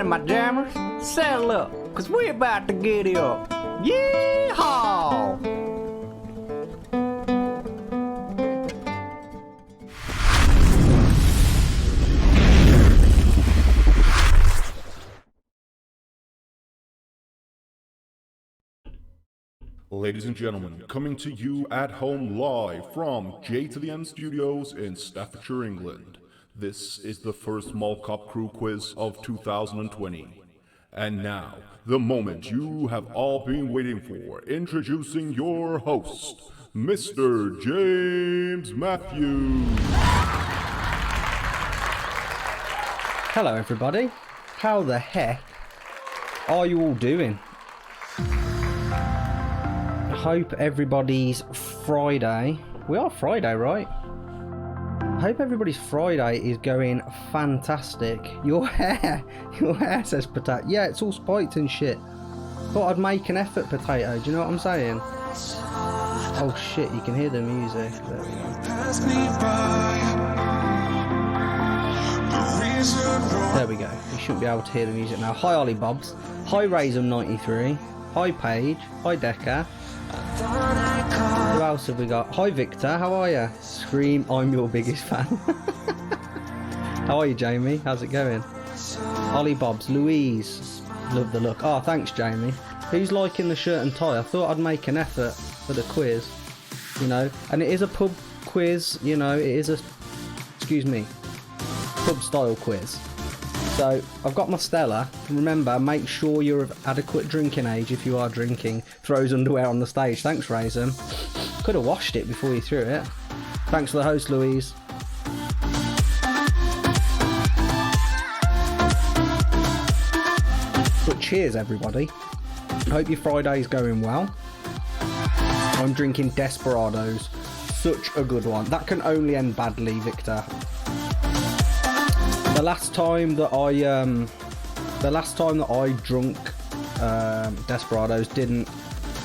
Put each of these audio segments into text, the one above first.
my jammers, settle up, cause we're about to get up. Yeehaw! Ladies and gentlemen, coming to you at home live from J to the N Studios in Staffordshire, England. This is the first MallCop crew quiz of 2020. And now, the moment you have all been waiting for, introducing your host, Mr. James Matthews. Hello everybody, how the heck are you all doing? Hope everybody's Friday. We are Friday, right? Hope everybody's Friday is going fantastic. Your hair says Potato. Yeah, it's all spiked and shit. Thought I'd make an effort, Potato. Do you know what I'm saying? Oh shit, you can hear the music. There we go. There we go. You shouldn't be able to hear the music now. Hi Ollie Bobs. Hi Razor93. Hi Paige. Hi Decker. Who else have we got? Hi Victor, how are you? Scream, I'm your biggest fan. How are you, Jamie? How's it going? Ollie Bobs, Louise, love the look. Oh, thanks, Jamie. Who's liking the shirt and tie? I thought I'd make an effort for the quiz, you know. And it is a pub quiz, you know. It is a, excuse me, pub style quiz. So I've got my Stella. Remember, make sure you're of adequate drinking age if you are drinking. Throws underwear on the stage. Thanks, Raisin. Could have washed it before you threw it. Thanks for the host, Louise. But cheers, everybody. Hope your Friday's going well. I'm drinking Desperados. Such a good one. That can only end badly, Victor. The last time that I drunk Desperados didn't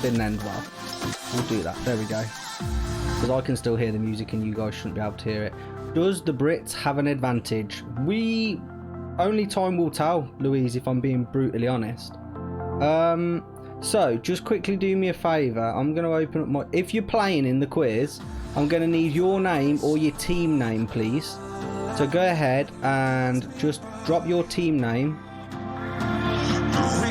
end well. We'll do that. There we go. Because I can still hear the music and you guys shouldn't be able to hear it. Does the Brits have an advantage? Only time will tell, Louise, if I'm being brutally honest. So just quickly do me a favour. I'm going to open up my... If you're playing in the quiz, I'm going to need your name or your team name, please. So go ahead and just drop your team name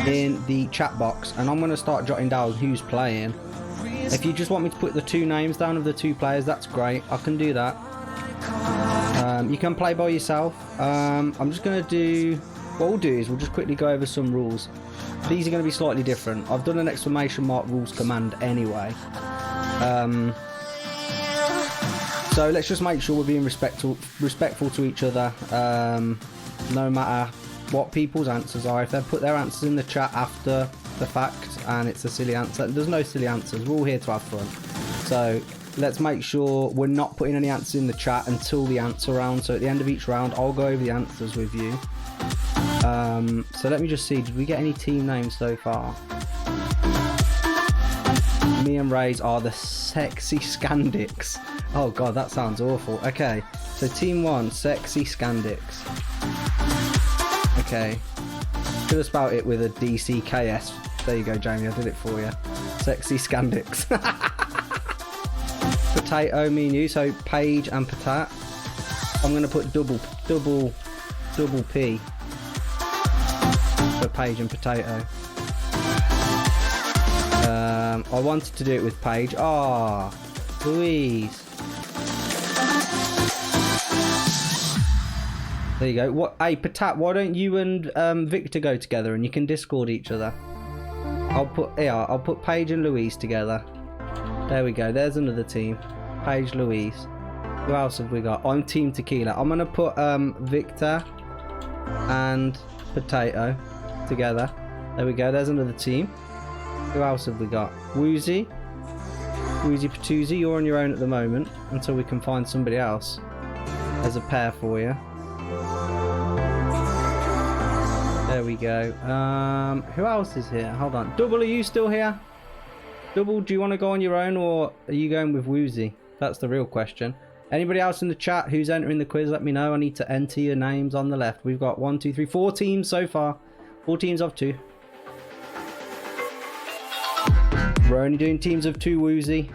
in the chat box and I'm going to start jotting down who's playing. If you just want me to put the two names down of the two players, that's great. I can do that. You can play by yourself. I'm just going to do... What we'll do is we'll just quickly go over some rules. These are going to be slightly different. I've done an exclamation mark rules command anyway. So let's just make sure we're being respectful to each other, no matter what people's answers are. If they put their answers in the chat after the fact and it's a silly answer, there's no silly answers. We're all here to have fun. So let's make sure we're not putting any answers in the chat until the answer round. So at the end of each round, I'll go over the answers with you. So let me just see, did we get any team names so far? Me and Ray's are the Sexy Scandics. Oh god, that sounds awful. Okay, so team 1, Sexy Scandics. Okay, could have spelled it with a DCKS. There you go, Jamie, I did it for you. Sexy Scandics. Potato, me and you, so Paige and Patat. I'm going to put double P for Paige and Potato. I wanted to do it with Paige. Ah, Louise. There you go. What? Hey, Patat, why don't you and Victor go together and you can Discord each other? I'll put Paige and Louise together. There we go. There's another team. Paige, Louise. Who else have we got? I'm Team Tequila. I'm gonna put Victor and Potato together. There we go. There's another team. Who else have we got? Woozy Patoozy, you're on your own at the moment until we can find somebody else as a pair for you. There we go. Who else is here? Hold on. Double, are you still here? Double, do you want to go on your own or are you going with Woozy? That's the real question. Anybody else in the chat who's entering the quiz, let me know. I need to enter your names on the left. We've got 1, 2, 3, 4 teams so far. 4 teams of 2. We're only doing teams of 2, Woozy.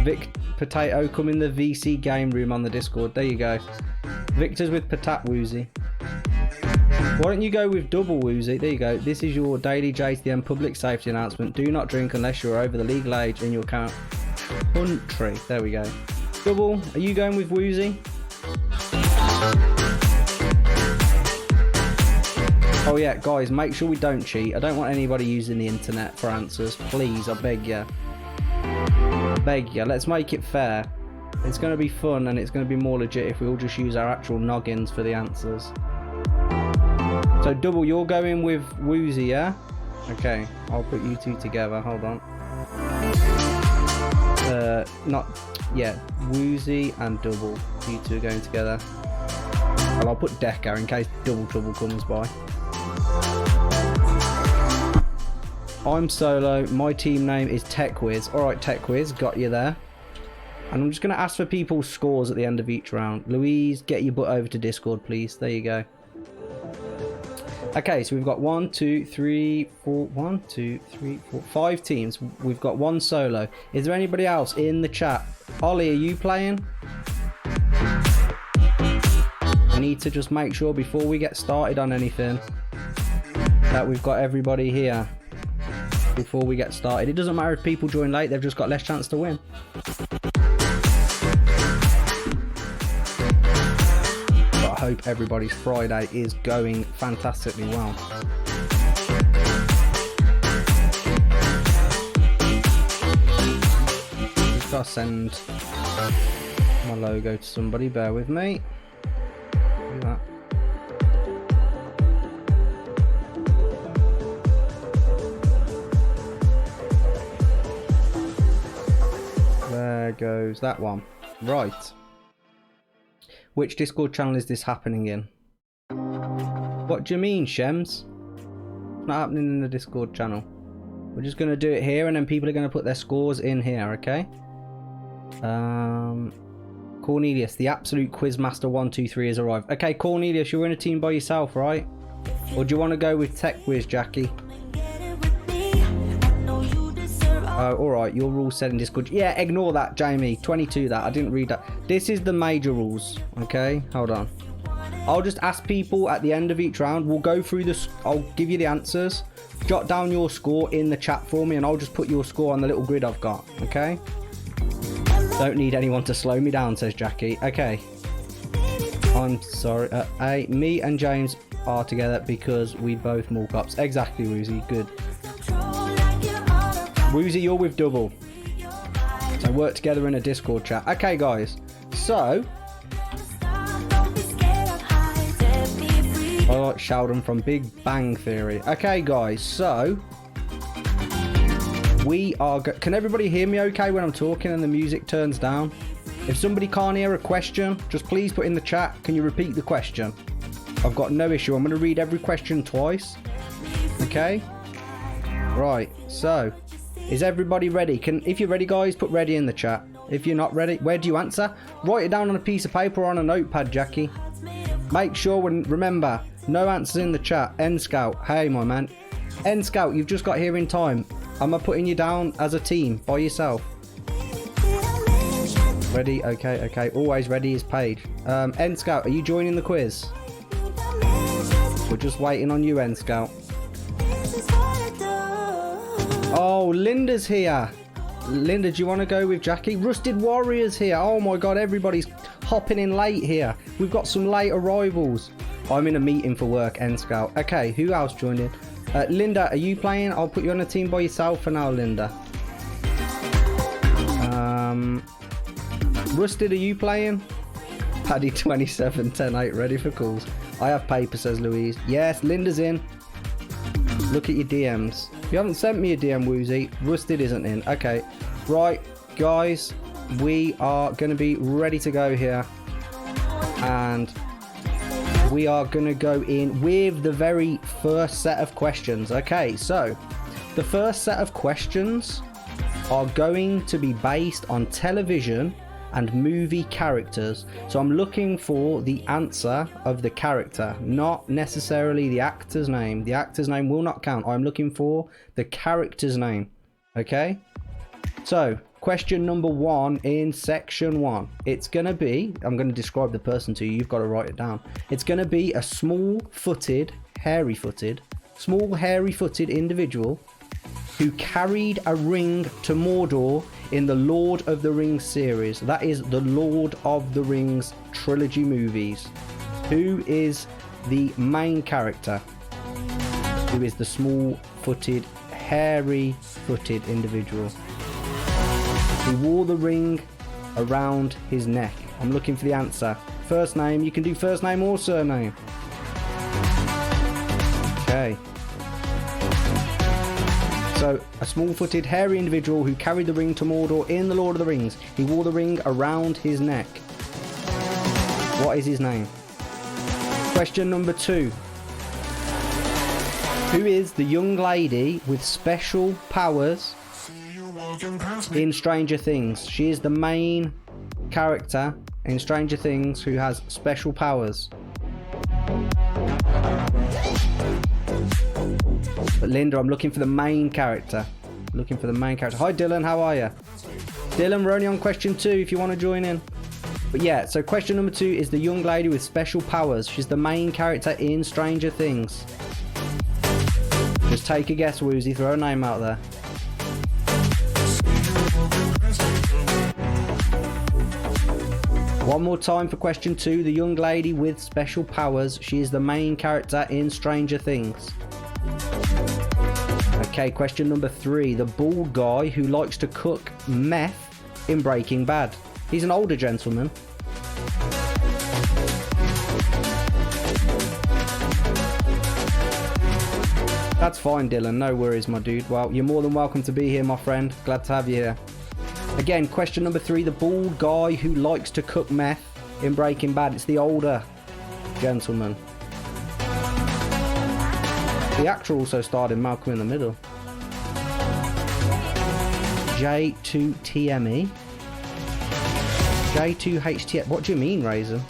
Vic Potato, come in the VC game room on the Discord. There you go. Victor's with Patat, Woozy. Why don't you go with double, Woozy? There you go. This is your daily JTM public safety announcement. Do not drink unless you're over the legal age in your country. There we go. Double, are you going with Woozy? Oh yeah, guys, make sure we don't cheat. I don't want anybody using the internet for answers. Please, I beg ya. Beg ya. Let's make it fair. It's going to be fun and it's going to be more legit if we all just use our actual noggins for the answers. So double, you're going with Woozy, yeah? Okay, I'll put you two together. Hold on. Woozy and double. You two are going together. Well, I'll put Decker in case double trouble comes by. I'm solo. My team name is TechWiz. Alright, TechWiz, got you there. And I'm just going to ask for people's scores at the end of each round. Louise, get your butt over to Discord, please. There you go. Okay, so we've got 5 teams. We've got 1 solo. Is there anybody else in the chat? Ollie, are you playing? I need to just make sure before we get started on anything that we've got everybody here before we get started. It doesn't matter if people join late, they've just got less chance to win. But I hope everybody's Friday is going fantastically well. Just gotta send my logo to somebody, bear with me. Do that. There goes that one. Right. Which Discord channel is this happening in? What do you mean, Shems? It's not happening in the Discord channel. We're just going to do it here and then people are going to put their scores in here, okay? Cornelius, the absolute Quizmaster 123 has arrived. Okay, Cornelius, you're in a team by yourself, right? Or do you want to go with TechWiz, Jackie? Oh, alright, your rules set in Discord. Yeah, ignore that, Jamie. 22 that. I didn't read that. This is the major rules. Okay, hold on. I'll just ask people at the end of each round. We'll go through this. I'll give you the answers. Jot down your score in the chat for me and I'll just put your score on the little grid I've got. Okay? Don't need anyone to slow me down, says Jackie. Okay. I'm sorry. Me and James are together because we both MallCops. Exactly, Woozy. Good. Woozy, you're with double. So work together in a Discord chat. Okay, guys. So I like Sheldon from Big Bang Theory. Okay, guys. So we are. Can everybody hear me okay when I'm talking and the music turns down? If somebody can't hear a question, just please put in the chat. Can you repeat the question? I've got no issue. I'm going to read every question twice. Okay. Right. So. Is everybody ready? If you're ready, guys, put ready in the chat. If you're not ready, where do you answer? Write it down on a piece of paper or on a notepad, Jackie. Make sure, remember, no answers in the chat. N Scout, hey, my man. N Scout, you've just got here in time. Am I putting you down as a team by yourself? Ready? Okay. Always ready is Paige. N Scout, are you joining the quiz? We're just waiting on you, N Scout. Oh, Linda's here. Linda, do you want to go with Jackie? Rusted Warrior's here. Oh my god, everybody's hopping in late here. We've got some late arrivals. I'm in a meeting for work, N-Scout. Okay, who else joined in? Linda, are you playing? I'll put you on a team by yourself for now, Linda. Rusted, are you playing? Paddy 27, 10, 8, ready for calls. I have paper, says Louise. Yes, Linda's in. Look at your DMs. You haven't sent me a DM, Woozy. Rusted isn't in. Okay. Right, guys. We are going to be ready to go here. And we are going to go in with the very first set of questions. Okay, so the first set of questions are going to be based on television and movie characters. So I'm looking for the answer of the character, not necessarily the actor's name. The actor's name will not count. I'm looking for the character's name. Okay? So, question number 1 in section 1. It's going to be, I'm going to describe the person to you. You've got to write it down. It's going to be a small-footed, hairy-footed individual who carried a ring to Mordor in the Lord of the Rings series. That is the Lord of the Rings trilogy movies. Who is the main character? Who is the small-footed, hairy-footed individual who wore the ring around his neck? I'm looking for the answer. First name, you can do first name or surname. Okay. So, a small-footed, hairy individual who carried the ring to Mordor in The Lord of the Rings. He wore the ring around his neck. What is his name? Question number 2. Who is the young lady with special powers in Stranger Things? She is the main character in Stranger Things who has special powers. But Linda, I'm looking for the main character. Hi Dylan, how are you? Dylan, we're only on question 2 if you want to join in. But yeah, so question number 2 is the young lady with special powers. She's the main character in Stranger Things. Just take a guess, Woozy. Throw a name out there. One more time for question 2. The young lady with special powers. She is the main character in Stranger Things. Okay, question number 3. The bald guy who likes to cook meth in Breaking Bad. He's an older gentleman. That's fine, Dylan. No worries, my dude. Well, you're more than welcome to be here, my friend. Glad to have you here. Again, question number 3. The bald guy who likes to cook meth in Breaking Bad. It's the older gentleman. The actor also starred in Malcolm in the Middle. J2TME. J2HTM. What do you mean, Razor?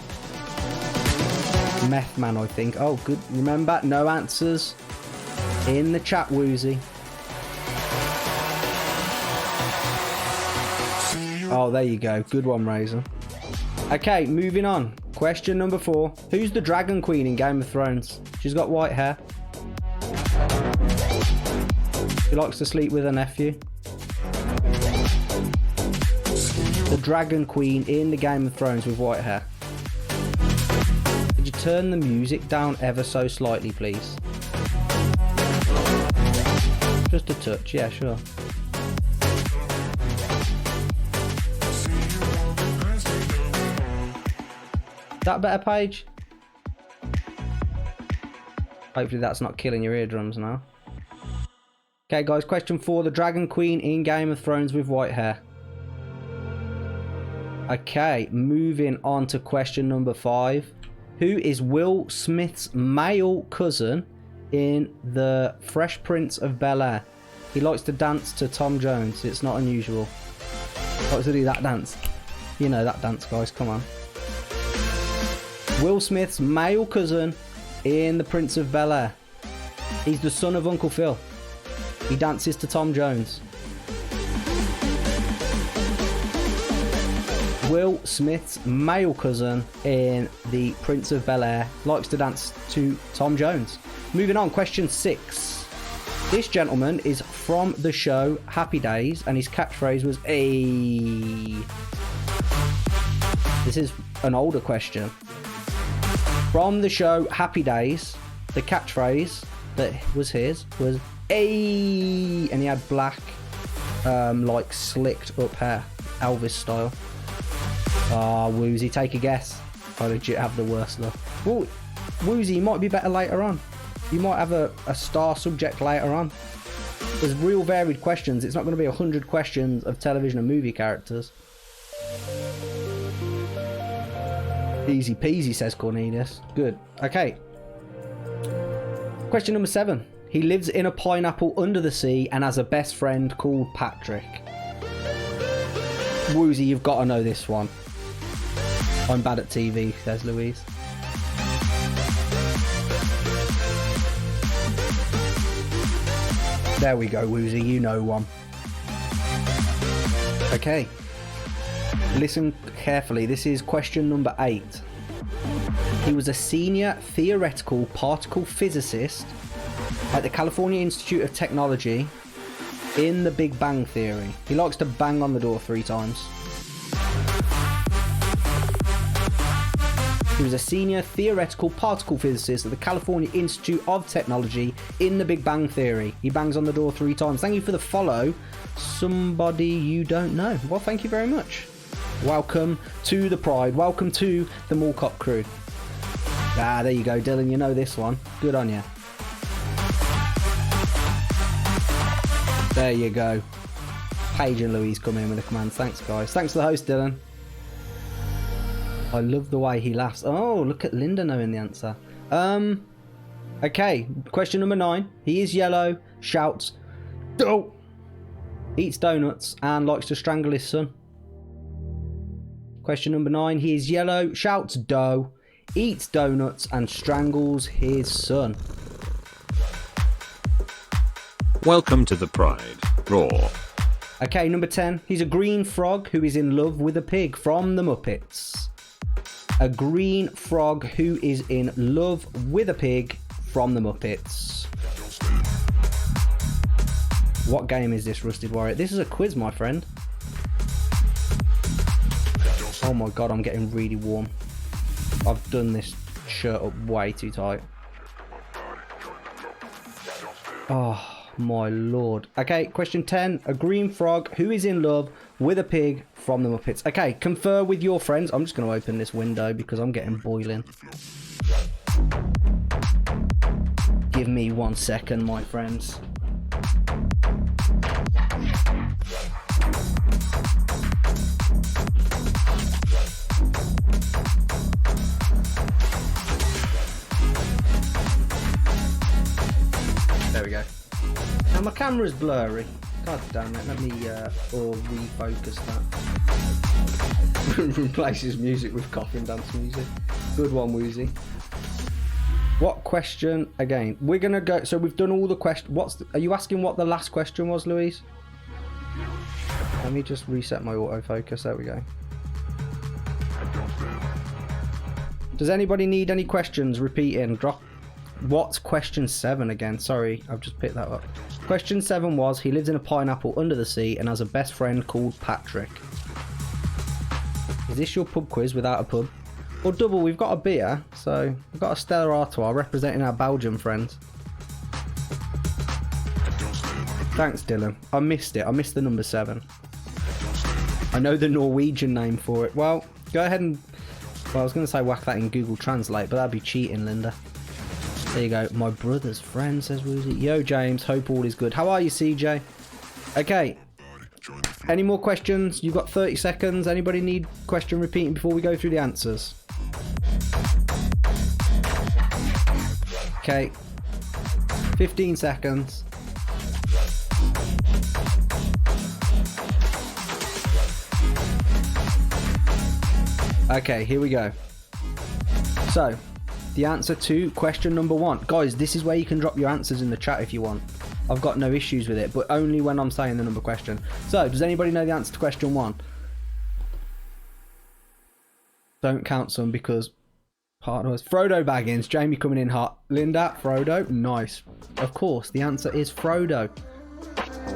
Meth man, I think. Oh, good. Remember, no answers in the chat, Woozy. Oh, there you go. Good one, Razor. Okay, moving on. Question number 4. Who's the Dragon Queen in Game of Thrones? She's got white hair. She likes to sleep with her nephew. The Dragon Queen in the Game of Thrones with white hair. Could you turn the music down ever so slightly, please? Just a touch, yeah, sure. That better, Paige? Hopefully that's not killing your eardrums now. Okay, guys, question 4. The Dragon Queen in Game of Thrones with white hair. Okay, moving on to question number 5. Who is Will Smith's male cousin in the Fresh Prince of Bel-Air? He likes to dance to Tom Jones. It's not unusual. Likes to do that dance. You know that dance, guys. Come on. Will Smith's male cousin in the Prince of Bel-Air. He's the son of Uncle Phil. He dances to Tom Jones. Will Smith's male cousin in the Prince of Bel-Air likes to dance to Tom Jones. Moving on, question 6. This gentleman is from the show Happy Days, and his catchphrase was "Ayy." This is an older question. From the show Happy Days, the catchphrase that was his was "Ayy," and he had black, like slicked up hair, Elvis style. Ah, Woozy, take a guess. I legit have the worst luck. Well, Woozy, you might be better later on. You might have a star subject later on. There's real varied questions. It's not going to be 100 questions of television and movie characters. Easy peasy, says Cornelius. Good. Okay. Question number 7. He lives in a pineapple under the sea and has a best friend called Patrick. Woozy, you've got to know this one. I'm bad at TV, says Louise. There we go, Woozy, you know one. Okay. Listen carefully. This is question number 8. He was a senior theoretical particle physicist at the California Institute of Technology in The Big Bang Theory. He likes to bang on the door 3 times. He was a senior theoretical particle physicist at the California Institute of Technology in The Big Bang Theory. He bangs on the door 3 times. Thank you for the follow. Somebody you don't know. Well, thank you very much. Welcome to the Pride. Welcome to the MallCop crew. Ah, there you go, Dylan. You know this one. Good on you. There you go. Paige and Louise come in with the commands. Thanks, guys. Thanks to the host, Dylan. I love the way he laughs. Oh, look at Linda knowing the answer. Okay, question number 9. He is yellow, shouts, "Dough!" Eats donuts and likes to strangle his son. Question number 9. He is yellow, shouts dough, eats donuts and strangles his son. Welcome to the Pride. Raw. Okay, number 10. He's a green frog who is in love with a pig from the Muppets. A green frog who is in love with a pig from the Muppets. What game is this, Rusted Warrior? This is a quiz, my friend. Oh my god, I'm getting really warm. I've done this shirt up way too tight. Oh my lord. Okay, question 10. A green frog who is in love with a pig from the Muppets. Okay, confer with your friends. I'm just going to open this window because I'm getting boiling. Give me 1 second, my friends. There we go. Now my camera's blurry. God damn it, let me or refocus that. Replaces music with coughing dance music. Good one, Woozy. What question again? We're gonna go, so we've done all the questions. Are you asking what the last question was, Louise? Let me just reset my autofocus, there we go. Does anybody need any questions repeating? Drop. What's question 7 again? Sorry, I've just picked that up. Question 7 was, he lives in a pineapple under the sea and has a best friend called Patrick. Is this your pub quiz without a pub? Or double, we've got a beer, so we've got a Stella Artois representing our Belgian friends. Thanks, Dylan. I missed it. I missed the number 7. I know the Norwegian name for it. Well, go ahead and... Well, I was going to say whack that in Google Translate, but that'd be cheating, Linda. There you go. My brother's friend, says Woozy. Yo, James. Hope all is good. How are you, CJ? Okay. Any more questions? You've got 30 seconds. Anybody need question repeating before we go through the answers? Okay. 15 seconds. Okay, here we go. So, the answer to question number 1. Guys, this is where you can drop your answers in the chat if you want. I've got no issues with it, but only when I'm saying the number question. So, does anybody know the answer to question 1? Don't count some because partner was Frodo Baggins. Jamie coming in hot. Linda, Frodo, nice. Of course, the answer is Frodo.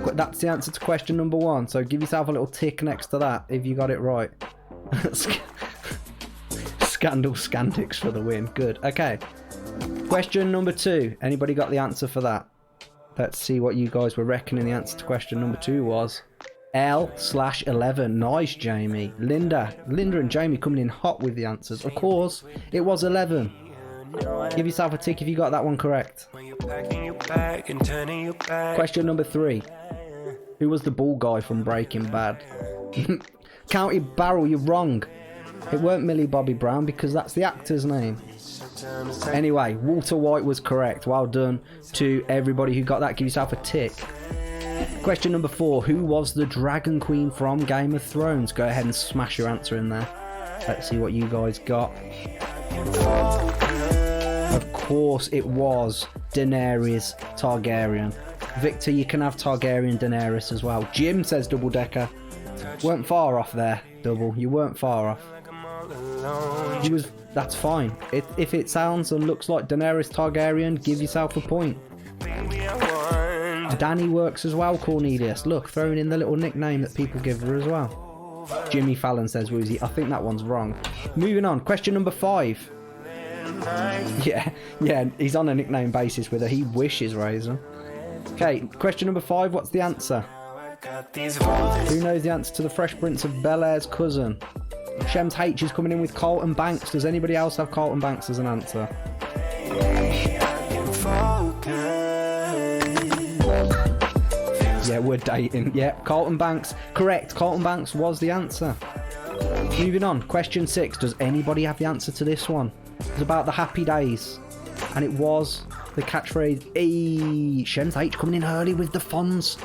But that's the answer to question number 1. So give yourself a little tick next to that if you got it right. Scandal Scantics for the win. Good. Okay. Question number 2. Anybody got the answer for that? Let's see what you guys were reckoning the answer to question number 2 was. L/11. Nice, Jamie. Linda and Jamie coming in hot with the answers. Of course, it was 11. Give yourself a tick if you got that one correct. Question number 3. Who was the bald guy from Breaking Bad? County Barrel, you're wrong. It weren't Millie Bobby Brown because that's the actor's name. Anyway, Walter White was correct. Well done to everybody who got that. Give yourself a tick. Question number 4. Who was the Dragon Queen from Game of Thrones? Go ahead and smash your answer in there. Let's see what you guys got. Of course it was Daenerys Targaryen. Victor, you can have Targaryen Daenerys as well. Jim says double decker. Weren't far off there, double. You weren't far off. That's fine. If it sounds and looks like Daenerys Targaryen, give yourself a point. Danny works as well, Cornelius. Look, throwing in the little nickname that people give her as well. Jimmy Fallon says Woozy. I think that one's wrong. Moving on. Question number 5. Yeah, he's on a nickname basis with her. He wishes Razor. Okay, question number 5. What's the answer? Who knows the answer to the Fresh Prince of Bel-Air's cousin? Shems H is coming in with Carlton Banks. Does anybody else have Carlton Banks as an answer? Yeah, we're dating. Yeah, Carlton Banks. Correct. Carlton Banks was the answer. Moving on. Question 6. Does anybody have the answer to this one? It's about the Happy Days. And it was the catchphrase. Hey, Shems H coming in early with the Fonz.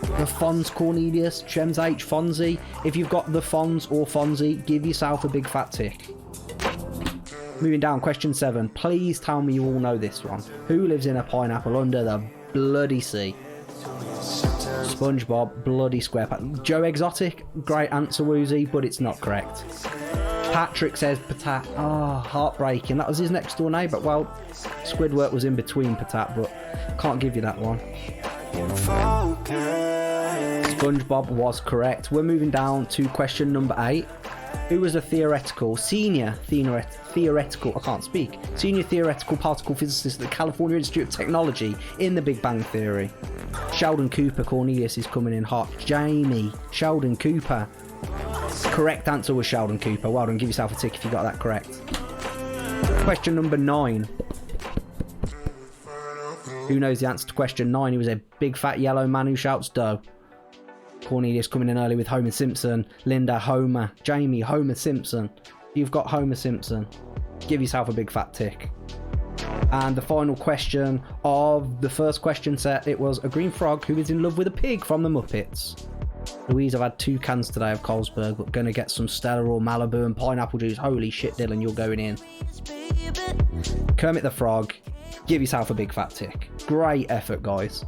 The Fonz, Cornelius. Shems H, Fonzie. If you've got the Fonz or Fonzie, give yourself a big fat tick. Moving down. Question 7. Please tell me you all know this one. Who lives in a pineapple under the bloody sea? SpongeBob, bloody SquarePants. Joe Exotic, great answer, Woozy, but it's not correct. Patrick says Patat. Oh, heartbreaking. That was his next door neighbour. Well, Squidward was in between Patat, but can't give you that one. SpongeBob was correct. We're moving down to question number 8. Who was a senior theoretical particle physicist at the California Institute of Technology in the Big Bang Theory? Sheldon Cooper. Cornelius is coming in hot. Jamie, Sheldon Cooper. Correct answer was Sheldon Cooper. Well done, give yourself a tick if you got that correct. Question number 9. Who knows the answer to question 9? He was a big fat yellow man who shouts dough. Cornelius coming in early with Homer Simpson. Linda, Homer. Jamie, Homer Simpson. You've got Homer Simpson. Give yourself a big fat tick. And the final question of the first question set, it was a green frog who is in love with a pig from the Muppets. Louise, I've had 2 cans today of Carlsberg, but going to get some Stella or Malibu and pineapple juice. Holy shit, Dylan, you're going in. Kermit the Frog, give yourself a big fat tick. Great effort, guys.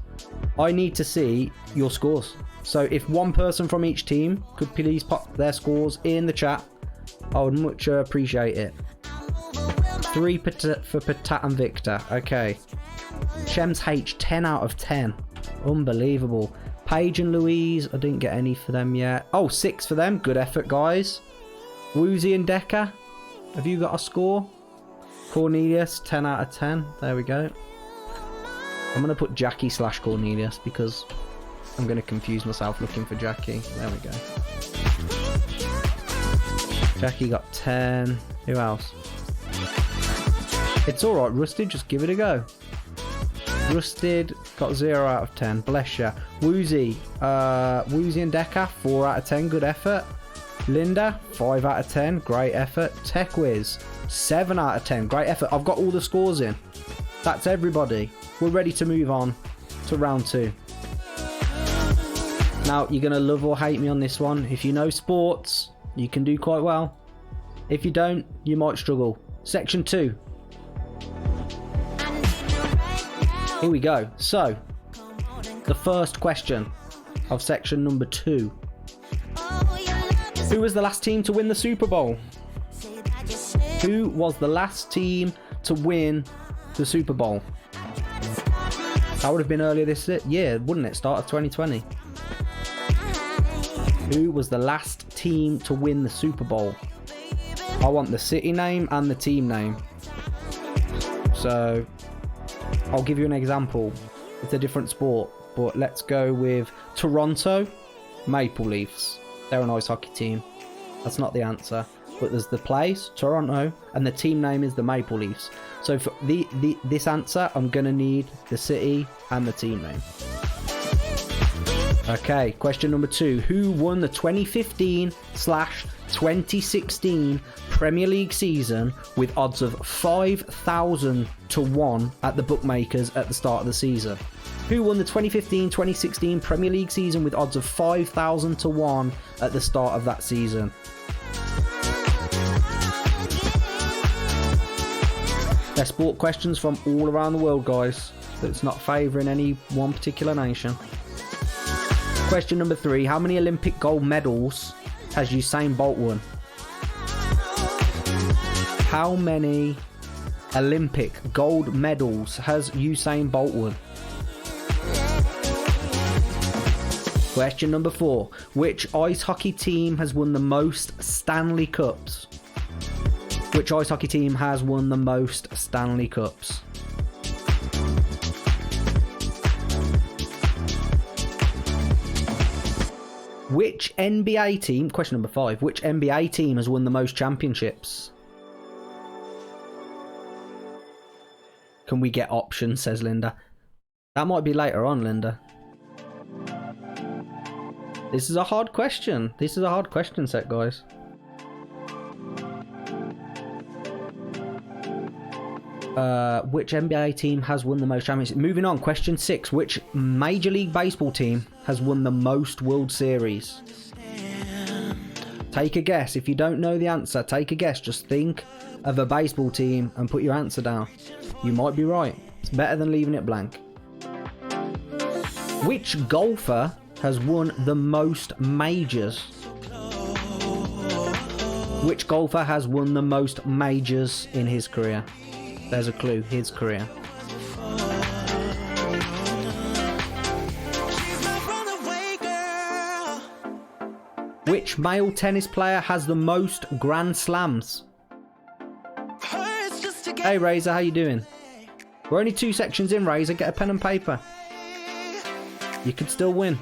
I need to see your scores. So if one person from each team could please pop their scores in the chat, I would much appreciate it. 3 for Patat and Victor. Okay. Shems H, 10 out of 10. Unbelievable. Paige and Louise, I didn't get any for them yet. Oh, 6 for them. Good effort, guys. Woozy and Decker, have you got a score? Cornelius, 10 out of 10. There we go. I'm going to put Jackie / Cornelius because I'm going to confuse myself looking for Jackie. There we go. Jackie got 10. Who else? It's alright, Rusted. Just give it a go. Rusted got 0 out of 10. Bless ya. Woozy. Woozy and Decker, 4 out of 10. Good effort. Linda, 5 out of 10. Great effort. TechWiz, 7 out of 10. Great effort. I've got all the scores in. That's everybody. We're ready to move on to round 2. Now, you're going to love or hate me on this one. If you know sports, you can do quite well. If you don't, you might struggle. Section 2. Here we go. So, the first question of section number 2. Who was the last team to win the Super Bowl? Who was the last team to win the Super Bowl? That would have been earlier this year, wouldn't it? Start of 2020. Who was the last team to win the Super Bowl? I want the city name and the team name. So, I'll give you an example. It's a different sport, but let's go with Toronto Maple Leafs. They're an ice hockey team. That's not the answer. But there's the place, Toronto, and the team name is the Maple Leafs. So for this answer, I'm going to need the city and the team name. Okay, question number 2. Who won the 2015/2016 Premier League season with odds of 5,000 to 1 at the bookmakers at the start of the season? Who won the 2015-2016 Premier League season with odds of 5,000 to 1 at the start of that season? They're sport questions from all around the world, guys. That's not favouring any one particular nation. Question number 3. How many Olympic gold medals has Usain Bolt won? How many Olympic gold medals has Usain Bolt won? Question number 4. Which ice hockey team has won the most Stanley Cups? Which ice hockey team has won the most Stanley Cups? Which NBA team, question number 5, which NBA team has won the most championships? Can we get options, says Linda. That might be later on, Linda. This is a hard question. This is a hard question set, guys. Which NBA team has won the most championships? Moving on, question 6. Which Major League Baseball team has won the most World Series? Take a guess. If you don't know the answer, take a guess. Just think of a baseball team and put your answer down. You might be right. It's better than leaving it blank. Which golfer has won the most majors? Which golfer has won the most majors in his career? There's a clue, his career. Which male tennis player has the most Grand Slams? Hey Razor, how you doing? We're only 2 sections in, Razor. Get a pen and paper. You could still win.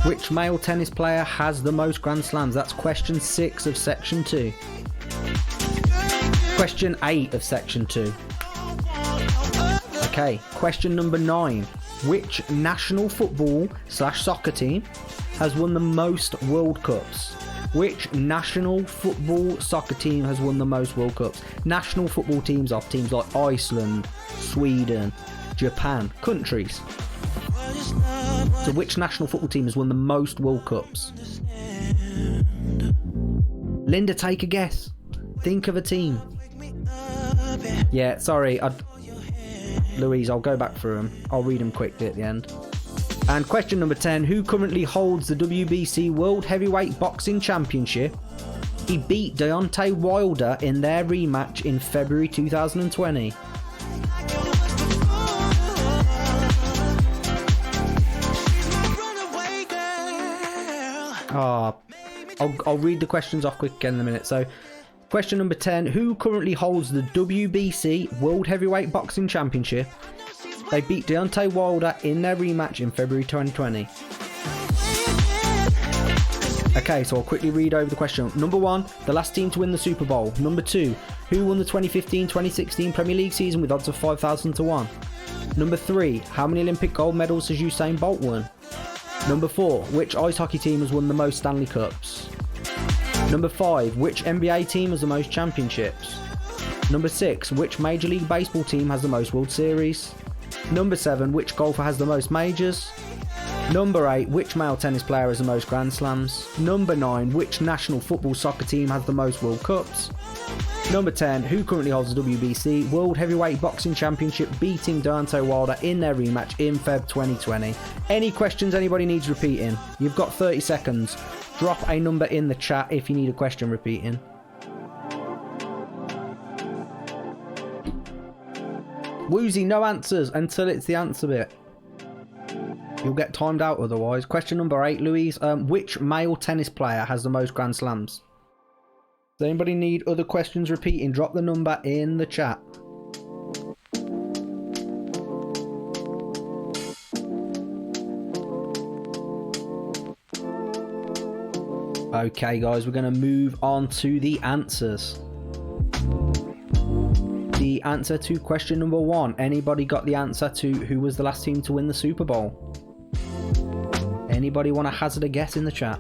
Which male tennis player has the most Grand Slams? That's question 6 of section 2. Question 8 of section 2. Okay, question number 9. Which national football/soccer team has won the most World Cups? Which national football soccer team has won the most World Cups? National football teams are teams like Iceland, Sweden, Japan, countries. So which national football team has won the most World Cups? Linda, take a guess. Think of a team. Yeah, sorry. Louise, I'll go back through them. I'll read them quickly at the end. And question number 10. Who currently holds the WBC World Heavyweight Boxing Championship? He beat Deontay Wilder in their rematch in February 2020. I'll read the questions off quick again in a minute. So, question number 10. Who currently holds the WBC World Heavyweight Boxing Championship? They beat Deontay Wilder in their rematch in February 2020. Okay, so I'll quickly read over the question. Number 1, the last team to win the Super Bowl. Number 2, who won the 2015-2016 Premier League season with odds of 5,000 to 1? Number 3, how many Olympic gold medals has Usain Bolt won? Number 4, which ice hockey team has won the most Stanley Cups? Number 5, which NBA team has the most championships? Number 6, which Major League Baseball team has the most World Series? Number 7, which golfer has the most majors? Number 8, which male tennis player has the most Grand Slams? Number 9, which national football soccer team has the most World Cups? Number 10, who currently holds the WBC World Heavyweight Boxing Championship, beating Deontay Wilder in their rematch in Feb 2020? Any questions anybody needs repeating? You've got 30 seconds. Drop a number in the chat if you need a question repeating. Woozy, no answers until it's the answer bit. You'll get timed out otherwise. Question number 8, Louise. Which male tennis player has the most Grand Slams? Does anybody need other questions repeating? Drop the number in the chat. Okay, guys, we're going to move on to the answers. The answer to question number 1. Anybody got the answer to who was the last team to win the Super Bowl? Anybody want to hazard a guess in the chat?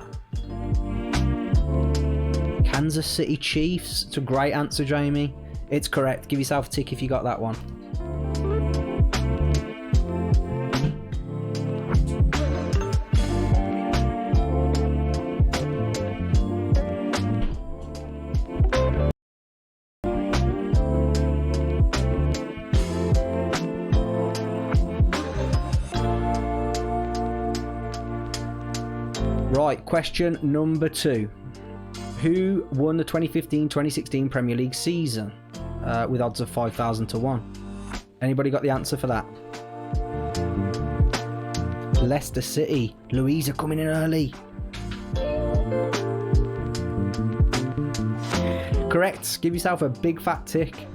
Kansas City Chiefs. It's a great answer, Jamie. It's correct. Give yourself a tick if you got that one. Right, question number 2. Who won the 2015-2016 Premier League season with odds of 5,000 to 1? Anybody got the answer for that? Leicester City. Louise are coming in early. Correct. Give yourself a big fat tick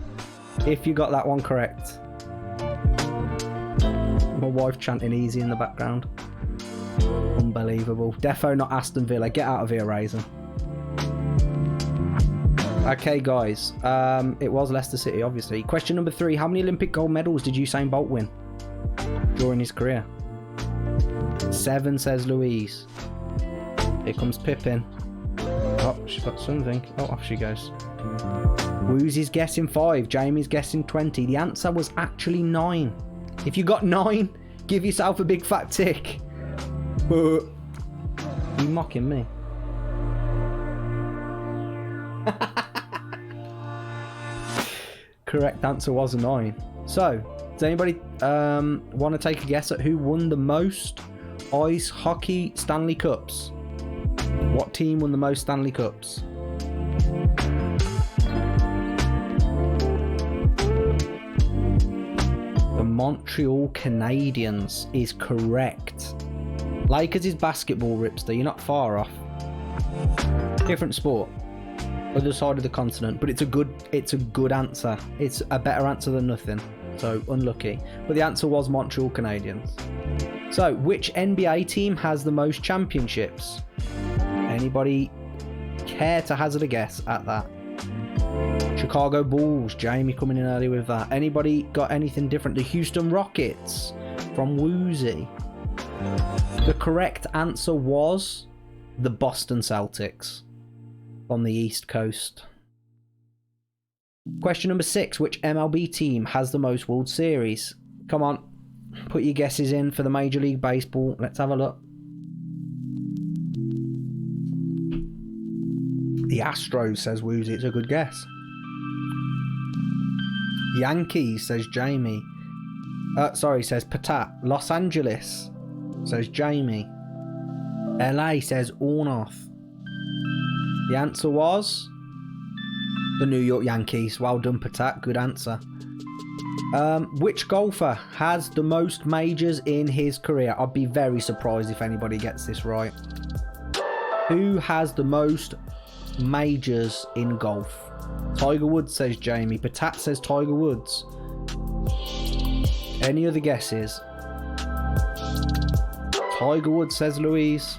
if you got that one correct. My wife chanting easy in the background. Unbelievable. Defo, not Aston Villa. Get out of here, Raisin. Okay, guys. It was Leicester City, obviously. Question number 3. How many Olympic gold medals did Usain Bolt win during his career? 7, says Louise. Here comes Pippin. Oh, she's got something. Oh, off she goes. Woozy's guessing 5. Jamie's guessing 20. The answer was actually 9. If you got 9, give yourself a big fat tick. You mocking me? Correct answer was 9. So, does anybody want to take a guess at who won the most ice hockey Stanley Cups? What team won the most Stanley Cups? The Montreal Canadiens is correct. Lakers is basketball, Ripster. You're not far off. Different sport. Other side of the continent, but it's a good answer. It's a better answer than nothing. So unlucky. But the answer was Montreal Canadiens. So, which NBA team has the most championships? Anybody care to hazard a guess at that? Chicago Bulls. Jamie coming in early with that. Anybody got anything different? The Houston Rockets from Woozy. The correct answer was the Boston Celtics on the East Coast. Question number 6. Which MLB team has the most World Series? Come on, put your guesses in for the Major League Baseball. Let's have a look. The Astros, says Woozy. It's a good guess. Yankees, says Jamie. Sorry, says Patat. Los Angeles, says Jamie. LA, says Ornoth. The answer was the New York Yankees. Well done, Patat. Good answer. Which golfer has the most majors in his career? I'd be very surprised if anybody gets this right. Who has the most majors in golf? Tiger Woods, says Jamie. Patat says Tiger Woods. Any other guesses? Tiger Woods, says Louise.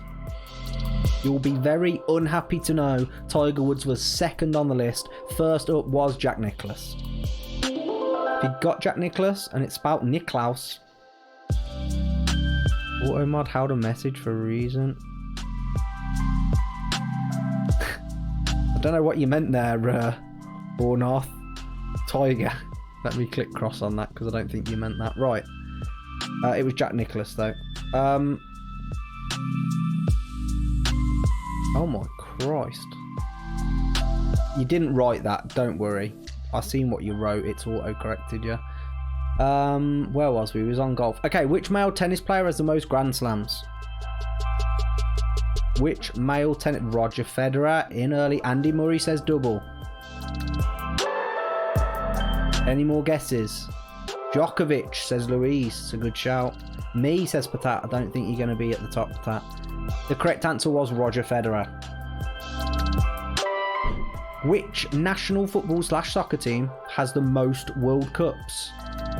You'll be very unhappy to know Tiger Woods was second on the list. First up was Jack Nicklaus. If you got Jack Nicklaus and it's spelled Nicklaus. Automod held a message for a reason. I don't know what you meant there, Ornoth. Tiger. Let me click cross on that because I don't think you meant that. Right. It was Jack Nicklaus though. Oh my Christ. You didn't write that, don't worry. I've seen what you wrote, it's auto-corrected you. Where was we? We was on golf. Okay, which male tennis player has the most Grand Slams? Which male tennis... Roger Federer, in early. Andy Murray says double. Any more guesses? Djokovic, says Louise. It's a good shout. Me, says Patat. I don't think you're going to be at the top, Patat. The correct answer was Roger Federer. Which national football / soccer team has the most World Cups?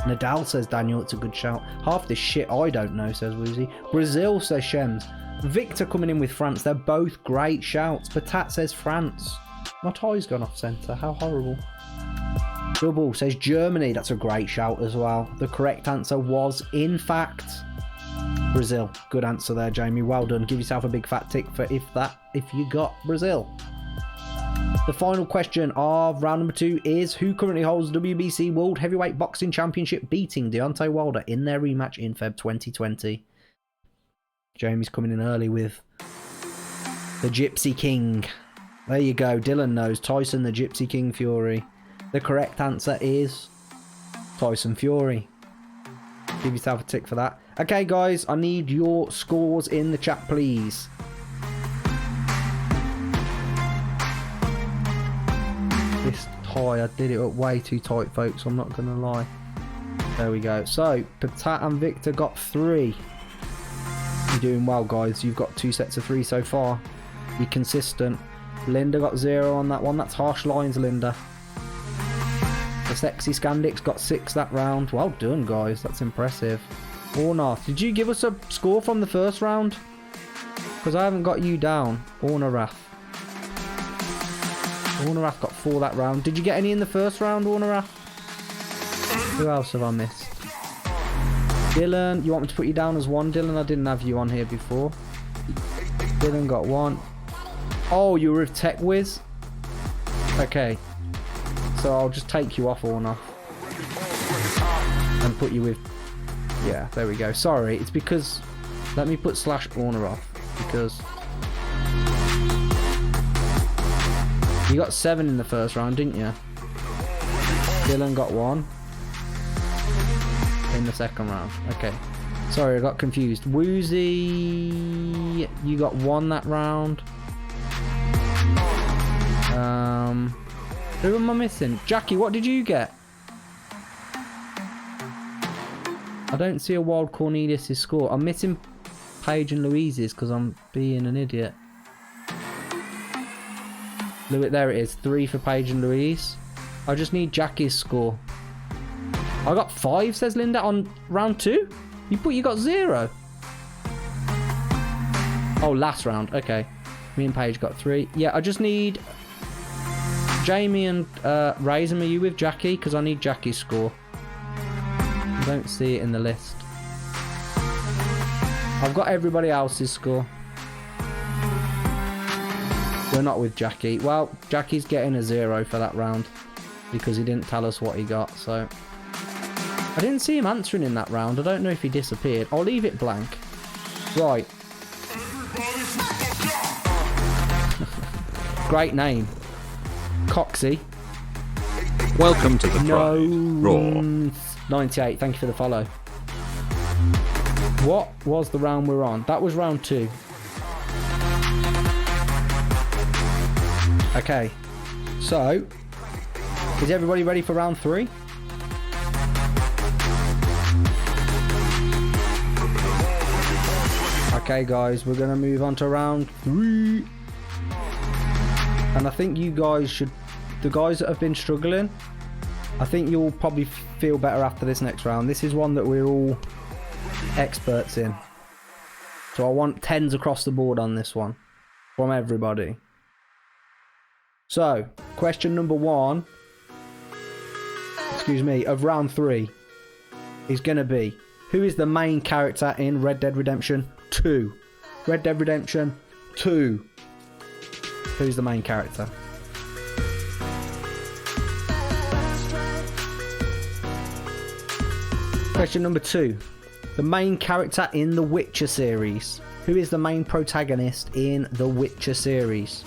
Nadal, says Daniel. It's a good shout. Half this shit I don't know, says Woozy. Brazil, says Shems. Victor coming in with France. They're both great shouts. Patat says France. My tie's gone off centre. How horrible. Double says Germany. That's a great shout as well. The correct answer was, in fact, Brazil. Good answer there, Jamie. Well done. Give yourself a big fat tick for if you got Brazil. The final question of round number 2 is who currently holds WBC World Heavyweight Boxing Championship, beating Deontay Wilder in their rematch in Feb 2020? Jamie's coming in early with the Gypsy King. There you go. Dylan knows. Tyson the Gypsy King Fury. The correct answer is Tyson Fury. Give yourself a tick for that. Okay, guys, I need your scores in the chat, please. This tie, I did it up way too tight, folks. I'm not going to lie. There we go. So, Patat and Victor got 3. You're doing well, guys. You've got 2 sets of 3 so far. You're consistent. Linda got 0 on that one. That's harsh lines, Linda. The Sexy Scandix got 6 that round. Well done, guys. That's impressive. Ornath, did you give us a score from the first round? Because I haven't got you down. Ornarath. Ornarath got 4 that round. Did you get any in the first round, Ornarath? Who else have I missed? Dylan, you want me to put you down as 1, Dylan? I didn't have you on here before. Dylan got 1. Oh, you were with Tech Wiz? Okay. So I'll just take you off, Ornath. And put you with... Yeah, there we go. Sorry, it's because... Let me put /Ornarath. Because... You got 7 in the first round, didn't you? Dylan got 1 in the second round. Okay. Sorry, I got confused. Woozy, you got 1 that round. Who am I missing? Jackie, what did you get? I don't see a Wild Cornelius' score. I'm missing Paige and Louise's because I'm being an idiot. Look, there it is. 3 for Paige and Louise. I just need Jackie's score. I got 5, says Linda, on round 2. You got 0. Oh, last round. Okay. Me and Paige got 3. Yeah, I just need Jamie and Razor. Are you with Jackie? Because I need Jackie's score. I don't see it in the list. I've got everybody else's score. We're not with Jackie. Well, Jackie's getting a 0 for that round because he didn't tell us what he got, so... I didn't see him answering in that round. I don't know if he disappeared. I'll leave it blank. Right. Great name. Coxie. Welcome to the Pride. Raw. 98. Thank you for the follow. What was the round we're on? That was round 2. Okay. So, is everybody ready for round 3? Okay, guys, we're going to move on to round 3. And I think you guys should... The guys that have been struggling, I think you'll probably feel better after this next round. This is one that we're all experts in. So I want 10s across the board on this one. From everybody. So, question number 1, excuse me, of round 3 is going to be, who is the main character in Red Dead Redemption 2? Red Dead Redemption 2. Who's the main character? Question number 2. The main character in the Witcher series. Who is the main protagonist in the Witcher series?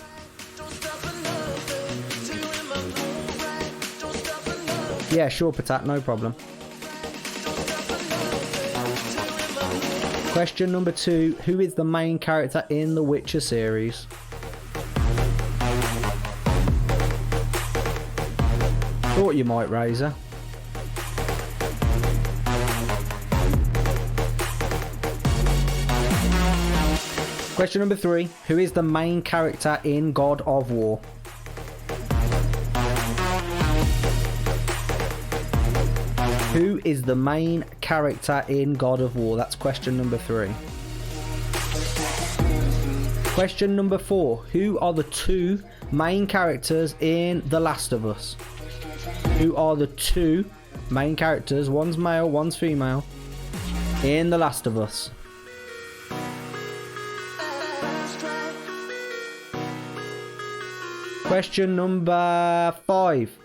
Yeah, sure, Patat, no problem. Question number 2. Who is the main character in the Witcher series? Thought you might, Razor. Question number 3. Who is the main character in God of War? Who is the main character in God of War? That's question number 3. Question number 4. Who are the 2 main characters in The Last of Us? Who are the 2 main characters, one's male, one's female, in The Last of Us? Question number 5.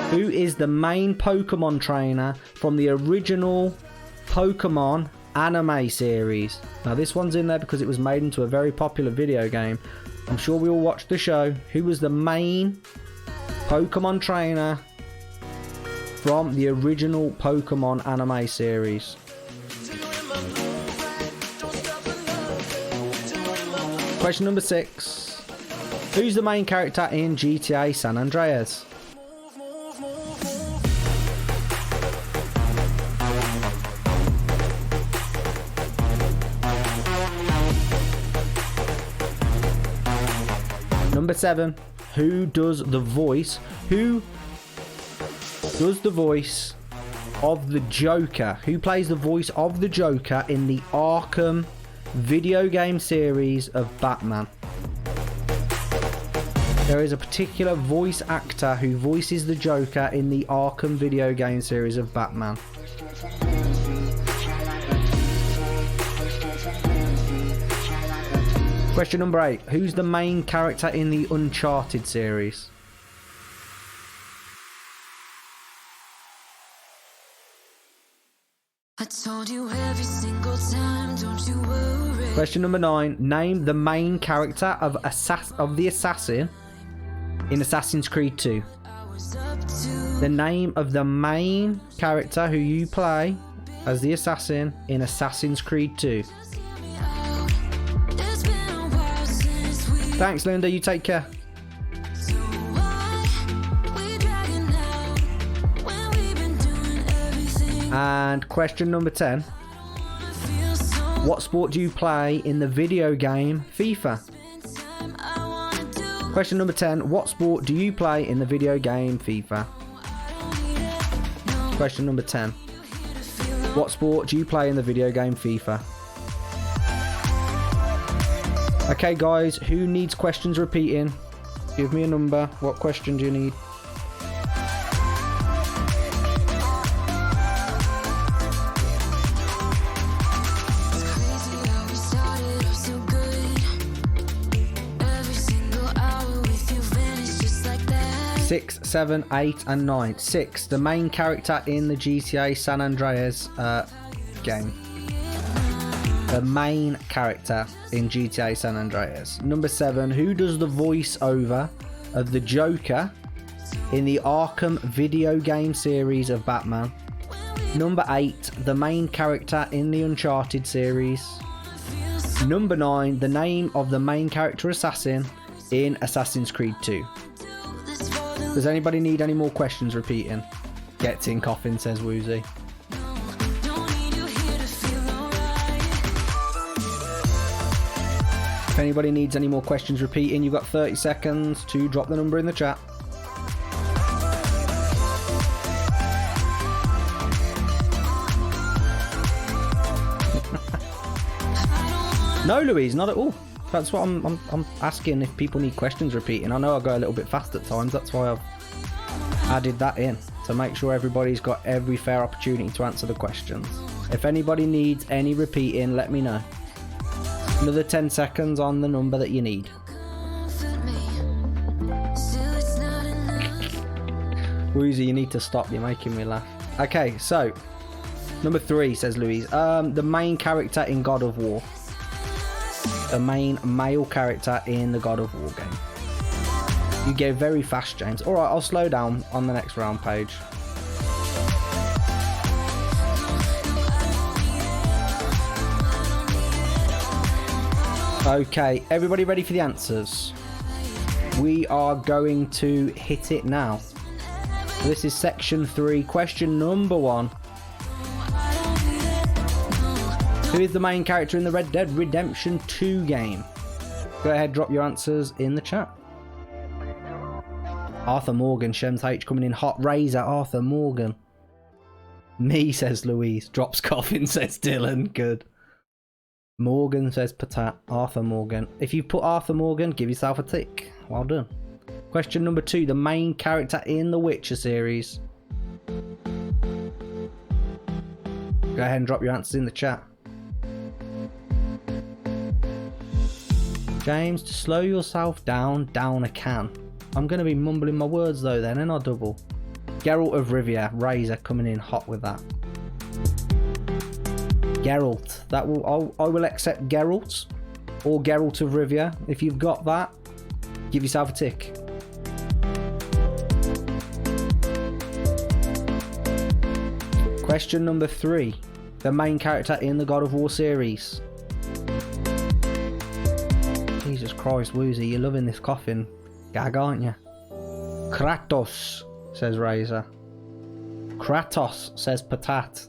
Who is the main Pokemon trainer from the original Pokemon anime series? Now this one's in there because it was made into a very popular video game. I'm sure we all watched the show. Who was the main Pokemon trainer from the original Pokemon anime series? Question number 6. Who's the main character in GTA San Andreas? Number 7. Who does the voice of the Joker? Who plays the voice of the Joker in the Arkham video game series of Batman? There is a particular voice actor who voices the Joker in the Arkham video game series of Batman. Question number 8. Who's the main character in the Uncharted series? I told you every single time, don't you worry. Question number 9. Name the main character of the assassin in Assassin's Creed 2. The name of the main character who you play as the assassin in Assassin's Creed 2. Thanks, Linda. You take care. And question number 10. What sport do you play in the video game FIFA? Question number 10. What sport do you play in the video game FIFA? Question number 10. What sport do you play in the video game FIFA? Okay guys, who needs questions repeating? Give me a number. What question do you need? Six, 7, 8 and 9. 6. The main character in the GTA San Andreas game. The main character in GTA San Andreas. Number 7. Who does the voiceover of the Joker in the Arkham video game series of Batman? Number 8. The main character in the Uncharted series. Number 9. The name of the main character assassin in Assassin's Creed 2. Does anybody need any more questions repeating? Gets in coughing, says Woozy. If anybody needs any more questions repeating, you've got 30 seconds to drop the number in the chat. No, Louise, not at all. That's what I'm asking, if people need questions repeating. I know I go a little bit fast at times, that's why I've added that in, to make sure everybody's got every fair opportunity to answer the questions. If anybody needs any repeating, let me know. Another 10 seconds on the number that you need. Woozy, you need to stop, you're making me laugh. Okay, so number 3, says Louise. The main character in God of War. The main male character in the God of War game. You go very fast, James. Alright, I'll slow down on the next round page. Okay, everybody ready for the answers? We are going to hit it now. This is section 3, question number 1. Who is the main character in the Red Dead Redemption 2 game? Go ahead, drop your answers in the chat. Arthur Morgan, Shems H coming in hot. Razor, Arthur Morgan. Me, says Louise. Drops coughing, says Dylan. Good. Morgan says patat. Arthur Morgan. If you put Arthur Morgan, give yourself a tick. Well done. Question number 2. The main character in the Witcher series. Go ahead and drop your answers in the chat. Games to slow yourself down a can. I'm going to be mumbling my words though then, and I double. Geralt of Rivia, Razor coming in hot with that. Geralt, I will accept Geralt or Geralt of Rivia. If you've got that, give yourself a tick. Question number 3. The main character in the God of War series. Jesus Christ, Woozy, you're loving this coffin gag, aren't you? Kratos, says Razor. Kratos, says Patat.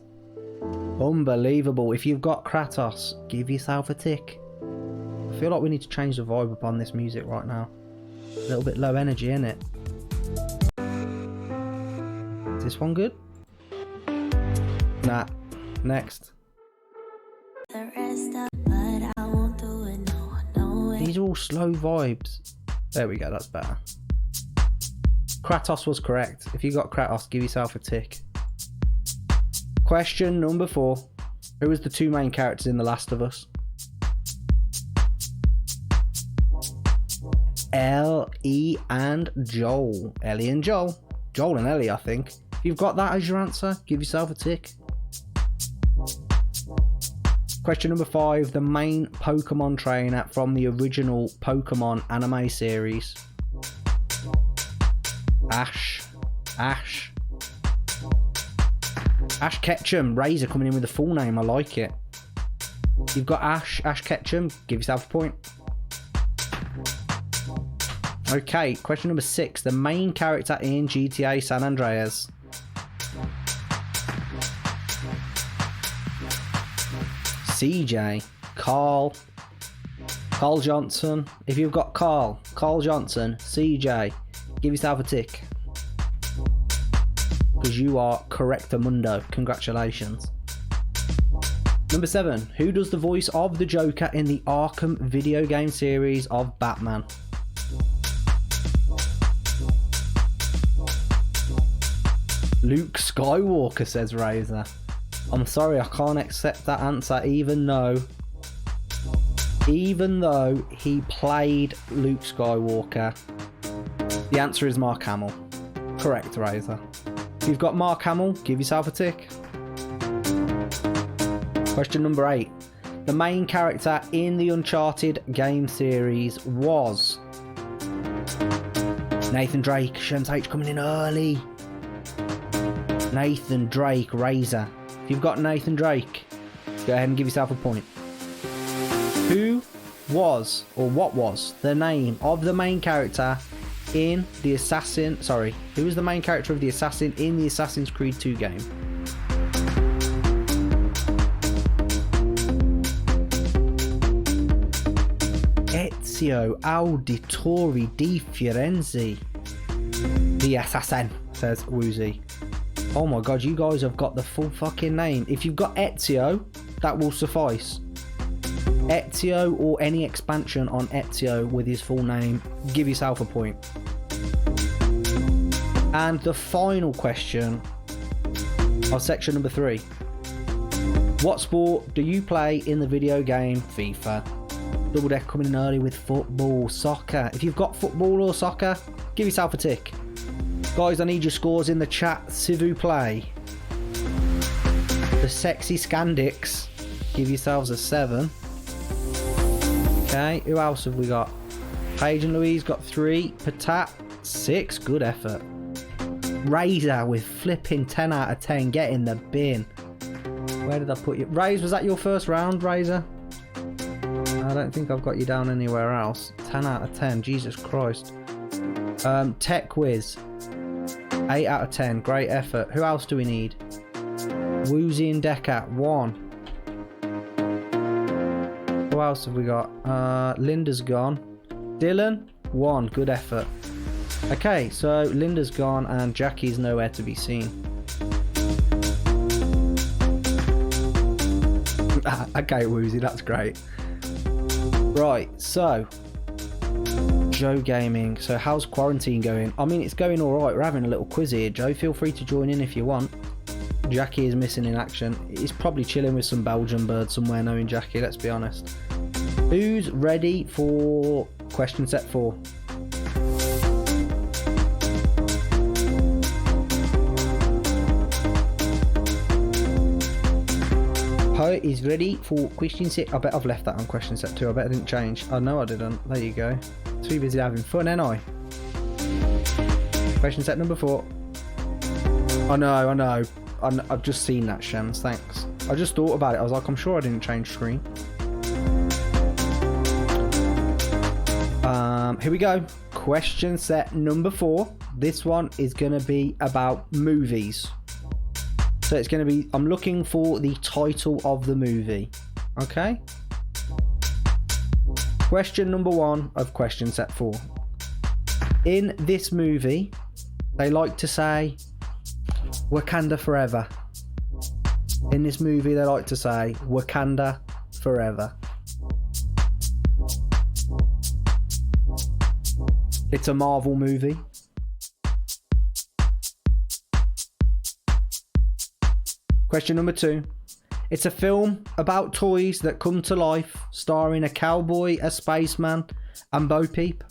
Unbelievable. If you've got Kratos, give yourself a tick. I feel like we need to change the vibe up on this music right now. A little bit low energy, isn't it? Is this one good? Nah. Next. These are all slow vibes. There we go, that's better. Kratos was correct. If you got Kratos, give yourself a tick. Question number 4. Who was the 2 main characters in The Last of Us? Ellie and Joel. Ellie and Joel. Joel and Ellie, I think. If you've got that as your answer, give yourself a tick. Question number 5. The main Pokemon trainer from the original Pokemon anime series. Ash Ketchum. Razor coming in with the full name. I like it. You've got Ash Ketchum. Give yourself a point. Okay, question number 6. The main character in GTA San Andreas. CJ. Carl Johnson. If you've got Carl Johnson, CJ, give yourself a tick. Because you are correctamundo. Congratulations. Number 7. Who does the voice of the Joker in the Arkham video game series of Batman? Luke Skywalker, says Razor. I'm sorry, I can't accept that answer, even though he played Luke Skywalker. The answer is Mark Hamill. Correct, Razor. If you've got Mark Hamill, give yourself a tick. Question number 8. The main character in the Uncharted game series was Nathan Drake. Shems H coming in early. Nathan Drake, Razor. If you've got Nathan Drake, go ahead and give yourself a point. Who was, or what was, the name of the main character in the Assassin... Sorry, who was the main character of the Assassin in the Assassin's Creed 2 game? Ezio Auditore di Firenze. The Assassin, says Woozy. Oh my god, you guys have got the full fucking name. If you've got Ezio, that will suffice. Ezio or any expansion on Ezio with his full name, give yourself a point. And the final question of section number 3. What sport do you play in the video game FIFA? Double Deck coming in early with football, soccer. If you've got football or soccer, give yourself a tick. Guys, I need your scores in the chat. S'il vous plaît. The sexy Scandics, give yourselves a 7. Okay, who else have we got? Paige and Louise got 3. Patat, 6. Good effort. Razor with flipping 10 out of 10. Get in the bin. Where did I put you? Razor, was that your first round, Razor? I don't think I've got you down anywhere else. 10 out of 10. Jesus Christ. Tech Quiz. 8 out of 10. Great effort. Who else do we need? Woozy and Deca. 1. Who else have we got? Linda's gone. Dylan. 1. Good effort. Okay, so Linda's gone and Jackie's nowhere to be seen. Okay, Woozy, that's great. Right, so Joe Gaming. So how's quarantine going? I mean, it's going alright. We're having a little quiz here, Joe. Feel free to join in if you want. Jackie is missing in action. He's probably chilling with some Belgian bird somewhere, knowing Jackie, let's be honest. Who's ready for question set 4? Poet is ready for question set. I bet I've left that on question set 2. I bet I didn't change. Oh no, I didn't. There you go. Too busy having fun, ain't I? Question set number 4. I know. I've just seen that, Shams. Thanks. I just thought about it. I was like, I'm sure I didn't change screen. Here we go. Question set number 4. This one is going to be about movies. So it's going to be, I'm looking for the title of the movie. Okay? Question number 1 of question set 4. In this movie, they like to say Wakanda forever. In this movie, they like to say Wakanda forever. It's a Marvel movie. Question number 2. It's a film about toys that come to life, starring a cowboy, a spaceman, and Bo Peep.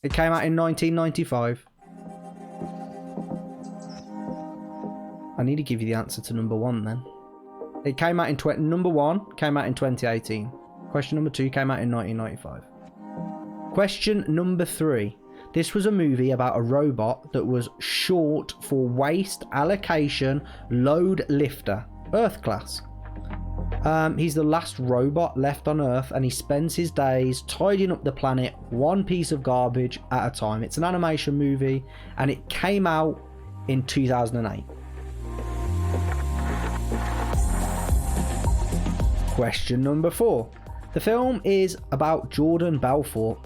It came out in 1995. I need to give you the answer to number 1 then. It came out in number 1 came out in 2018. Question number 2 came out in 1995. Question number 3. This was a movie about a robot that was short for Waste Allocation Load Lifter, Earth class. He's the last robot left on Earth, and he spends his days tidying up the planet one piece of garbage at a time. It's an animation movie, and it came out in 2008. Question number 4. The film is about Jordan Balfour.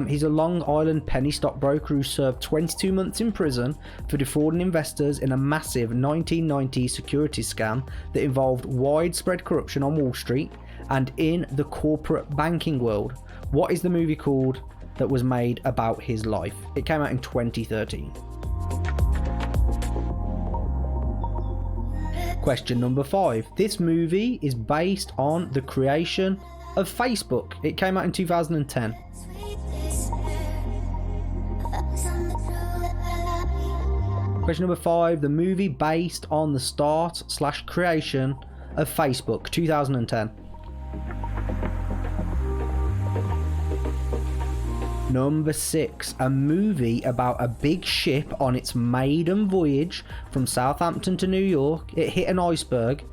He's a Long Island penny stockbroker who served 22 months in prison for defrauding investors in a massive 1990 securities scam that involved widespread corruption on Wall Street and in the corporate banking world. What is the movie called that was made about his life? It came out in 2013. Question number 5. This movie is based on the creation of Facebook. It came out in 2010. Question number 5. The movie based on the start/creation of Facebook, 2010. Number 6. A movie about a big ship on its maiden voyage from Southampton to New York. It hit an iceberg.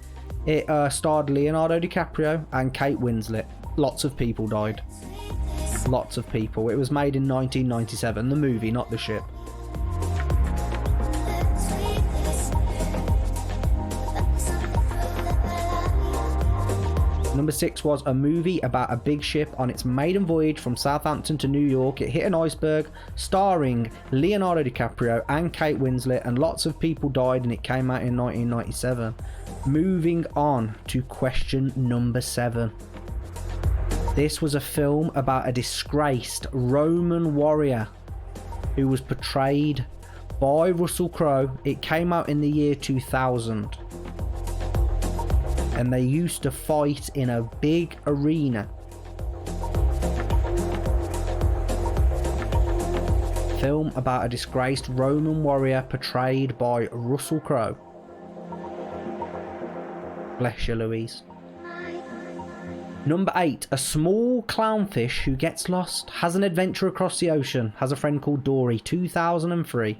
It starred Leonardo Dicaprio and Kate Winslet. Lots of people died. Lots of people. It was made in 1997. The movie, not the ship. Number 6 was a movie about a big ship on its maiden voyage from Southampton to New York. It hit an iceberg, starring Leonardo DiCaprio and Kate Winslet, and lots of people died, and it came out in 1997. Moving on to question number 7. This was a film about a disgraced Roman warrior who was portrayed by Russell Crowe. It came out in the year 2000. And they used to fight in a big arena. Film about a disgraced Roman warrior portrayed by Russell Crowe. Bless you, Louise. Number 8. A small clownfish who gets lost, has an adventure across the ocean, has a friend called Dory, 2003.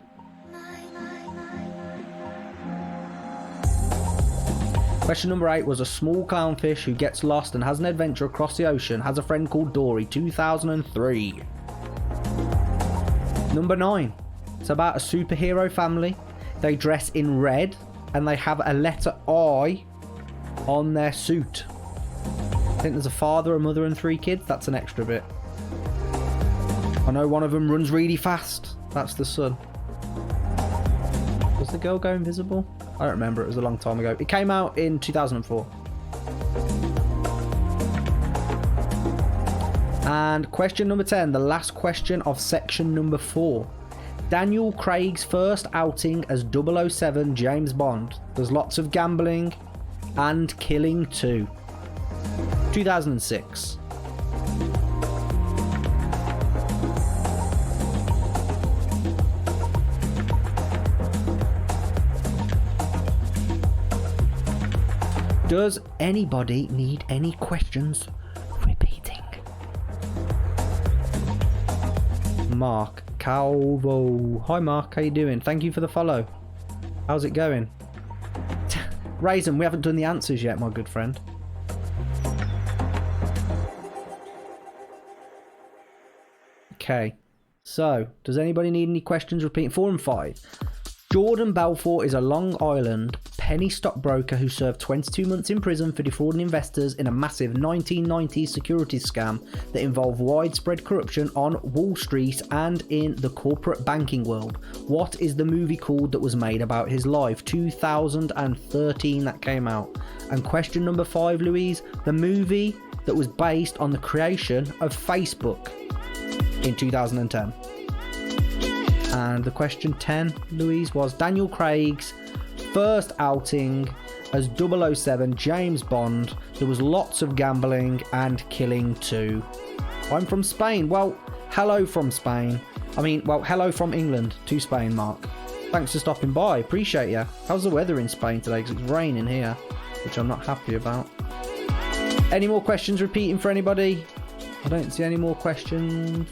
Question number 8 was a small clownfish who gets lost and has an adventure across the ocean, has a friend called Dory, 2003. Number 9. It's about a superhero family. They dress in red and they have a letter I on their suit. I think there's a father, a mother and 3 kids. That's an extra bit. I know one of them runs really fast. That's the son. Was the girl go invisible? I don't remember, it was a long time ago. It came out in 2004. And question number 10, the last question of section number 4. Daniel Craig's first outing as 007 James Bond. There's lots of gambling and killing too. 2006. Does anybody need any questions repeating? Mark Calvo. Hi Mark, how you doing? Thank you for the follow. How's it going? Raisin, we haven't done the answers yet, my good friend. Okay, so does anybody need any questions repeating? 4 and 5. Jordan Balfour is a Long Island penny stockbroker who served 22 months in prison for defrauding investors in a massive 1990s securities scam that involved widespread corruption on Wall Street and in the corporate banking world. What is the movie called that was made about his life? 2013 that came out. And question number 5, Louise, the movie that was based on the creation of Facebook in 2010. And the question 10, Louise, was Daniel Craig's first outing as 007 James Bond. There was lots of gambling and killing too. I'm from Spain. Well, hello from Spain. Hello from England to Spain, Mark. Thanks for stopping by. Appreciate you. How's the weather in Spain today? Because it's raining here, which I'm not happy about. Any more questions repeating for anybody? I don't see any more questions.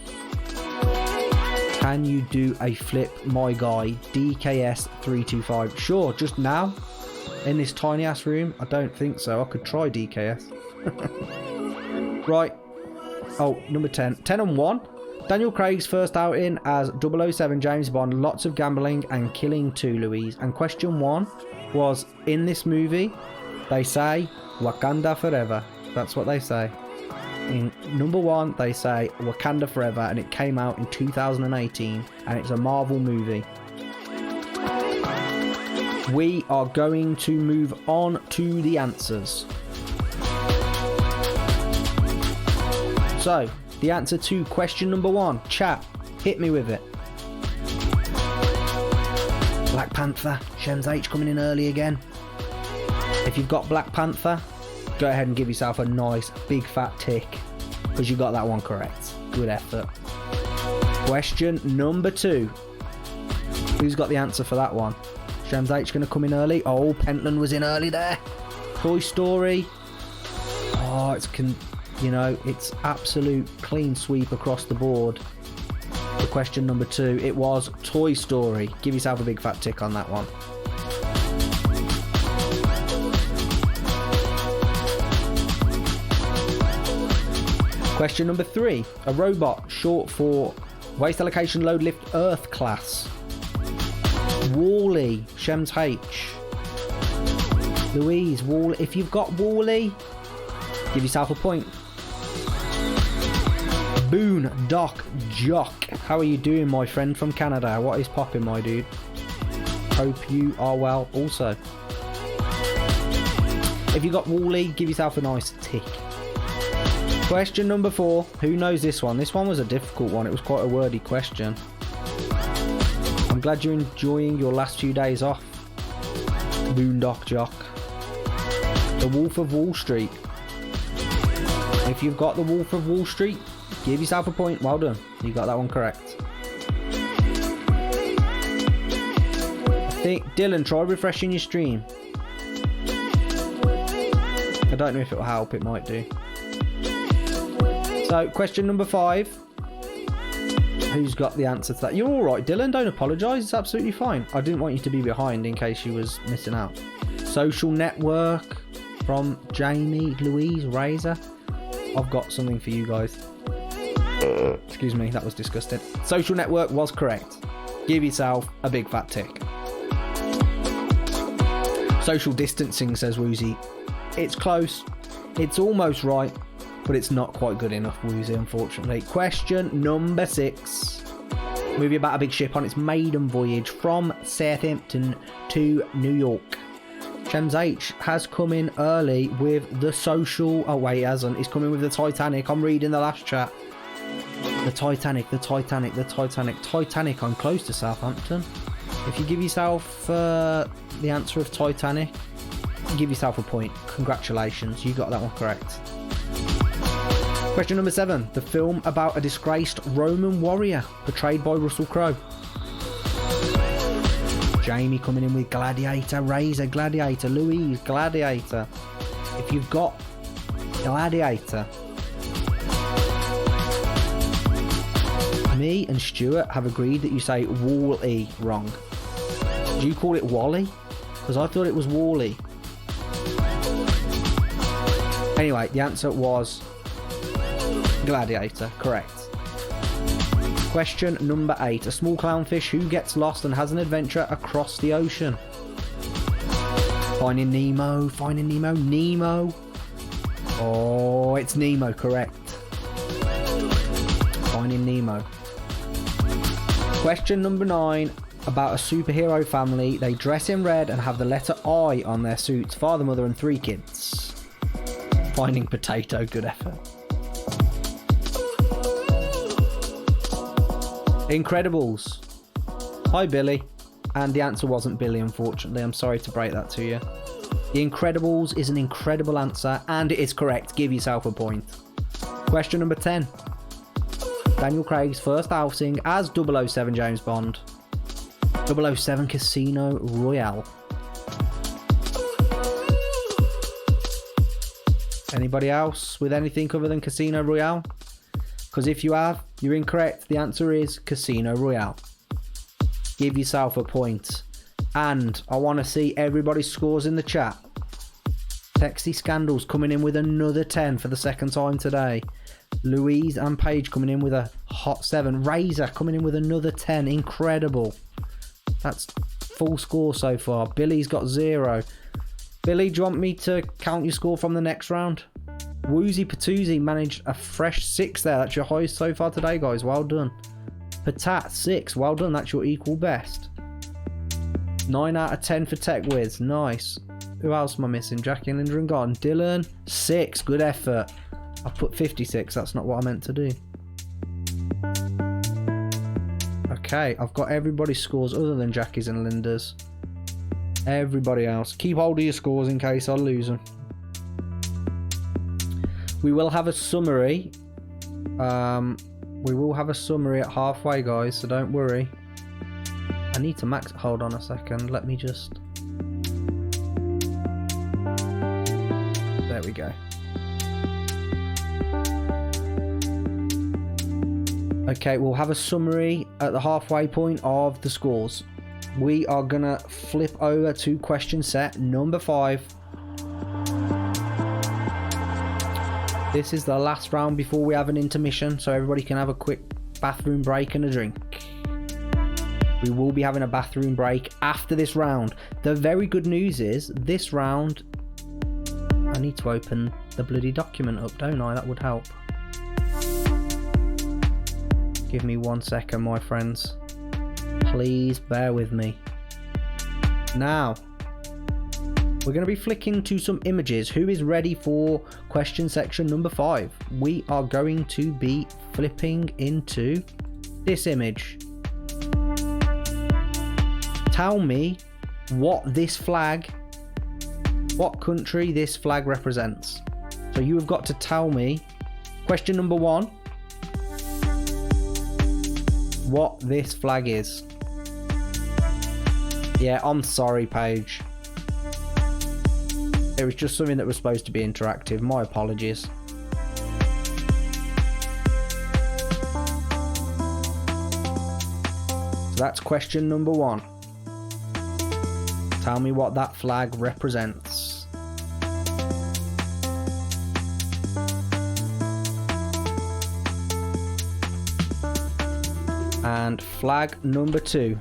Can you do a flip, my guy? DKS325. Sure, just now? In this tiny ass room? I don't think so. I could try DKS. Right. Oh, number 10. 10 and 1. Daniel Craig's first outing as 007 James Bond. Lots of gambling and killing too, Louise. And question 1 was, in this movie, they say Wakanda forever. That's what they say. In number 1, they say Wakanda Forever, and it came out in 2018, and it's a Marvel movie. We are going to move on to the answers. So, the answer to question number 1, chat, hit me with it. Black Panther, Shems H coming in early again. If you've got Black Panther, go ahead and give yourself a nice big fat tick because you got that one correct. Good effort. Question number 2. Who's got the answer for that one? Shems H going to come in early. Oh, Pentland was in early there. Toy Story. Oh, it's absolute clean sweep across the board. For question number 2, it was Toy Story. Give yourself a big fat tick on that one. Question number 3. A robot, short for Waste Allocation Load Lift Earth class. Wall-E, Shems H. Louise, Wall. If you've got Wall-E, give yourself a point. Boone, Doc, Jock. How are you doing, my friend from Canada? What is popping, my dude? Hope you are well also. If you got Wall-E, give yourself a nice tick. Question number 4. Who knows this one? This one was a difficult one. It was quite a wordy question. I'm glad you're enjoying your last few days off. Boondock Jock. The Wolf of Wall Street. If you've got the Wolf of Wall Street, give yourself a point. Well done. You got that one correct. I think, Dylan, try refreshing your stream. I don't know if it will help. It might do. So, question number 5. Who's got the answer to that? You're alright, Dylan. Don't apologise. It's absolutely fine. I didn't want you to be behind in case you was missing out. Social Network from Jamie, Louise, Razor. I've got something for you guys. Excuse me, that was disgusting. Social Network was correct. Give yourself a big fat tick. Social Distancing, says Woozy. It's close. It's almost right. But it's not quite good enough, Woozy, unfortunately. Question number 6. Movie about a big ship on its maiden voyage from Southampton to New York. Shems H has come in early with the social... Oh, wait, he hasn't. He's coming with the Titanic. I'm reading the last chat. The Titanic, the Titanic, the Titanic. Titanic, I'm close to Southampton. If you give yourself the answer of Titanic, give yourself a point. Congratulations, you got that one correct. Question number 7. The film about a disgraced Roman warrior portrayed by Russell Crowe. Jamie coming in with Gladiator, Razor, Gladiator, Louise, Gladiator. if you've got Gladiator, me and Stuart have agreed that you say Wall-E wrong. Do you call it Wally? Because I thought it was Wall-E. Anyway, the answer was Gladiator, correct. Question number 8. A small clownfish who gets lost and has an adventure across the ocean. Finding Nemo, Finding Nemo, Nemo. Oh, it's Nemo, correct. Finding Nemo. Question number 9. About a superhero family. They dress in red and have the letter I on their suits. Father, mother and 3 kids. Finding Potato, good effort. Incredibles. Hi, Billy. And the answer wasn't Billy, unfortunately. I'm sorry to break that to you. The Incredibles is an incredible answer, and it is correct. Give yourself a point. Question number 10. Daniel Craig's first outing as 007 James Bond. 007 Casino Royale. Anybody else with anything other than Casino Royale? Because if you have, you're incorrect. The answer is Casino Royale. Give yourself a point. And I want to see everybody's scores in the chat. Texty Scandals coming in with another 10 for the second time today. Louise and Paige coming in with a hot 7. Razor coming in with another 10. Incredible. That's full score so far. Billy's got 0. Billy, do you want me to count your score from the next round? Woozy Patoozy managed a fresh 6 there. That's your highest so far today, guys. Well done. Patat, 6. Well done. That's your equal best. 9 out of 10 for Tech Wiz. Nice. Who else am I missing? Jackie, Linda and Gone. Dylan, 6. Good effort. I put 56. That's not what I meant to do. Okay, I've got everybody's scores other than Jackie's and Linda's. Everybody else. Keep hold of your scores in case I lose them. We will have a summary. We will have a summary at halfway, guys, so don't worry. I need to max. Hold on a second. Let me just. There we go. Okay, we'll have a summary at the halfway point of the scores. We are gonna flip over to question set number 5. This is the last round before we have an intermission, so everybody can have a quick bathroom break and a drink. We will be having a bathroom break after this round. The very good news is, this round... I need to open the bloody document up, don't I? That would help. Give me 1 second, my friends. Please bear with me. Now, we're going to be flicking to some images. Who is ready for question section number 5? We are going to be flipping into this image. Tell me what this flag, what country this flag represents. So you have got to tell me, question number 1, what this flag is. Yeah, I'm sorry, Paige. It was just something that was supposed to be interactive. My apologies. So that's question number 1. Tell me what that flag represents. And flag number 2.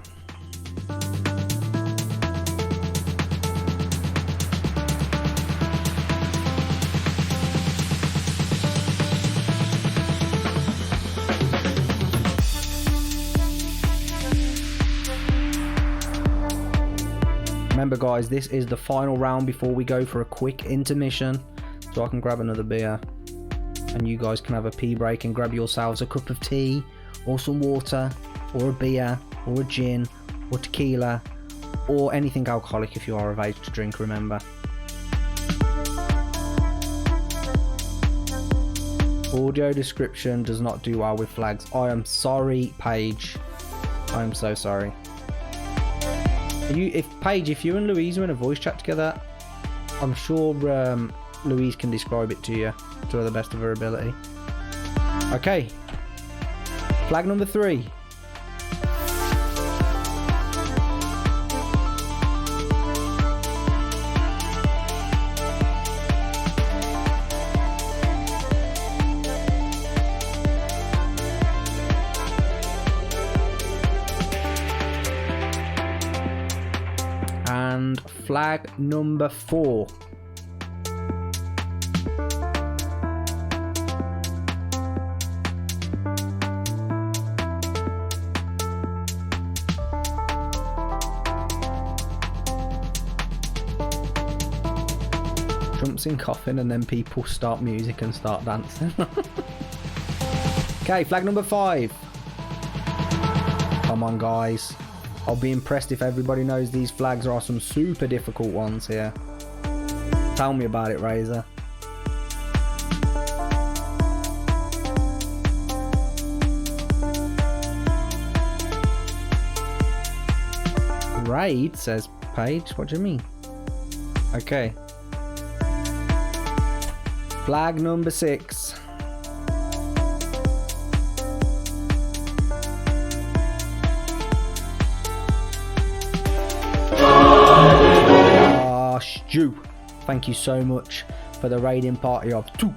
Remember, guys, this is the final round before we go for a quick intermission, so I can grab another beer and you guys can have a pee break and grab yourselves a cup of tea or some water or a beer or a gin or tequila or anything alcoholic if you are of age to drink, remember. Audio description does not do well with flags. I am sorry, Paige. I am so sorry. Paige, if you and Louise are in a voice chat together, I'm sure Louise can describe it to you to the best of her ability. Okay. Flag number 3. And flag number 4. Jumps in coffin and then people start music and start dancing. Okay, flag number 5. Come on, guys. I'll be impressed if everybody knows these flags are some super difficult ones here. Tell me about it, Razor. Raid, says Paige. What do you mean? Okay. Flag number 6. Stu, thank you so much for the raiding party of 2.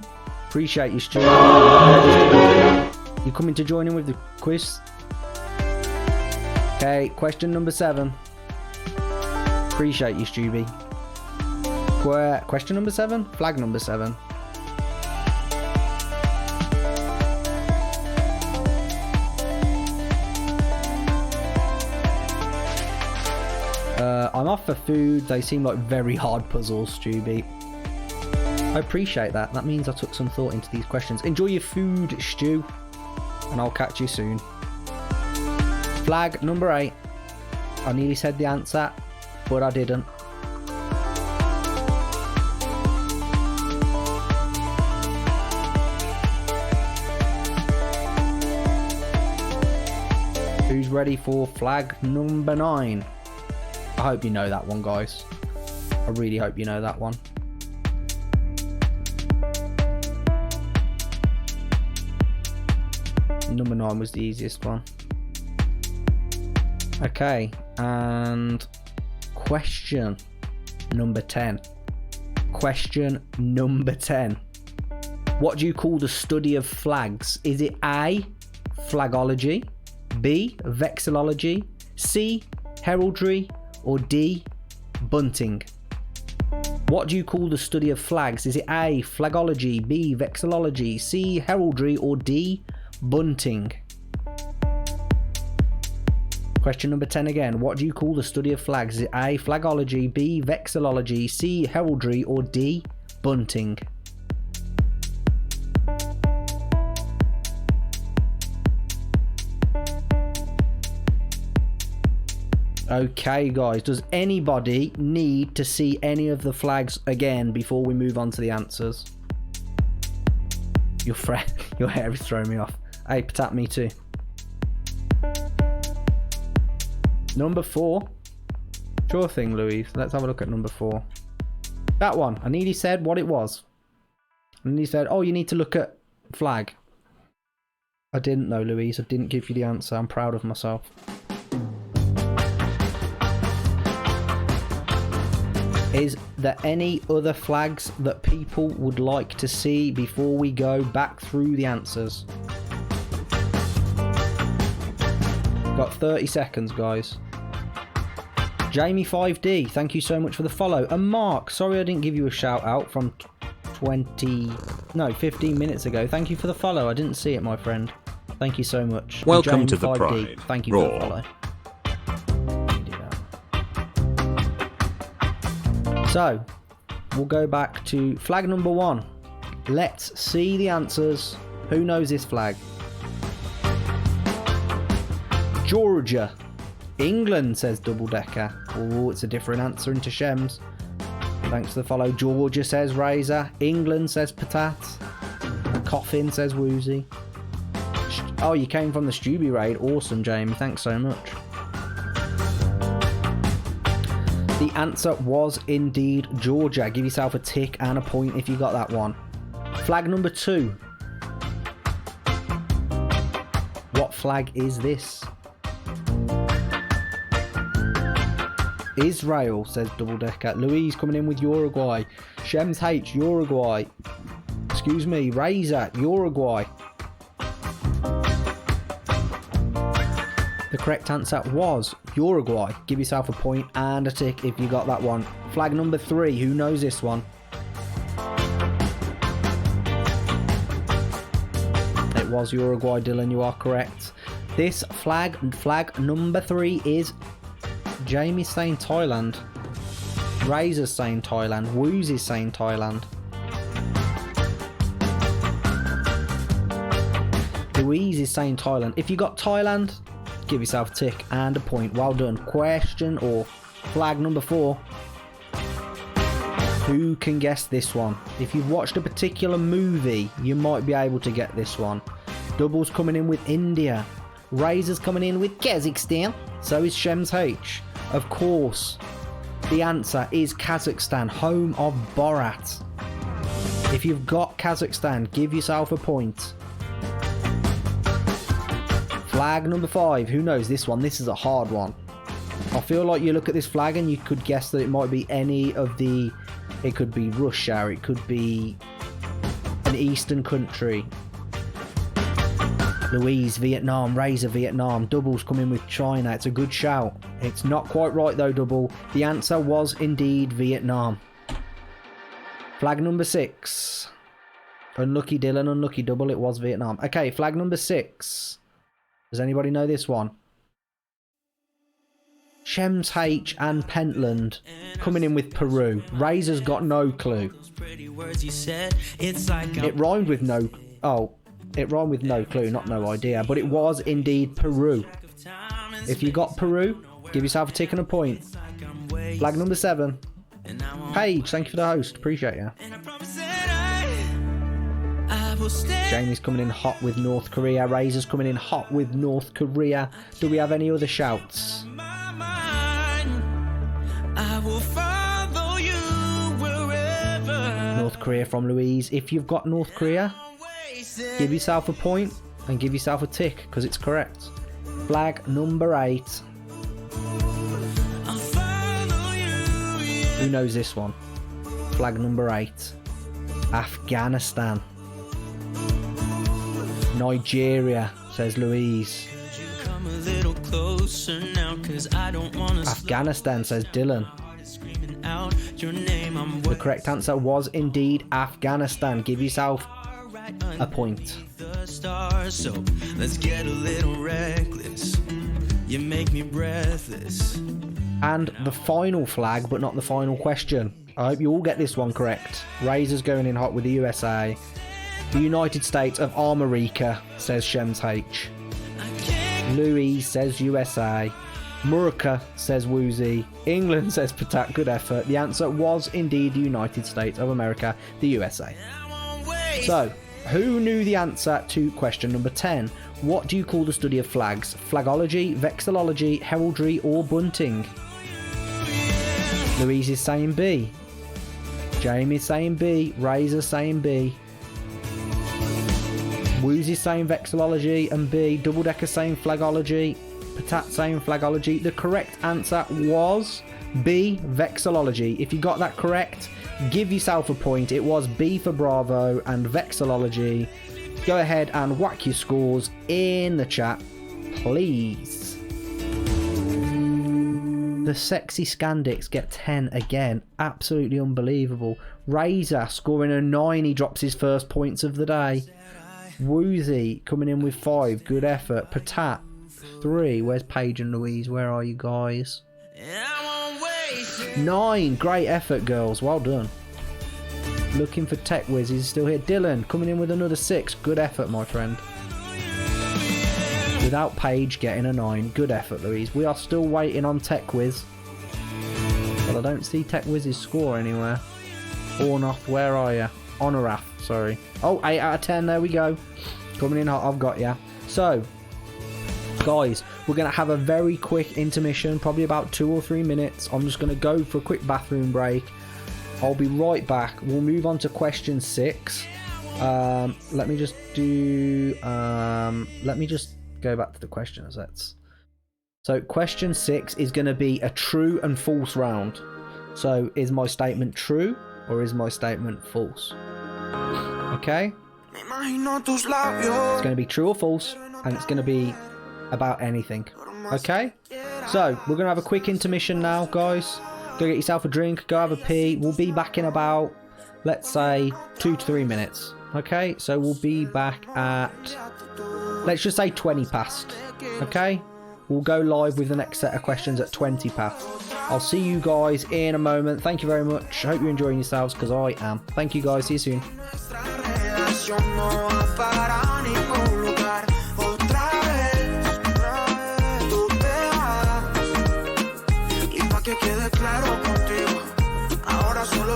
Appreciate you, Stu. You coming to join in with the quiz? Okay, question number 7. Appreciate you, Stubby. Question number 7? Flag number 7. I'm off for food. They seem like very hard puzzles, Stubby. I appreciate that. That means I took some thought into these questions. Enjoy your food, Stu. And I'll catch you soon. Flag number 8. I nearly said the answer, but I didn't. Who's ready for flag number 9? I hope you know that one, guys. I really hope you know that one. Number 9 was the easiest one. Okay, and question number 10. Question number 10. What do you call the study of flags? Is it A, flagology, B, vexillology, C, heraldry, or D, bunting? What do you call the study of flags? Is it A, flagology, B, vexillology, C, heraldry, or D, bunting? Question number 10 again. What do you call the study of flags? Is it A, flagology, B, vexillology, C, heraldry, or D, bunting? Okay, guys, does anybody need to see any of the flags again before we move on to the answers? Your hair is throwing me off. Hey, Patat, me too. Number 4. Sure thing, Louise. Let's have a look at number 4. That one. I nearly said what it was. And he said, oh, you need to look at flag. I didn't know, Louise. I didn't give you the answer. I'm proud of myself. Is there any other flags that people would like to see before we go back through the answers? Got 30 seconds, guys. Jamie 5D, thank you so much for the follow. And Mark, sorry I didn't give you a shout out from 15 minutes ago. Thank you for the follow. I didn't see it, my friend. Thank you so much. Welcome to the 5D, Pride. Thank you Raw. for the follow. So, we'll go back to flag number 1. Let's see the answers. Who knows this flag? Georgia. England, says Double Decker. Oh, it's a different answer into Shems. Thanks for the follow. Georgia, says Razor. England, says Patat. Coffin, says Woozy. Oh, you came from the Stubby raid. Awesome, Jamie. Thanks so much. The answer was indeed Georgia. Give yourself a tick and a point if you got that one. Flag number 2. What flag is this? Israel, says Double Decker. Louise coming in with Uruguay. Shems H, Uruguay. Excuse me, Razor, Uruguay. The correct answer was Uruguay. Give yourself a point and a tick if you got that one. Flag number 3. Who knows this one? It was Uruguay, Dylan. You are correct. This flag number 3 is Jamie's saying Thailand. Razor's saying Thailand. Woozy's saying Thailand. Louise is saying Thailand. If you got Thailand, give yourself a tick and a point. Well done. Question or flag number 4. Who can guess this one? If you've watched a particular movie, you might be able to get this one. Double's coming in with India. Razor's coming in with Kazakhstan. So is Shems H. Of course, the answer is Kazakhstan, home of Borat. If you've got Kazakhstan, give yourself a point. Flag number 5. Who knows this one? This is a hard one. I feel like you look at this flag and you could guess that it might be any of the... It could be Russia, it could be an eastern country. Louise, Vietnam. Razor, Vietnam. Double's coming with China. It's a good shout. It's not quite right though, Double. The answer was indeed Vietnam. Flag number 6. Unlucky Dylan, unlucky Double. It was Vietnam. Okay, flag number 6. Does anybody know this one? Shems H and Pentland coming in with Peru. Razor's got no clue. It rhymed with no... Oh, it rhymed with no clue, not no idea. But it was indeed Peru. If you got Peru, give yourself a tick and a point. Flag number 7. Paige, thank you for the host. Appreciate you. Jamie's coming in hot with North Korea. Razor's coming in hot with North Korea. Do we have any other shouts? North Korea from Louise. If you've got North Korea, give yourself a point and give yourself a tick because it's correct. Flag number 8. Who knows this one? Flag number 8. Afghanistan. Nigeria, says Louise. Afghanistan, says Dylan. The correct answer was indeed Afghanistan. Give yourself a point. So let's get a little reckless. You make me breathless. And the final flag, but not the final question. I hope you all get this one correct. Razor's going in hot with the USA. The United States of America, says Shems H. Louis says USA. Murica says Woozy. England says Patak. Good effort. The answer was indeed the United States of America, the USA. So, who knew the answer to question number 10? What do you call the study of flags? Flagology, vexillology, heraldry, or bunting? Louise is saying B. Jamie's saying B. Razor's saying B. Woozy's saying vexillology and B. Double Decker saying flagology. Patat saying flagology. The correct answer was B, vexillology. If you got that correct, give yourself a point. It was B for Bravo and vexillology. Go ahead and whack your scores in the chat, please. The sexy Scandics get 10 again. Absolutely unbelievable. Razor scoring a 9. He drops his first points of the day. Woozy coming in with 5. Good effort. Patat 3. Where's Paige and Louise? Where are you guys? 9. Great effort, girls. Well done. Looking for Tech Wiz. He's still here. Dylan coming in with another 6. Good effort, my friend. Without Paige getting a 9. Good effort, Louise. We are still waiting on Tech Wiz. But I don't see Tech Wiz's score anywhere. Ornoth, where are you? Honorath, sorry. Oh, 8 out of 10. There we go. Coming in hot. I've got ya. So, Guys, we're going to have a very quick intermission, probably about 2 or 3 minutes. I'm just going to go for a quick bathroom break. I'll be right back. We'll move on to question 6. Let me just go back to the question sets. So question 6 is going to be a true and false round. So is my statement true or is my statement false? Okay? It's going to be true or false, and it's going to be about anything. Okay? So we're going to have a quick intermission now, guys. Go get yourself a drink, go have a pee. We'll be back in about, let's say, 2 to 3 minutes. Okay? So we'll be back at, let's just say 20 past. Okay? We'll go live with the next set of questions at 20 past. I'll see you guys in a moment. Thank you very much. I hope you're enjoying yourselves, because I am. Thank you guys. See you soon.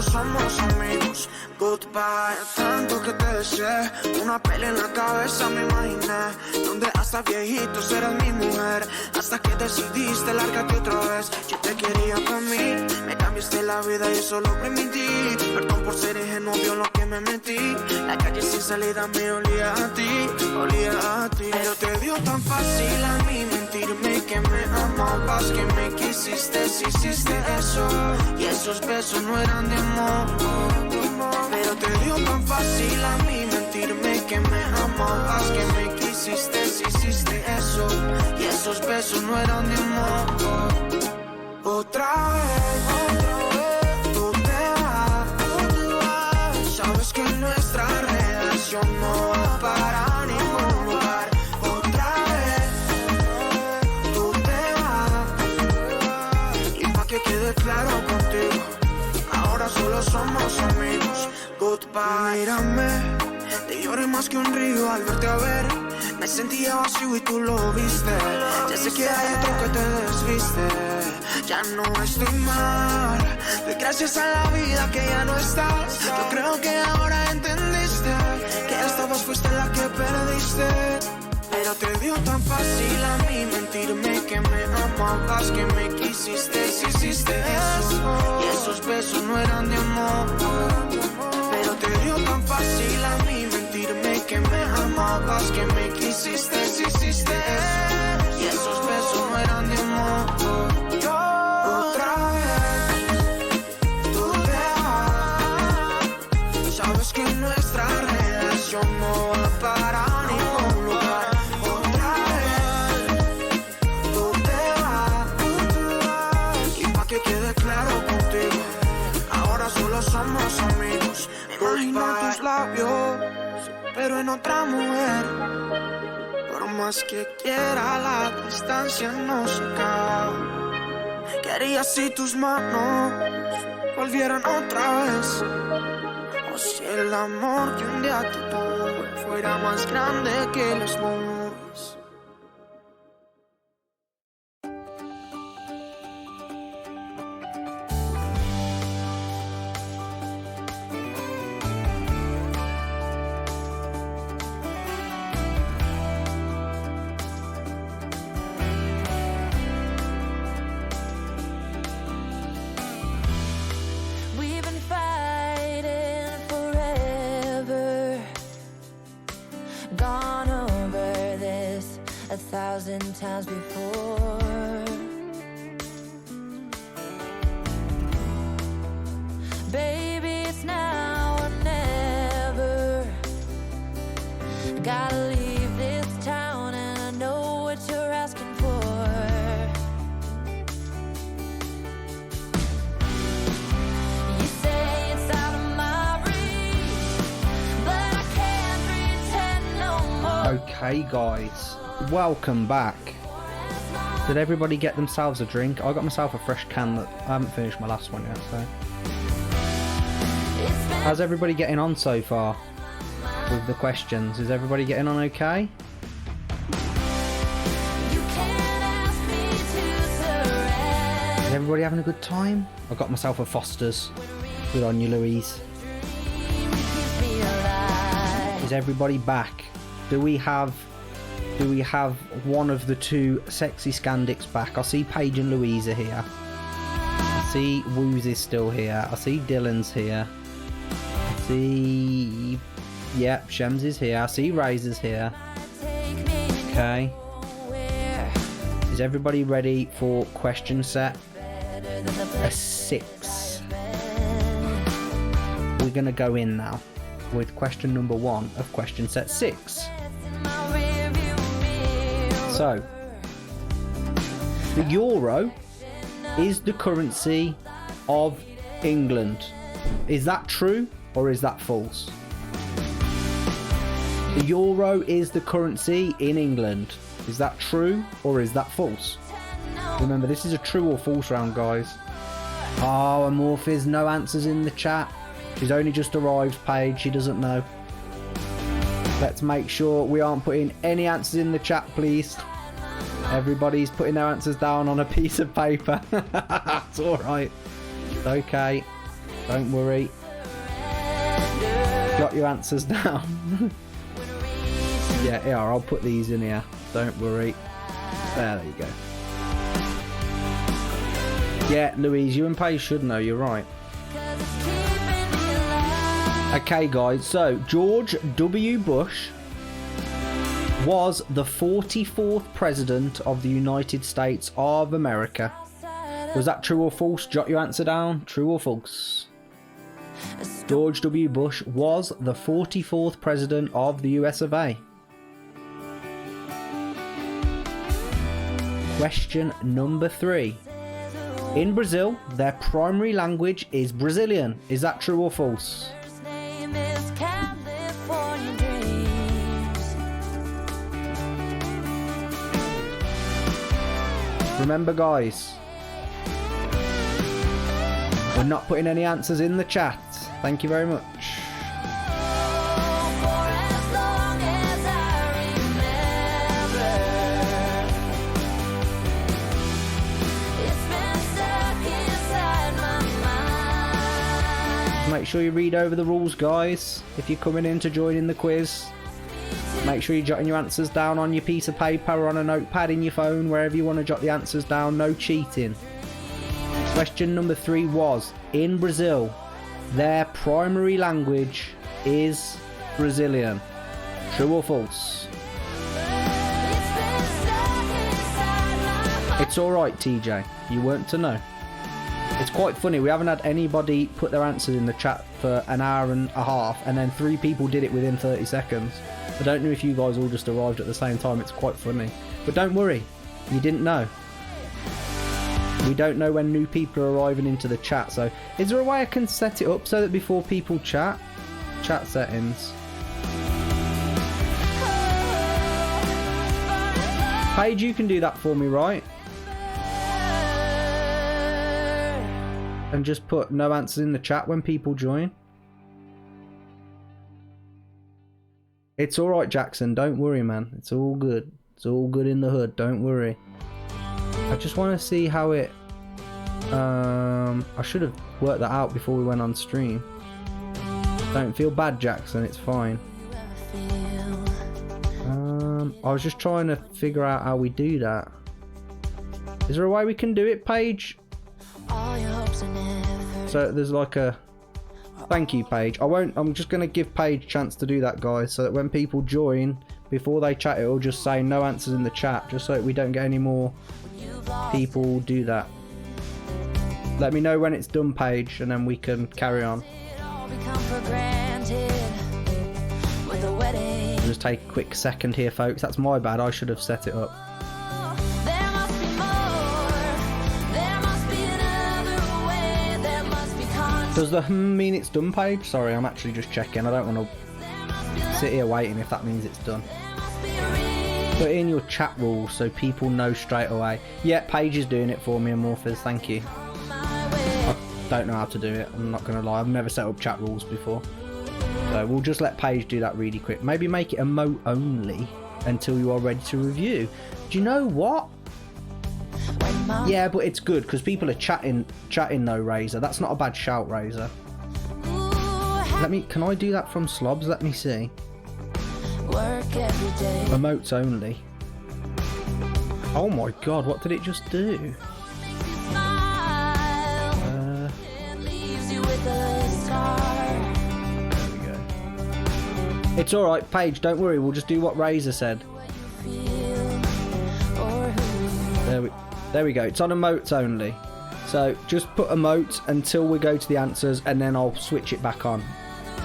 Somos amigos, goodbye. Tanto que te deseé, una pelea en la cabeza me imaginé, donde hasta viejitos eras mi mujer, hasta que decidiste largarte otra vez. Yo te quería para mí, me cambiaste la vida y eso lo permití. Perdón por ser ingenuo, vio lo que me metí. La calle sin salida me olía a ti, pero te dio tan fácil a mí mentirme que me amabas, que me quisiste, si hiciste eso, y esos besos no eran de amor. Pero te dio tan fácil a mí mentirme que me amabas, que me quisiste, si hiciste eso, y esos besos no eran de amor. Otra vez, tú te vas, sabes que nuestra relación no va para ningún lugar. Otra vez, tú te vas, y pa' que quede claro contigo, ahora solo somos amigos, goodbye. Mírame, te lloré más que un río al verte a ver. Me sentía vacío y tú lo viste. Ya sé que hay otro que te desviste. Ya no estoy mal, doy gracias a la vida que ya no estás. Yo creo que ahora entendiste que esta vez fuiste la que perdiste. Pero te dio tan fácil a mí mentirme que me amabas, que me quisiste, si hiciste eso, y esos besos no eran de amor. Pero te dio tan fácil a mí mentirme que me amabas, que me quisiste, si hiciste eso, y esos besos no eran de amor. Otra vez, tú te vas, sabes que nuestra relación no va para ningún lugar. Somos amigos, imagino tus labios, pero en otra mujer. Por más que quiera, la distancia no se acaba. ¿Qué harías si tus manos volvieran otra vez? O si el amor que un día te tuve fuera más grande que los muros. Times before, baby, it's now or never. Gotta leave this town and I know what you're asking for. You say it's out of my reach, but I can't pretend no more. Okay, guys, welcome back. Did everybody get themselves a drink? I got myself a fresh can that I haven't finished my last one yet, so. How's everybody getting on so far with the questions? Is everybody getting on okay? Is everybody having a good time? I got myself a Foster's. Good on you, Louise. Is everybody back? Do we have do we have one of the two sexy Scandics back? I see Paige and Louisa here. I see Woos is still here. I see Dylan's here. I see... Yep, Shems is here. I see Razor's here. Okay. Is everybody ready for question set? A 6. We're going to go in now with question number 1 of question set 6. So, the euro is the currency of England. Is that true or is that false? The euro is the currency in England. Is that true or is that false? Remember, this is a true or false round, guys. Oh, and Morph, no answers in the chat. She's only just arrived, Paige. She doesn't know. Let's make sure we aren't putting any answers in the chat, please. Everybody's putting their answers down on a piece of paper. It's alright. It's okay. Don't worry. Jot your answers down. Yeah, here, I'll put these in here. Don't worry. There you go. Yeah, Louise, you and Paige should know, you're right. Okay, guys, so George W. Bush was the 44th president of the United States of America. Was that true or false? Jot your answer down. True or false? George W. Bush was the 44th president of the US of A. Question number 3. In Brazil, their primary language is Brazilian. Is that true or false? Remember, guys, we're not putting any answers in the chat. Thank you very much. Make sure you read over the rules, guys. If you're coming in to join in the quiz, make sure you're jotting your answers down on your piece of paper or on a notepad in your phone, wherever you want to jot the answers down. No cheating. Question number 3 was, in Brazil, their primary language is Brazilian. True or false? It's alright, TJ. You weren't to know. It's quite funny, we haven't had anybody put their answers in the chat for an hour and a half, and then 3 people did it within 30 seconds. I don't know if you guys all just arrived at the same time. It's quite funny. But don't worry, you didn't know. We don't know when new people are arriving into the chat, so is there a way I can set it up so that before people chat settings. Paige, you can do that for me, right? And just put no answers in the chat when people join. It's alright, Jackson. Don't worry, man. It's all good. It's all good in the hood. Don't worry. I just want to see how it... I should have worked that out before we went on stream. Don't feel bad, Jackson. It's fine. I was just trying to figure out how we do that. Is there a way we can do it, Paige? So there's like a... Thank you, Paige. I'm just going to give Paige a chance to do that, guys, so that when people join, before they chat, it'll just say no answers in the chat, just so we don't get any more people do that. Let me know when it's done, Paige, and then we can carry on. I'll just take a quick second here, folks. That's my bad. I should have set it up. Does the mean it's done, Paige? Sorry, I'm actually just checking. I don't want to sit here waiting if that means it's done. Put in your chat rules so people know straight away. Yeah, Paige is doing it for me, Amorphous. Thank you. I don't know how to do it. I'm not going to lie. I've never set up chat rules before. So we'll just let Paige do that really quick. Maybe make it emote only until you are ready to review. Do you know what? Yeah, but it's good because people are chatting though, Razor. That's not a bad shout, Razor. Can I do that from Slobs? Let me see. work every day. Emotes only. Oh my god, what did it just do? Smile. It leaves you with a scar. There we go. It's alright, Paige, don't worry, we'll just do what Razor said. There we go, it's on emotes only. So just put emotes until we go to the answers and then I'll switch it back on.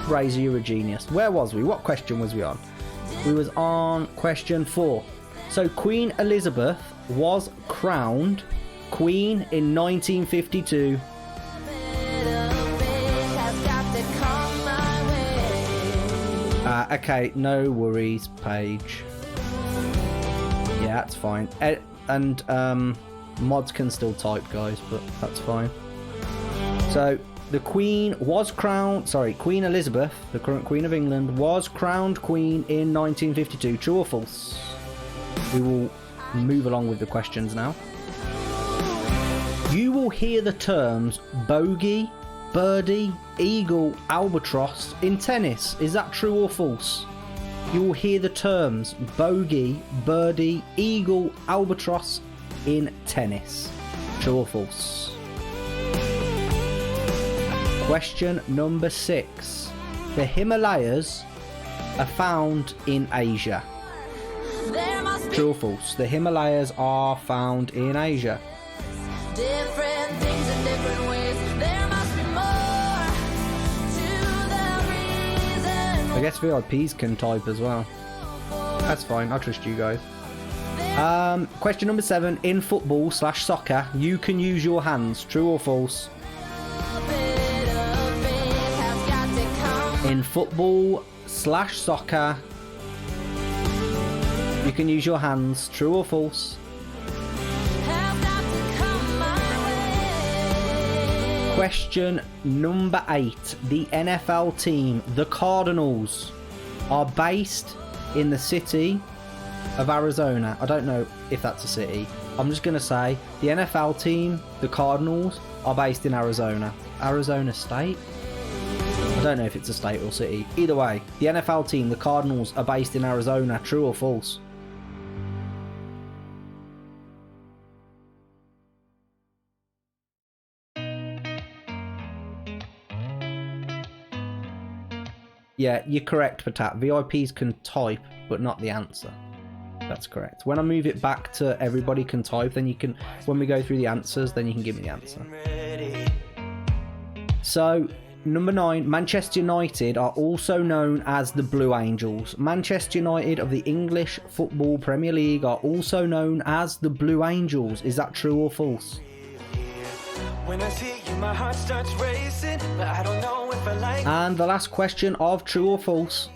Razor, you're a genius. Where was we? What question was we on? We was on question 4. So Queen Elizabeth was crowned Queen in 1952. Okay, no worries, Paige. Yeah, that's fine. And mods can still type, guys, but that's fine. So the Queen was crowned, Queen Elizabeth, the current Queen of England, was crowned Queen in 1952. True or false? We will move along with the questions now. You will hear the terms bogey, birdie, eagle, albatross in tennis. Is that true or false? You will hear the terms bogey, birdie, eagle, albatross in tennis. True or false? Question number 6. The Himalayas are found in Asia. True or false? The Himalayas are found in Asia. Different things in different ways. There must be more to the reason. I guess VIPs can type as well. That's fine, I trust you guys. Question number 7. In football/soccer, you can use your hands. True or false? In football/soccer, you can use your hands. True or false? Question number 8. The NFL team, the Cardinals, are based in the city of Arizona. I don't know if that's a city. I'm just going to say the NFL team, the Cardinals, are based in Arizona. Arizona State? I don't know if it's a state or city. Either way, the NFL team, the Cardinals, are based in Arizona. True or false? Yeah, you're correct, Patat. VIPs can type, but not the answer. That's correct. When I move it back to everybody can type, then you can, when we go through the answers, then you can give me the answer. So, number 9, Manchester United are also known as the Blue Angels. Manchester United of the English Football Premier League are also known as the Blue Angels. Is that true or false? When I see you, my heart starts racing, but I don't know if I like. And the last question of true or false.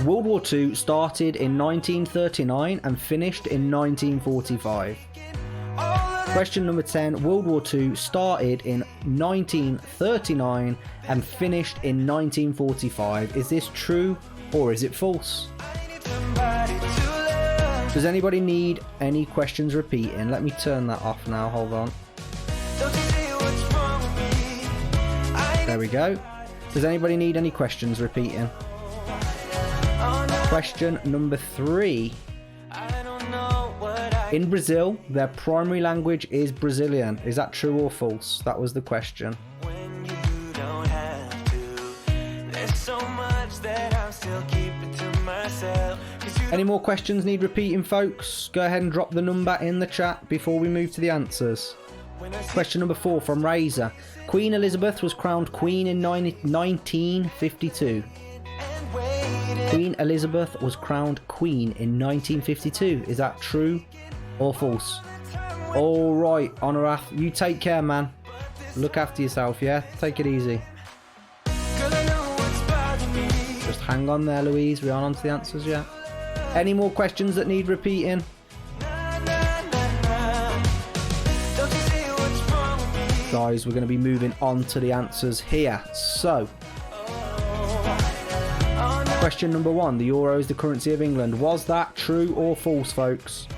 World War II started in 1939 and finished in 1945. Question number 10. World War II started in 1939 and finished in 1945. Is this true or is it false? Does anybody need any questions repeating? Let me turn that off now. Hold on. There we go. Does anybody need any questions repeating? Question number 3. In Brazil, their primary language is Brazilian. Is that true or false? That was the question. Any more questions need repeating, folks? Go ahead and drop the number in the chat before we move to the answers. Question number 4 from Razor. Queen Elizabeth was crowned Queen in 1952. Queen Elizabeth was crowned Queen in 1952. Is that true or false? Alright, Honorath, you take care, man. Look after yourself, yeah? Take it easy. Just hang on there, Louise. We aren't on to the answers yet. Any more questions that need repeating? Guys, we're going to be moving on to the answers here. So, question number 1. The euro is the currency of England. Was that true or false, folks?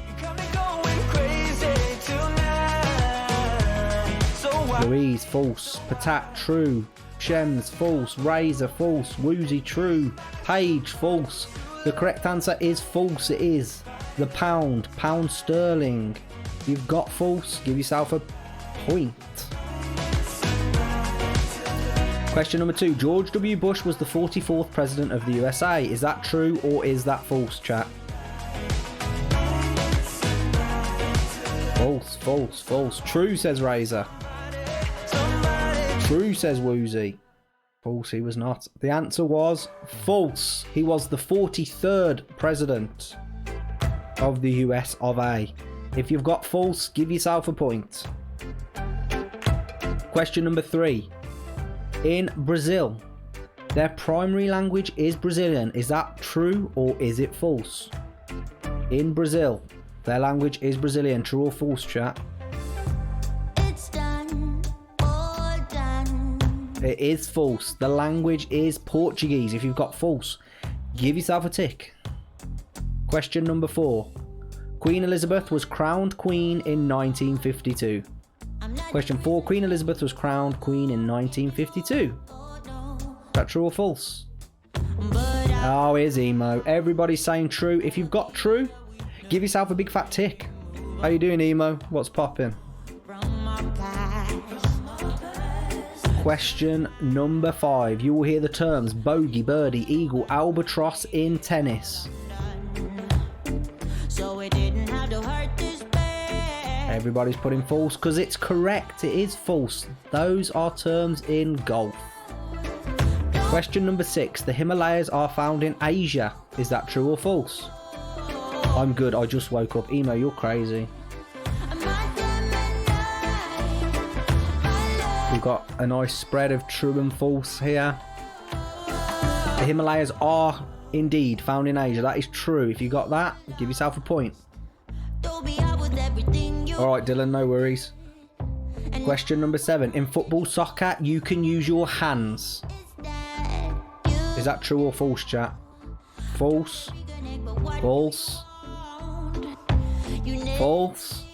Louise, false. Patat, true. Shems, false. Razor, false. Woozy, true. Paige, false. The correct answer is false. It is the pound sterling. You've got false. Give yourself a point. Question number 2. George W. Bush was the 44th president of the USA. Is that true or is that false, chat? False, false, false. True, says Razor. True, says Woozy. False, he was not. The answer was false. He was the 43rd president of the US of A. If you've got false, give yourself a point. Question number 3. In Brazil, their primary language is Brazilian. Is that true or is it false? In Brazil, their language is Brazilian. True or false, chat? It's done, all done. It is false. The language is Portuguese. If you've got false, give yourself a tick. Question number 4. Queen Elizabeth was crowned queen in 1952. Question 4. Queen Elizabeth was crowned queen in 1952. Is that true or false? Oh, here's Emo. Everybody's saying true. If you've got true, give yourself a big fat tick. How you doing, Emo? What's popping? Question number 5. You will hear the terms bogey, birdie, eagle, albatross in tennis. So it didn't have to hurt this bad. Everybody's putting false because it's correct. It is false. Those are terms in golf. Question number 6. The Himalayas are found in Asia. Is that true or false? I'm good. I just woke up. Emo, you're crazy. We've got a nice spread of true and false here. The Himalayas are indeed found in Asia. That is true. If you got that, give yourself a point. Alright, Dylan, no worries. Question number 7. In football, soccer, you can use your hands. Is that true or false, chat? False. False. False.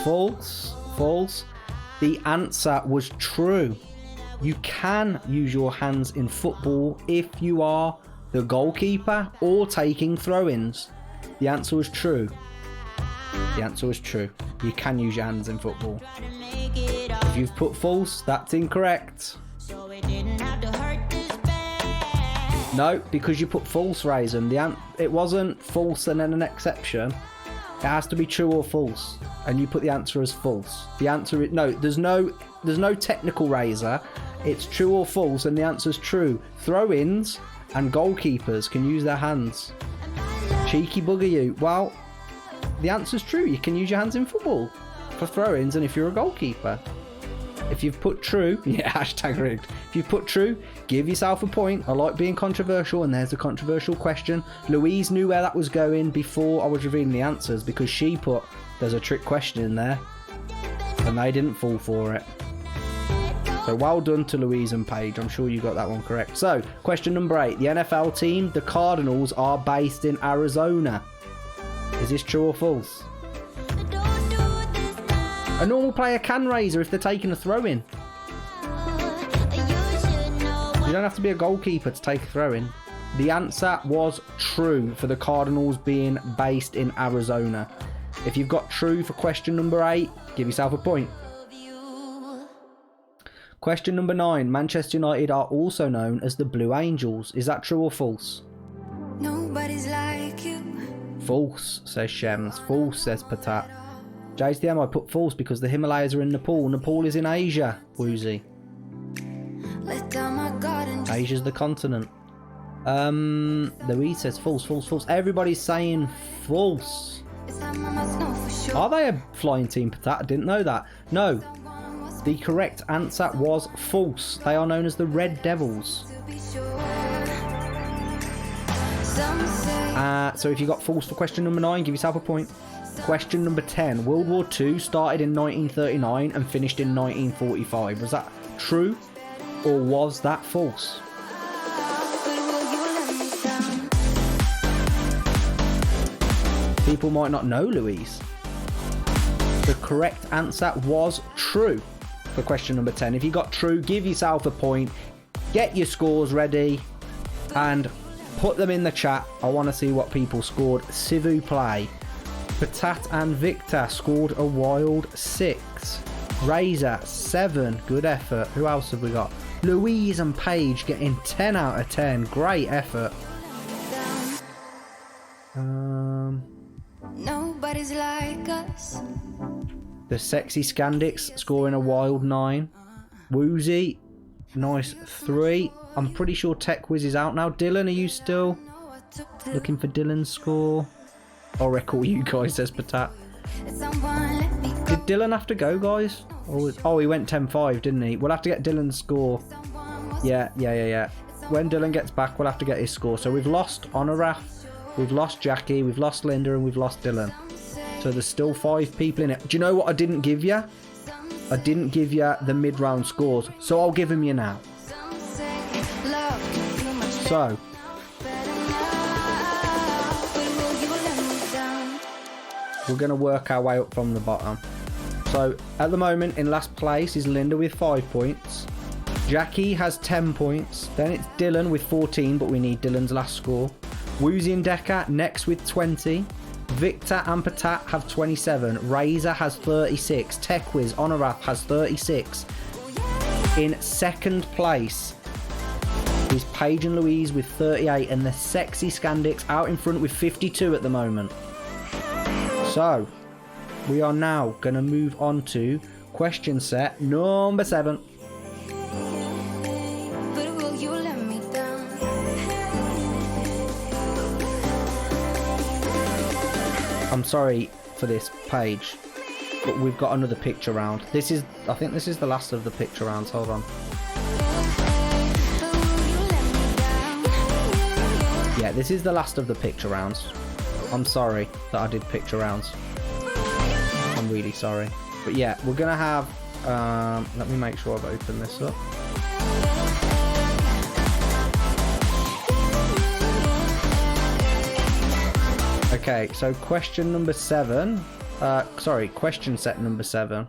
False. False. The answer was true. You can use your hands in football if you are the goalkeeper or taking throw-ins. The answer was true. The answer was true. You can use your hands in football. If you've put false, that's incorrect. No, because you put false, Raisin. It wasn't false and then an exception. It has to be true or false, and you put the answer as false. The answer is no. There's no technical razor. It's true or false, and the answer is true. Throw-ins and goalkeepers can use their hands. Cheeky bugger you. Well, the answer's true. You can use your hands in football for throw-ins, and if you're a goalkeeper. If you've put true, yeah, hashtag rigged. If you've put true, give yourself a point. I like being controversial, and there's a controversial question. Louise knew where that was going before I was revealing the answers because she put, there's a trick question in there, and they didn't fall for it. So well done to Louise and Paige. I'm sure you got that one correct. So, question number 8. The NFL team, the Cardinals, are based in Arizona. Is this true or false? A normal player can razor if they're taking a throw-in. You don't have to be a goalkeeper to take a throw-in. The answer was true for the Cardinals being based in Arizona. If you've got true for question number 8, give yourself a point. Question number 9. Manchester United are also known as the Blue Angels. Is that true or false? Nobody's like you. False, says Shems. False, says Patat. JTM, I put false because the Himalayas are in Nepal. Nepal is in Asia, Woozy. Asia's the continent. Louise says false, false, false. Everybody's saying false. Are they a flying team, Patat? I didn't know that. No. The correct answer was false. They are known as the Red Devils. So if you got false for question number 9, give yourself a point. Question number 10. World War II started in 1939 and finished in 1945. Was that true or was that false? People might not know, Louise. The correct answer was true for question number 10. If you got true, give yourself a point. Get your scores ready and Put them in the chat. I want to see what people scored. Sivu play. Patat and Victor scored a wild 6. Razor 7. Good effort. Who else have we got? Louise and Paige getting 10 out of 10. Great effort. Nobody's like us. The Sexy Scandix scoring a wild 9. Woozy, nice 3. I'm pretty sure Tech Wiz is out now. Dylan, are you still looking for Dylan's score? I'll recall you guys, says Patat. Did Dylan have to go, guys? Oh, he went 10-5, didn't he? We'll have to get Dylan's score. Yeah. When Dylan gets back, we'll have to get his score. So we've lost Honoraf, we've lost Jackie, we've lost Linda, and we've lost Dylan. So there's still 5 people in it. Do you know what I didn't give you? I didn't give you the mid-round scores. So I'll give them you now. So, we're going to work our way up from the bottom. So, at the moment, in last place is Linda with 5 points. Jackie has 10 points. Then it's Dylan with 14, but we need Dylan's last score. Woozy and Decker next with 20. Victor and Patat have 27. Razor has 36. Techwiz, Honoraf has 36. In second place is Paige and Louise with 38, and the Sexy Scandix out in front with 52 at the moment. So, we are now going to move on to question set number 7. But will you let me down? I'm sorry for this, Paige, but we've got another picture round. I think this is the last of the picture rounds. Hold on. Yeah, this is the last of the picture rounds. I'm sorry that I did picture rounds. I'm really sorry. But yeah, we're going to have... let me make sure I've opened this up. Okay, so question number 7. Question set number 7.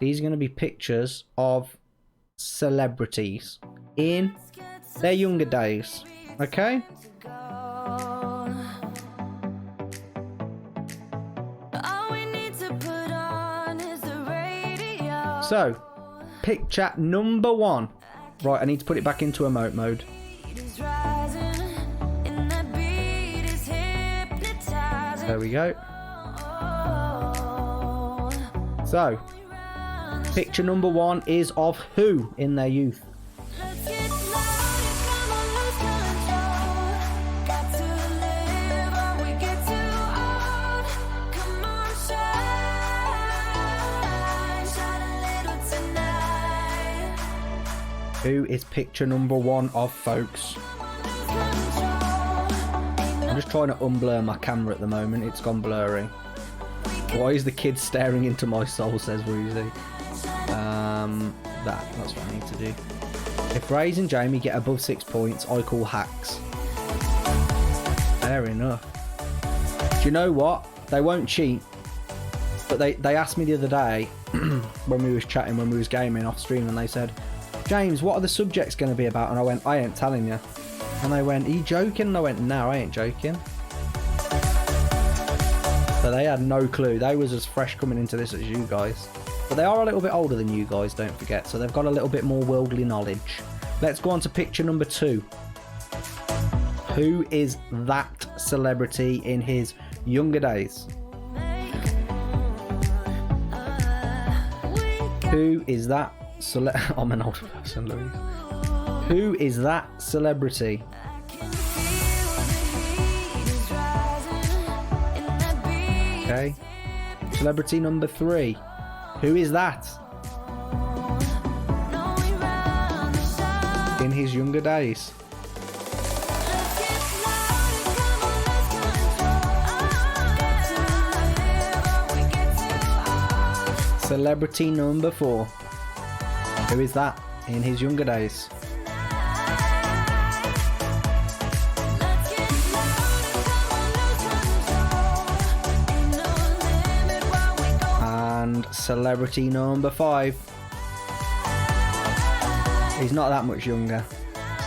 These are going to be pictures of celebrities in their younger days. Okay? So, picture number 1. Right, I need to put it back into emote mode. There we go. So, picture number 1 is of who in their youth? Who is picture number 1 of, folks? I'm just trying to unblur my camera at the moment. It's gone blurry. Why is the kid staring into my soul, says Woozy. That's what I need to do. If Raze and Jamie get above 6 points, I call hacks. Fair enough. Do you know what? They won't cheat. But they asked me the other day when we was chatting, when we was gaming off stream, and they said, James, what are the subjects going to be about? And I went, I ain't telling you. And they went, are you joking? And I went, no, I ain't joking. So they had no clue. They was as fresh coming into this as you guys. But they are a little bit older than you guys, don't forget. So they've got a little bit more worldly knowledge. Let's go on to picture number 2. Who is that celebrity in his younger days? Who is that? I'm an older person, Louise. Who is that celebrity? Okay. Celebrity number 3. Who is that? In his younger days. Celebrity number 4. Who is that in his younger days? And celebrity number 5. He's not that much younger.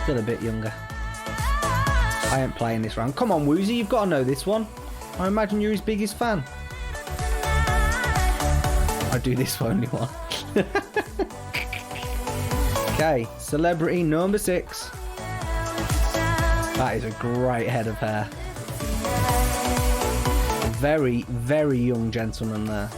Still a bit younger. I ain't playing this round. Come on, Woozy, you've got to know this one. I imagine you're his biggest fan. I do this for only one. Okay, celebrity number 6. That is a great head of hair. Very, very young gentleman there.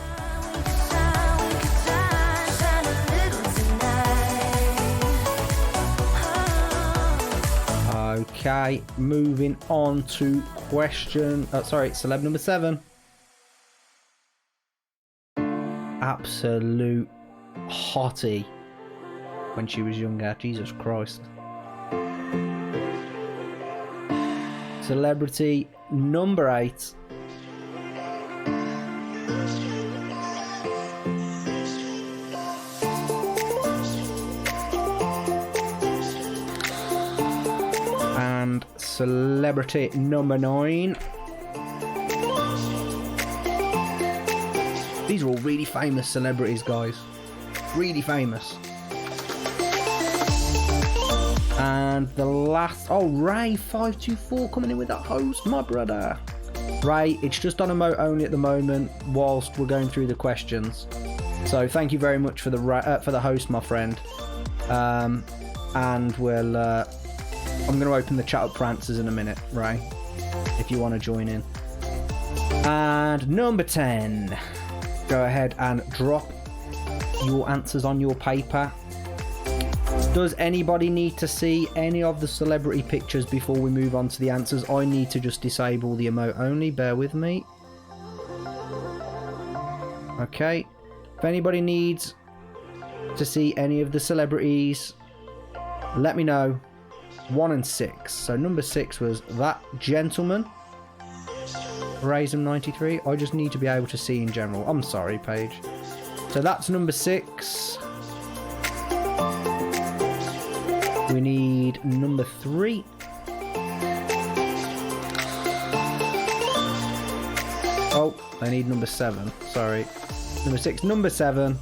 Okay, moving on to celeb number 7. Absolute hottie when she was younger. Jesus Christ. Celebrity number 8. And celebrity number 9. These are all really famous celebrities, guys. Really famous. And the last... Oh, Ray524 coming in with that host. My brother. Ray, it's just on emote only at the moment whilst we're going through the questions. So thank you very much for the host, my friend. And we'll... I'm going to open the chat up for answers in a minute, Ray. If you want to join in. And number 10. Go ahead and drop your answers on your paper. Does anybody need to see any of the celebrity pictures before we move on to the answers? I need to just disable the emote only. Bear with me. Okay. If anybody needs to see any of the celebrities, let me know. 1 and 6. So number 6 was that gentleman. Raisin93. I just need to be able to see in general. I'm sorry, Paige. So that's number 6. We need number 3. Oh, I need number 7. Sorry. Number 6. Number 7.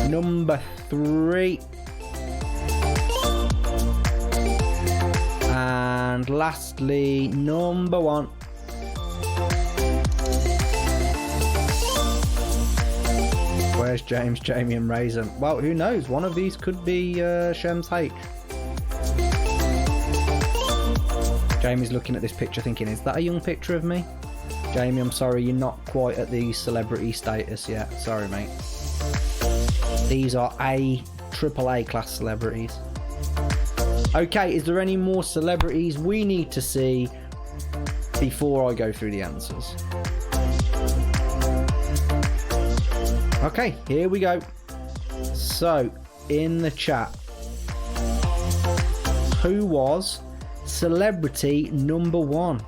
Number 3. And lastly, number 1. Where's James, Jamie and Raisin? Well, who knows? One of these could be Shems H. Jamie's looking at this picture thinking, is that a young picture of me? Jamie, I'm sorry, you're not quite at the celebrity status yet. Sorry, mate. These are AAA class celebrities. Okay, is there any more celebrities we need to see before I go through the answers? Okay, here we go. So, in the chat, who was celebrity number 1?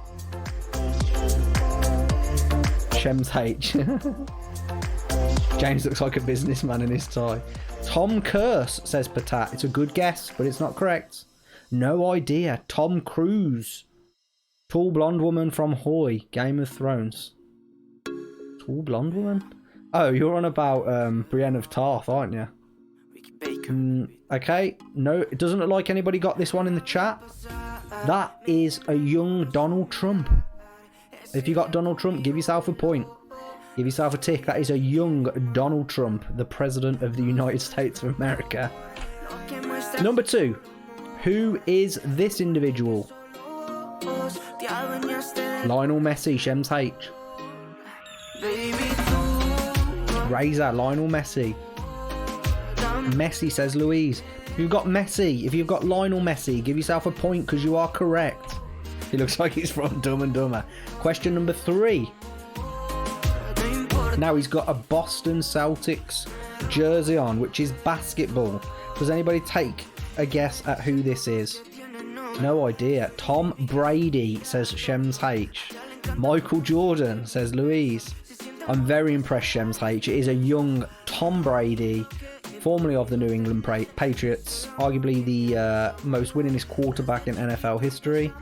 Shems H. James looks like a businessman in his tie. Tom Curse, says Patat. It's a good guess, but it's not correct. No idea. Tom Cruise. Tall blonde woman from Hoy, Game of Thrones. Tall blonde woman? Oh, you're on about Brienne of Tarth, aren't you? Okay. No, it doesn't look like anybody got this one in the chat. That is a young Donald Trump. If you got Donald Trump, give yourself a point. Give yourself a tick. That is a young Donald Trump, the President of the United States of America. Number 2. Who is this individual? Lionel Messi, Shems H. Razor, Lionel Messi. Messi, says Louise. If you've got Messi, if you've got Lionel Messi, give yourself a point because you are correct. He looks like he's from Dumb and Dumber. Question number 3. Now he's got a Boston Celtics jersey on, which is basketball. Does anybody take a guess at who this is? No idea. Tom Brady, says Shems H. Michael Jordan, says Louise. I'm very impressed, Shems H. It is a young Tom Brady, formerly of the New England Patriots, arguably the most winningest quarterback in NFL history.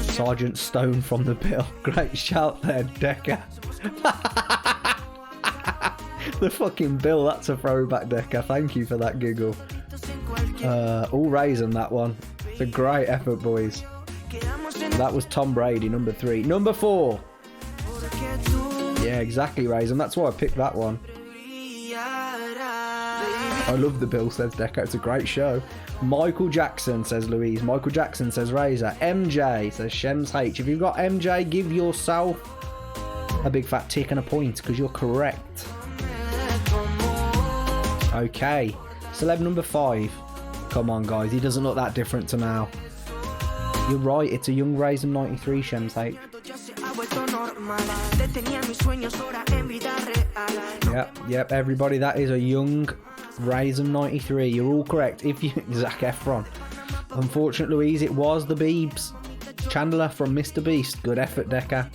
Sergeant Stone from the Bill. Great shout there, Decker. The fucking Bill, that's a throwback, Decker. Thank you for that giggle. All raising that one. It's a great effort, boys. That was Tom Brady, number 3. Number 4. Yeah, exactly, Raisin. That's why I picked that one. I love the bill, says Deco. It's a great show. Michael Jackson, says Louise. Michael Jackson, says Razor. MJ, says Shems H. If you've got MJ, give yourself a big fat tick and a point, because you're correct. Okay. Celeb number 5. Come on, guys. He doesn't look that different to now. You're right. It's a young Raisin 93, Shems H. Yep, everybody. That is a young Raisin 93. You're all correct. If you Zac Efron. Unfortunate, Louise, it was the Beebs. Chandler from Mr. Beast. Good effort, Decker.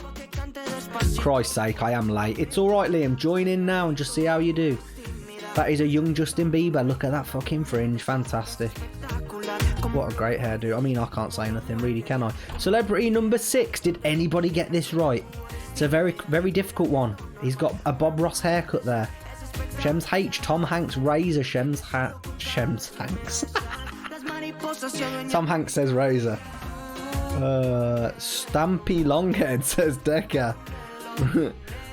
Christ's sake, I am late. It's alright, Liam. Join in now and just see how you do. That is a young Justin Bieber. Look at that fucking fringe. Fantastic. What a great hairdo. I mean, I can't say nothing really, can I? Celebrity number 6. Did anybody get this right? It's a very, very difficult one. He's got a Bob Ross haircut there. Shems H. Tom Hanks. Razor. Shems Hanks. Tom Hanks says Razor. Stampy Longhead, says Decker.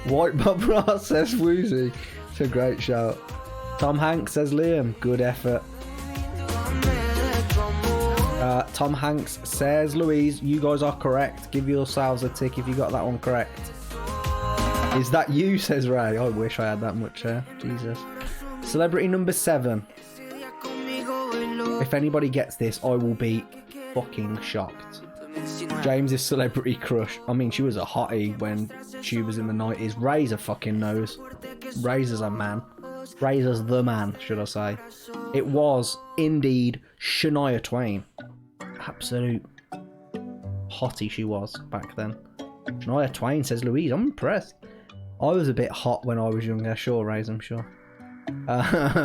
White Bob Ross, says Woozy. It's a great shout. Tom Hanks, says Liam. Good effort. Tom Hanks, says Louise. You guys are correct. Give yourselves a tick if you got that one correct. Is that you, says Ray? I wish I had that much hair. Jesus. Celebrity number 7. If anybody gets this, I will be fucking shocked. James's celebrity crush. I mean, she was a hottie when she was in the 90s. Razor fucking knows. Razor's a man. Razor's the man, should I say. It was indeed Shania Twain. Absolute hottie she was back then. Shania Twain, says Louise. I'm impressed. I was a bit hot when I was younger. Sure, Raz, I'm sure.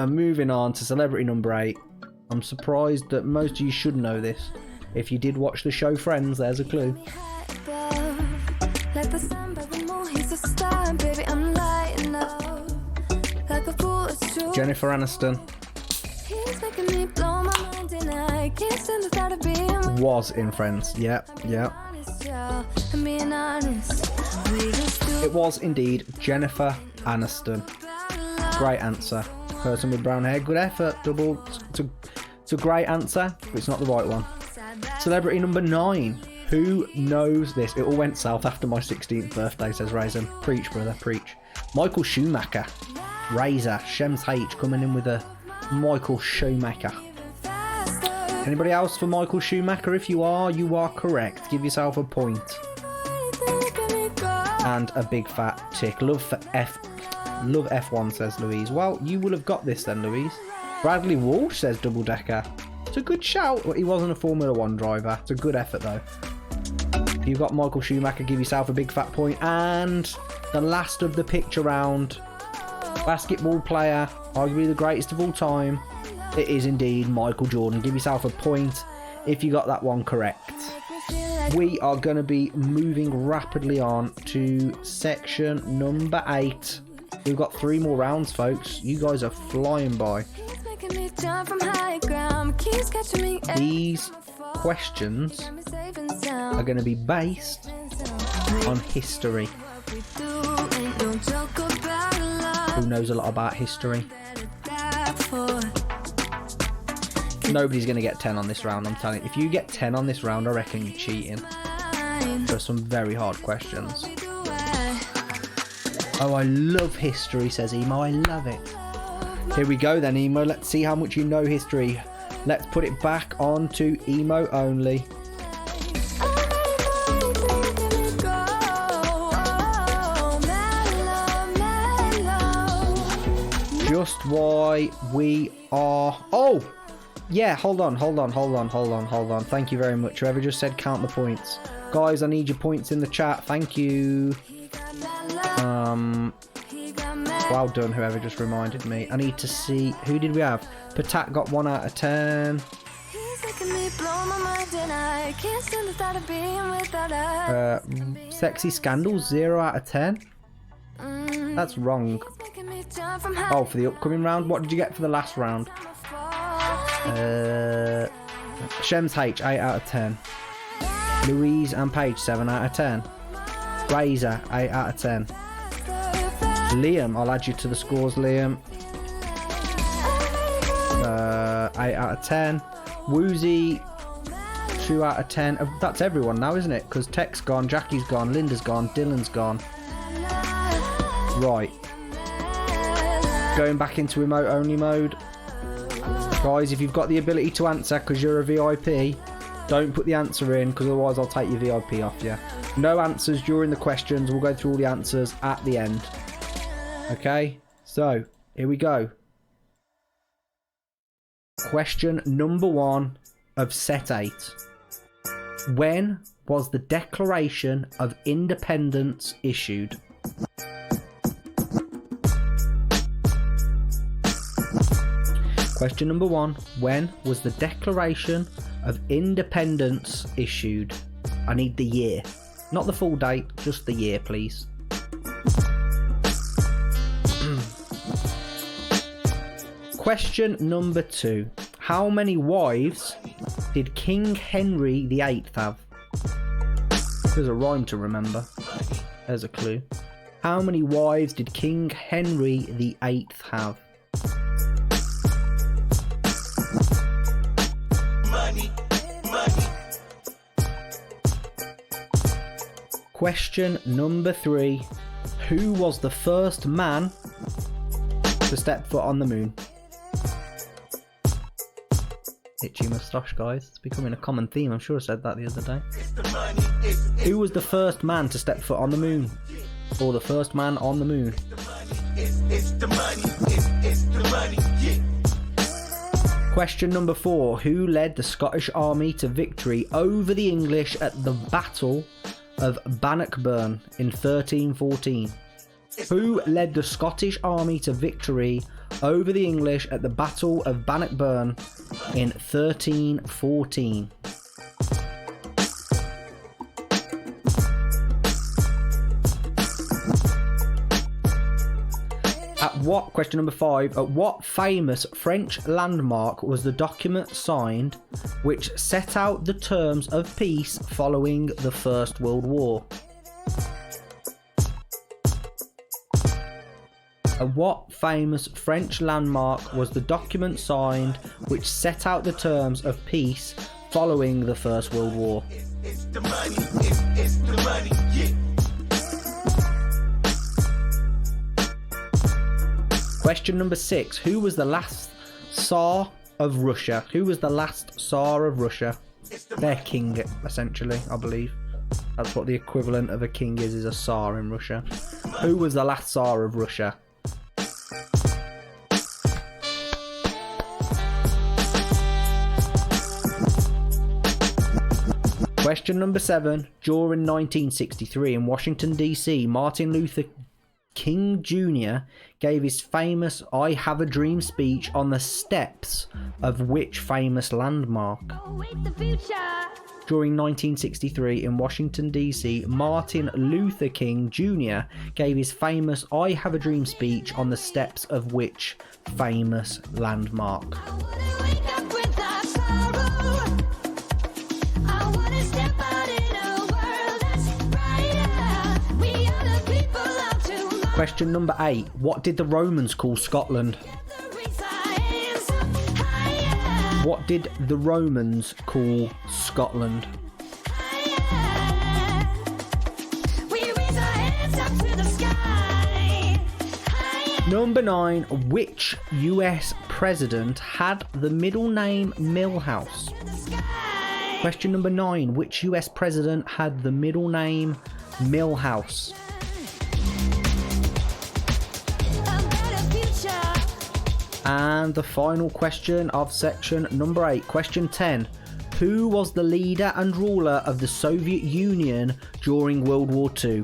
Moving on to celebrity number 8. I'm surprised that most of you should know this. If you did watch the show Friends, there's a clue. Jennifer Aniston. Was in Friends. Yep. It was indeed Jennifer Aniston. Great answer. Person with brown hair. Good effort. Double. It's a great answer, but it's not the right one. Celebrity number 9. Who knows this? It all went south after my 16th birthday, says Raisin. Preach, brother, preach. Michael Schumacher. Razor. Shems H coming in with a Michael Schumacher. Anybody else for Michael Schumacher? If you are correct. Give yourself a point. And a big fat tick. Love F1, says Louise. Well, you will have got this then, Louise. Bradley Walsh, says Double Decker. It's a good shout, but he wasn't a Formula 1 driver. It's a good effort, though. If you've got Michael Schumacher, give yourself a big fat point. And the last of the picture round. Basketball player, arguably the greatest of all time. It is indeed Michael Jordan. Give yourself a point if you got that one correct. We are going to be moving rapidly on to section number 8. We've got 3 more rounds, folks. You guys are flying by. These questions are going to be based on history. Who knows a lot about history? Nobody's going to get 10 on this round, I'm telling you. If you get 10 on this round, I reckon you're cheating. There are some very hard questions. Oh, I love history, says Emo. I love it. Here we go then, Emo. Let's see how much you know history. Let's put it back on to Emo only. Just why we are... Oh! Yeah, hold on. Thank you very much. Whoever just said count the points. Guys, I need your points in the chat. Thank you. Well done, whoever just reminded me. I need to see... Who did we have? Patak got 1 out of 10. Sexy Scandals, 0 out of 10. That's wrong. Oh, for the upcoming round? What did you get for the last round? Shems H, 8 out of 10. Louise and Paige, 7 out of 10. Razor, 8 out of 10. Liam, I'll add you to the scores, Liam. 8 out of 10. Woozy, 2 out of 10. That's everyone now, isn't it? Because Tech's gone, Jackie's gone, Linda's gone, Dylan's gone. Right. Going back into remote only mode. Guys, if you've got the ability to answer because you're a VIP, don't put the answer in because otherwise I'll take your VIP off you. No answers during the questions. We'll go through all the answers at the end. Okay, so here we go. Question number 1 of set 8. When was the Declaration of Independence issued? Question number 1. When was the Declaration of Independence issued? I need the year. Not the full date, just the year, please. Question number 2. How many wives did King Henry VIII have? There's a rhyme to remember. There's a clue. How many wives did King Henry VIII have? Question number 3. Who was the first man to step foot on the moon? Itchy moustache, guys. It's becoming a common theme. I'm sure I said that the other day. Who was the first man to step foot on the moon? Or the first man on the moon? Question number 4. Who led the Scottish army to victory over the English at the Battle of Bannockburn in 1314? Who led the Scottish army to victory over the English at the Battle of Bannockburn in 1314? Question number 5. At what famous French landmark was the document signed which set out the terms of peace following the First World War? At what famous French landmark was the document signed which set out the terms of peace following the First World War? Question number 6. Who was the last Tsar of Russia? Who was the last Tsar of Russia? Their king, essentially, I believe. That's what the equivalent of a king is a Tsar in Russia. Who was the last Tsar of Russia? Question number 7. During 1963 in Washington, D.C., Martin Luther King Jr. gave his famous I Have a Dream speech on the steps of which famous landmark? During 1963 in Washington, D.C., Martin Luther King Jr. gave his famous I Have a Dream speech on the steps of which famous landmark? Question number 8. What did the Romans call Scotland? What did the Romans call Scotland? Number 9. Which US president had the middle name Milhouse? Question number 9. Which US president had the middle name Milhouse? And the final question of section number 8. Question 10. Who was the leader and ruler of the Soviet Union during World War II?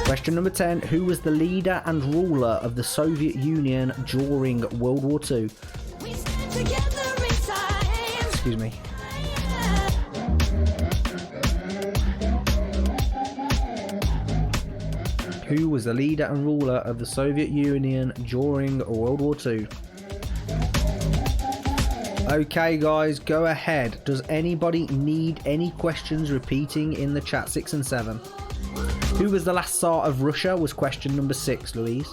Question number 10. Who was the leader and ruler of the Soviet Union during World War II? Excuse me. Who was the leader and ruler of the Soviet Union during World War II? Okay, guys, go ahead. Does anybody need any questions repeating in the chat? 6 and 7. Who was the last Tsar of Russia was question number 6, Louise.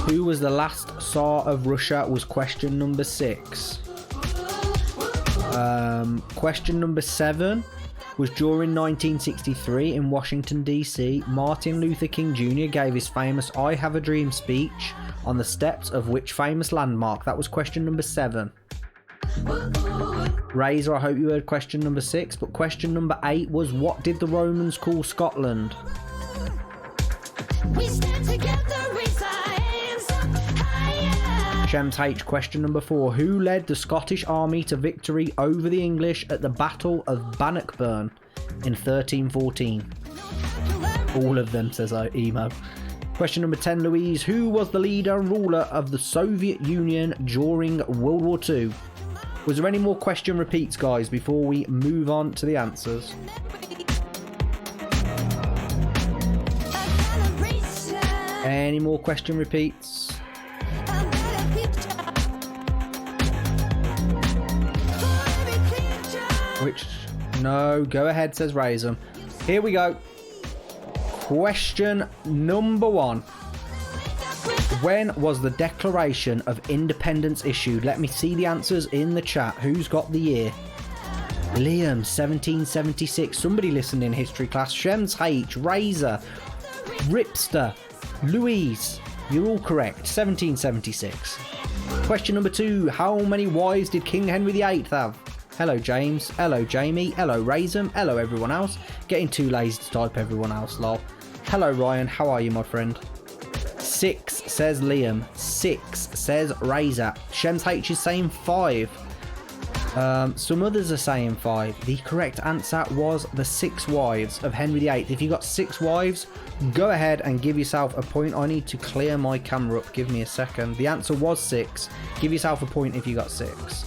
Who was the last Tsar of Russia was question number 6. Question number 7 was during 1963 in Washington, D.C., Martin Luther King Jr. gave his famous I Have a Dream speech on the steps of which famous landmark? That was question number 7. Razor, I hope you heard question number 6, but question number 8 was what did the Romans call Scotland? We stand together, raise our hands up higher. Shems H, question number 4. Who led the Scottish army to victory over the English at the Battle of Bannockburn in 1314? All of them, says Emo. Question number 10, Louise. Who was the leader and ruler of the Soviet Union during World War II? Was there any more question repeats, guys, before we move on to the answers? Any more question repeats? Which? No, go ahead, says Razor. Here we go. Question number 1. When was the Declaration of Independence issued? Let me see the answers in the chat. Who's got the year? Liam, 1776. Somebody listened in history class. Shems H, Razor, Ripster, Louise. You're all correct. 1776. Question number 2. How many wives did King Henry VIII have? Hello, James. Hello, Jamie. Hello, Razor. Hello, everyone else. Getting too lazy to type everyone else, lol. Hello, Ryan. How are you, my friend? 6, says Liam. 6, says Razor. Shems H is saying 5. Some others are saying 5. The correct answer was the 6 wives of Henry VIII. If you got 6 wives, go ahead and give yourself a point. I need to clear my camera up. Give me a second. The answer was 6. Give yourself a point if you got 6.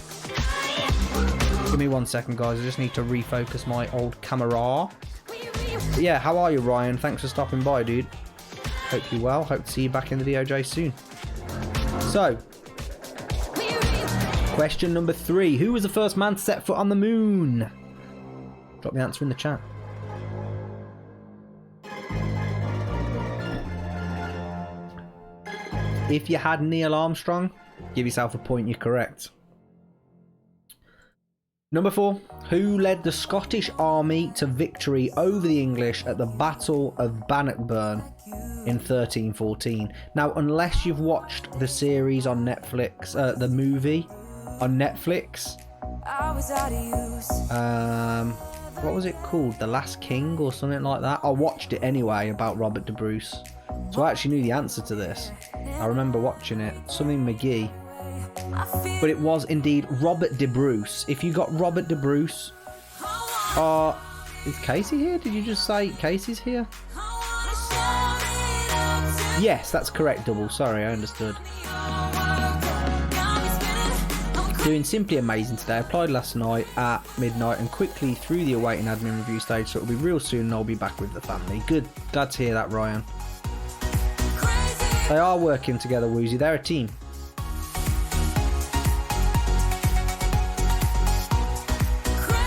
Give me 1 second, guys. I just need to refocus my old camera. But yeah, how are you, Ryan? Thanks for stopping by, dude. Hope you're well. Hope to see you back in the VOJ soon. So, question number 3. Who was the first man to set foot on the moon? Drop the answer in the chat. If you had Neil Armstrong, give yourself a point. You're correct. Number 4. Who led the Scottish army to victory over the English at the Battle of Bannockburn in 1314? Now, unless you've watched the series on Netflix, the movie on Netflix, what was it called? The Last King or something like that? I watched it anyway, about Robert de Bruce. So I actually knew the answer to this. I remember watching it. Something McGee. But it was indeed Robert de Bruce. If you got Robert de Bruce... is Casey here? Did you just say Casey's here? Yes, that's correct, Double. Sorry, I understood. Doing simply amazing today. I applied last night at midnight and quickly through the awaiting admin review stage, so it'll be real soon and I'll be back with the family. Good. Glad to hear that, Ryan. They are working together, Woozy. They're a team.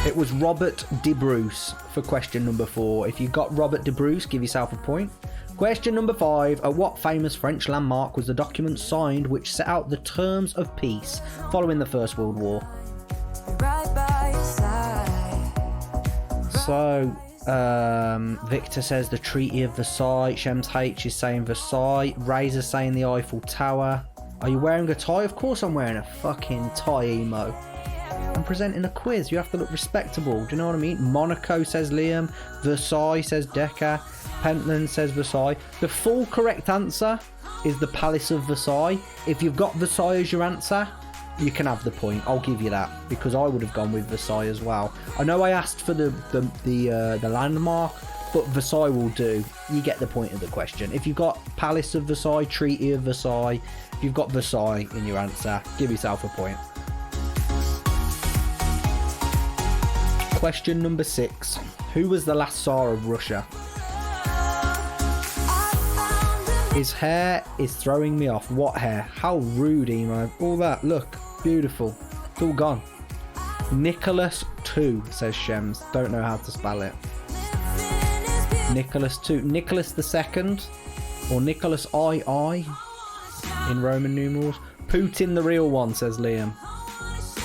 It was Robert de Bruce for question number 4. If you got Robert de Bruce, give yourself a point. Question number 5. At what famous French landmark was the document signed which set out the terms of peace following the First World War? So, Victor says the Treaty of Versailles. Shems H is saying Versailles. Razor saying the Eiffel Tower. Are you wearing a tie? Of course I'm wearing a fucking tie, Emo. I'm presenting a quiz. You have to look respectable. Do you know what I mean? Monaco, says Liam. Versailles, says Decca. Pentland says Versailles. The full correct answer is the Palace of Versailles. If you've got Versailles as your answer, you can have the point. I'll give you that, because I would have gone with Versailles as well. I know I asked for the landmark, but Versailles will do. You get the point of the question. If you've got Palace of Versailles, Treaty of Versailles, if you've got Versailles in your answer, give yourself a point. Question number 6. Who was the last Tsar of Russia? His hair is throwing me off. What hair? How rude, emo. All that. Look. Beautiful. It's all gone. Nicholas II, says Shems. Don't know how to spell it. Nicholas II. Nicholas II or Nicholas II in Roman numerals. Putin the real one, says Liam.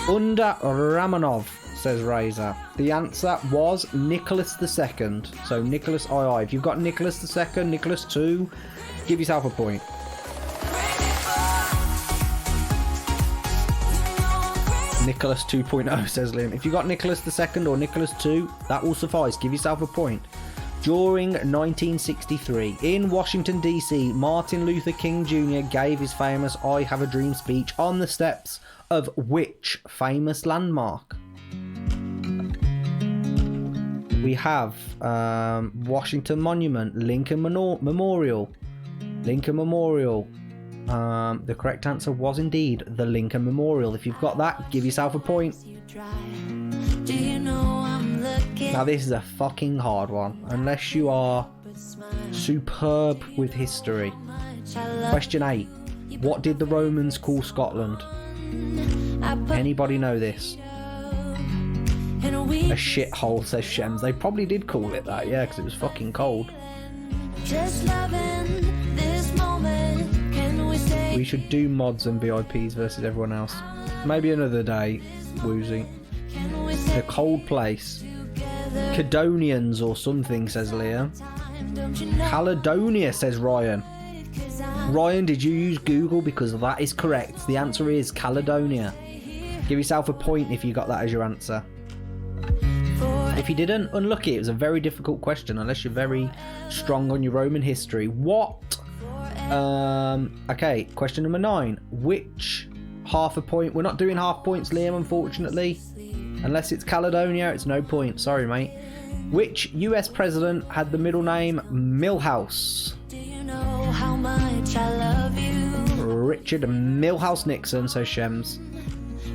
Under Ramanov, says Razor. The answer was Nicholas II. So Nicholas II. If you've got Nicholas II, Nicholas II, give yourself a point. Nicholas 2.0, says Liam. If you got Nicholas II or Nicholas II, that will suffice. Give yourself a point. During 1963, in Washington, D.C., Martin Luther King Jr. gave his famous I Have a Dream speech on the steps of which famous landmark? We have Washington Monument, Lincoln Memorial. Lincoln Memorial. The correct answer was indeed the Lincoln Memorial. If you've got that, give yourself a point. Now this is a fucking hard one, unless you are superb with history. Question 8. What did the Romans call Scotland? Anybody know this? A shithole, says Shems. They probably did call it that, yeah, because it was fucking cold. We should do mods and VIPs versus everyone else. Maybe another day, Woozy. The cold place. Cadonians or something, says Leah. Caledonia, says Ryan. Ryan, did you use Google? Because that is correct. The answer is Caledonia. Give yourself a point if you got that as your answer. If you didn't, unlucky. It was a very difficult question, unless you're very strong on your Roman history. What? Okay, question number 9. Which half a point? We're not doing half points, Liam, unfortunately. Unless it's Caledonia, it's no point. Sorry, mate. Which US president had the middle name Milhouse? Richard Milhouse Nixon, so Shems.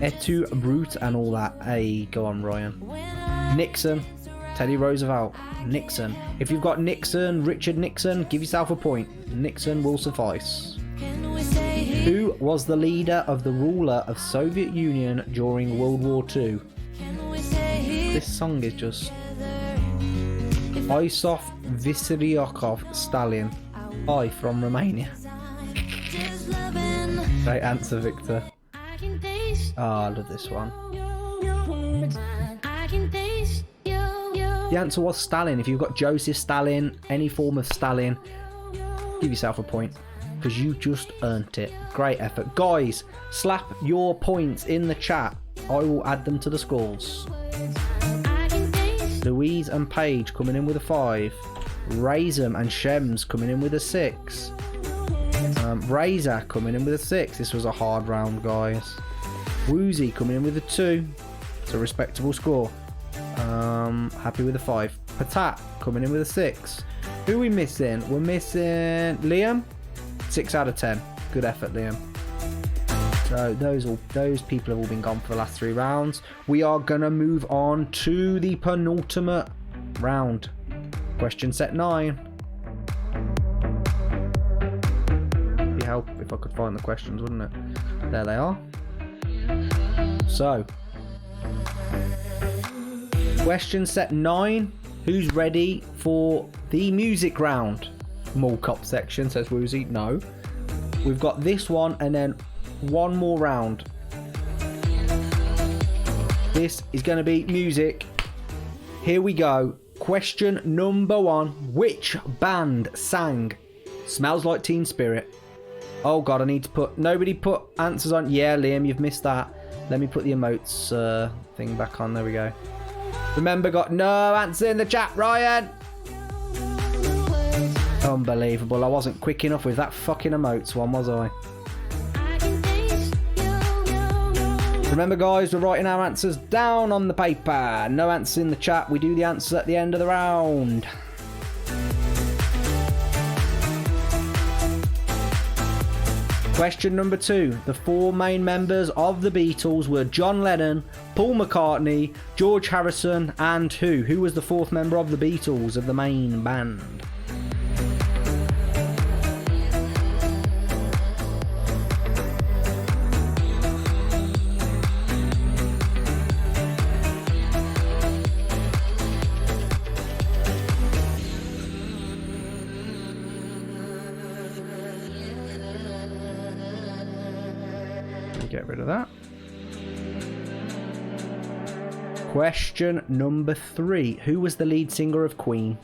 Et tu brute and all that. Hey, go on, Ryan. Nixon. Teddy Roosevelt. Nixon. If you've got Nixon, Richard Nixon, give yourself a point. Nixon will suffice. Who was the leader of the ruler of Soviet Union during World War II? This song is just... Iosif Vissarionovich Stalin. I from Romania. Right answer, Victor. I love this one. The answer was Stalin. If you've got Joseph Stalin, any form of Stalin, give yourself a point, because you just earned it. Great effort. Guys, slap your points in the chat. I will add them to the scores. Louise and Paige coming in with a 5. Razor and Shems coming in with a 6. Razor coming in with a 6. This was a hard round, guys. Woozy coming in with a 2. It's a respectable score. Happy with a 5. Patat coming in with a 6. Who are we missing? We're missing Liam. 6 out of 10. Good effort, Liam. So those people have all been gone for the last 3 rounds. We are gonna move on to the penultimate round. Question set 9. It'd be help if I could find the questions, wouldn't it? There they are. So, question set 9. Who's ready for the music round? MallCop section, says Woozy. No. We've got this one and then one more round. This is going to be music. Here we go. Question number 1. Which band sang Smells Like Teen Spirit? Oh god, I need to put... Nobody put answers on. Yeah, Liam, you've missed that. Let me put the emotes thing back on. There we go. Remember, got no answer in the chat, Ryan. Unbelievable. I wasn't quick enough with that fucking emotes one, was I? Remember, guys, we're writing our answers down on the paper. No answers in the chat. We do the answers at the end of the round. Question number 2. The 4 main members of the Beatles were John Lennon, Paul McCartney, George Harrison, and who? Who was the 4th member of the Beatles of the main band? Get rid of that. Question number 3. Who was the lead singer of Queen?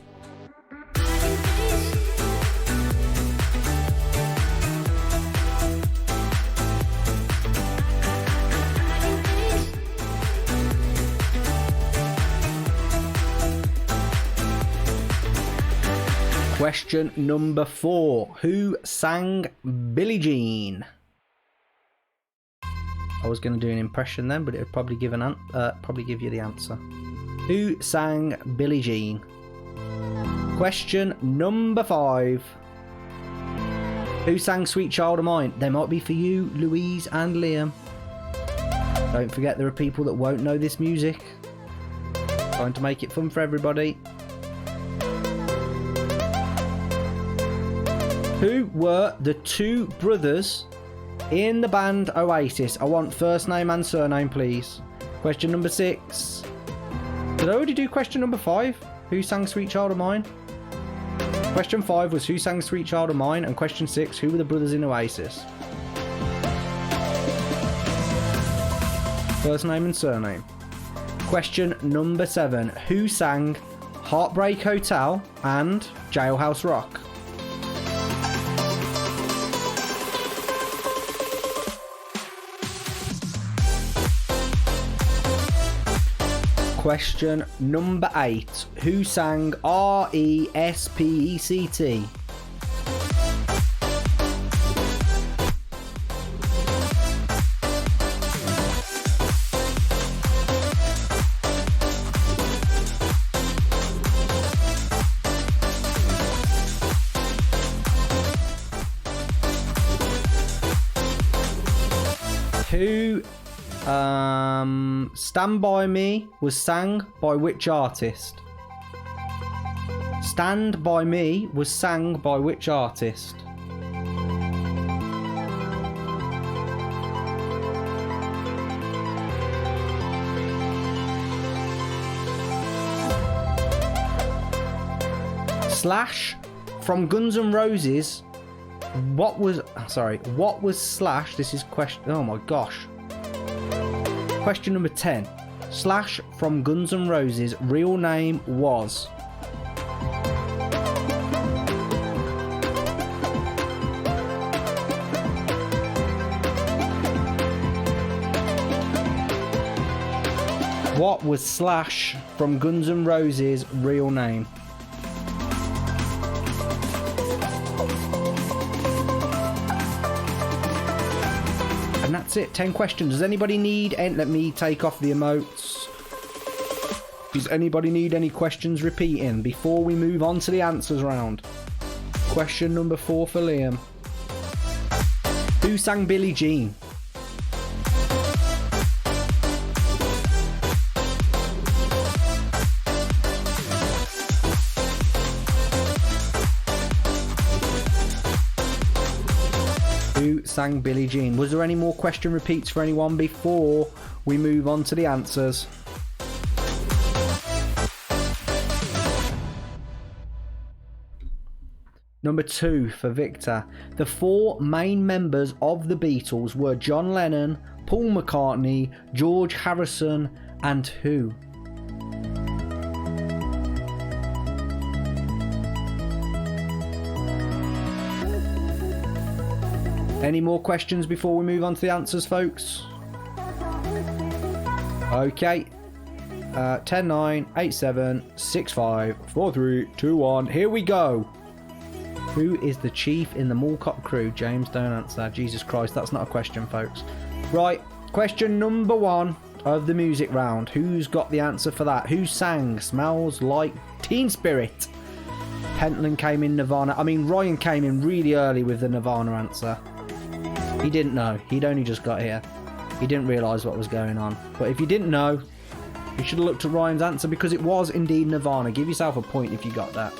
Question number 4. Who sang Billie Jean? I was going to do an impression then, but it would probably give you the answer. Who sang Billie Jean? Question number 5. Who sang Sweet Child of Mine? They might be for you, Louise and Liam. Don't forget there are people that won't know this music. Trying to make it fun for everybody. Who were the 2 brothers in the band Oasis? I want first name and surname, please. Question number 6. Did I already do question number 5? Who sang Sweet Child of Mine? Question 5 was who sang Sweet Child of Mine, and question 6, who were the brothers in Oasis? First name and surname. Question number 7. Who sang Heartbreak Hotel and Jailhouse Rock? Question number 8. Who sang R-E-S-P-E-C-T? Who Stand By Me was sang by which artist? Stand By Me was sang by which artist? Slash from Guns N' Roses. What was Slash? This is question. Oh my gosh. Question number 10. Slash from Guns N' Roses' real name was? What was Slash from Guns N' Roses' real name? And that's it, 10 questions. Does anybody need any? Let me take off the emotes. Does anybody need any questions repeating before we move on to the answers round? Question number 4 for Liam. Who sang Billie Jean? Who sang Billie Jean? Was there any more question repeats for anyone before we move on to the answers? Number 2 for Victor. The 4 main members of the Beatles were John Lennon, Paul McCartney, George Harrison, and who? Any more questions before we move on to the answers, folks? Okay. 10, 9, 8, 7, 6, 5, 4, 3, 2, 1. Here we go. Who is the chief in the MallCop crew? James, don't answer. Jesus Christ, that's not a question, folks. Right, question number 1 of the music round. Who's got the answer for that? Who sang Smells Like Teen Spirit? Pentland came in Nirvana. I mean, Ryan came in really early with the Nirvana answer. He didn't know. He'd only just got here. He didn't realise what was going on. But if you didn't know, you should have looked at Ryan's answer because it was indeed Nirvana. Give yourself a point if you got that.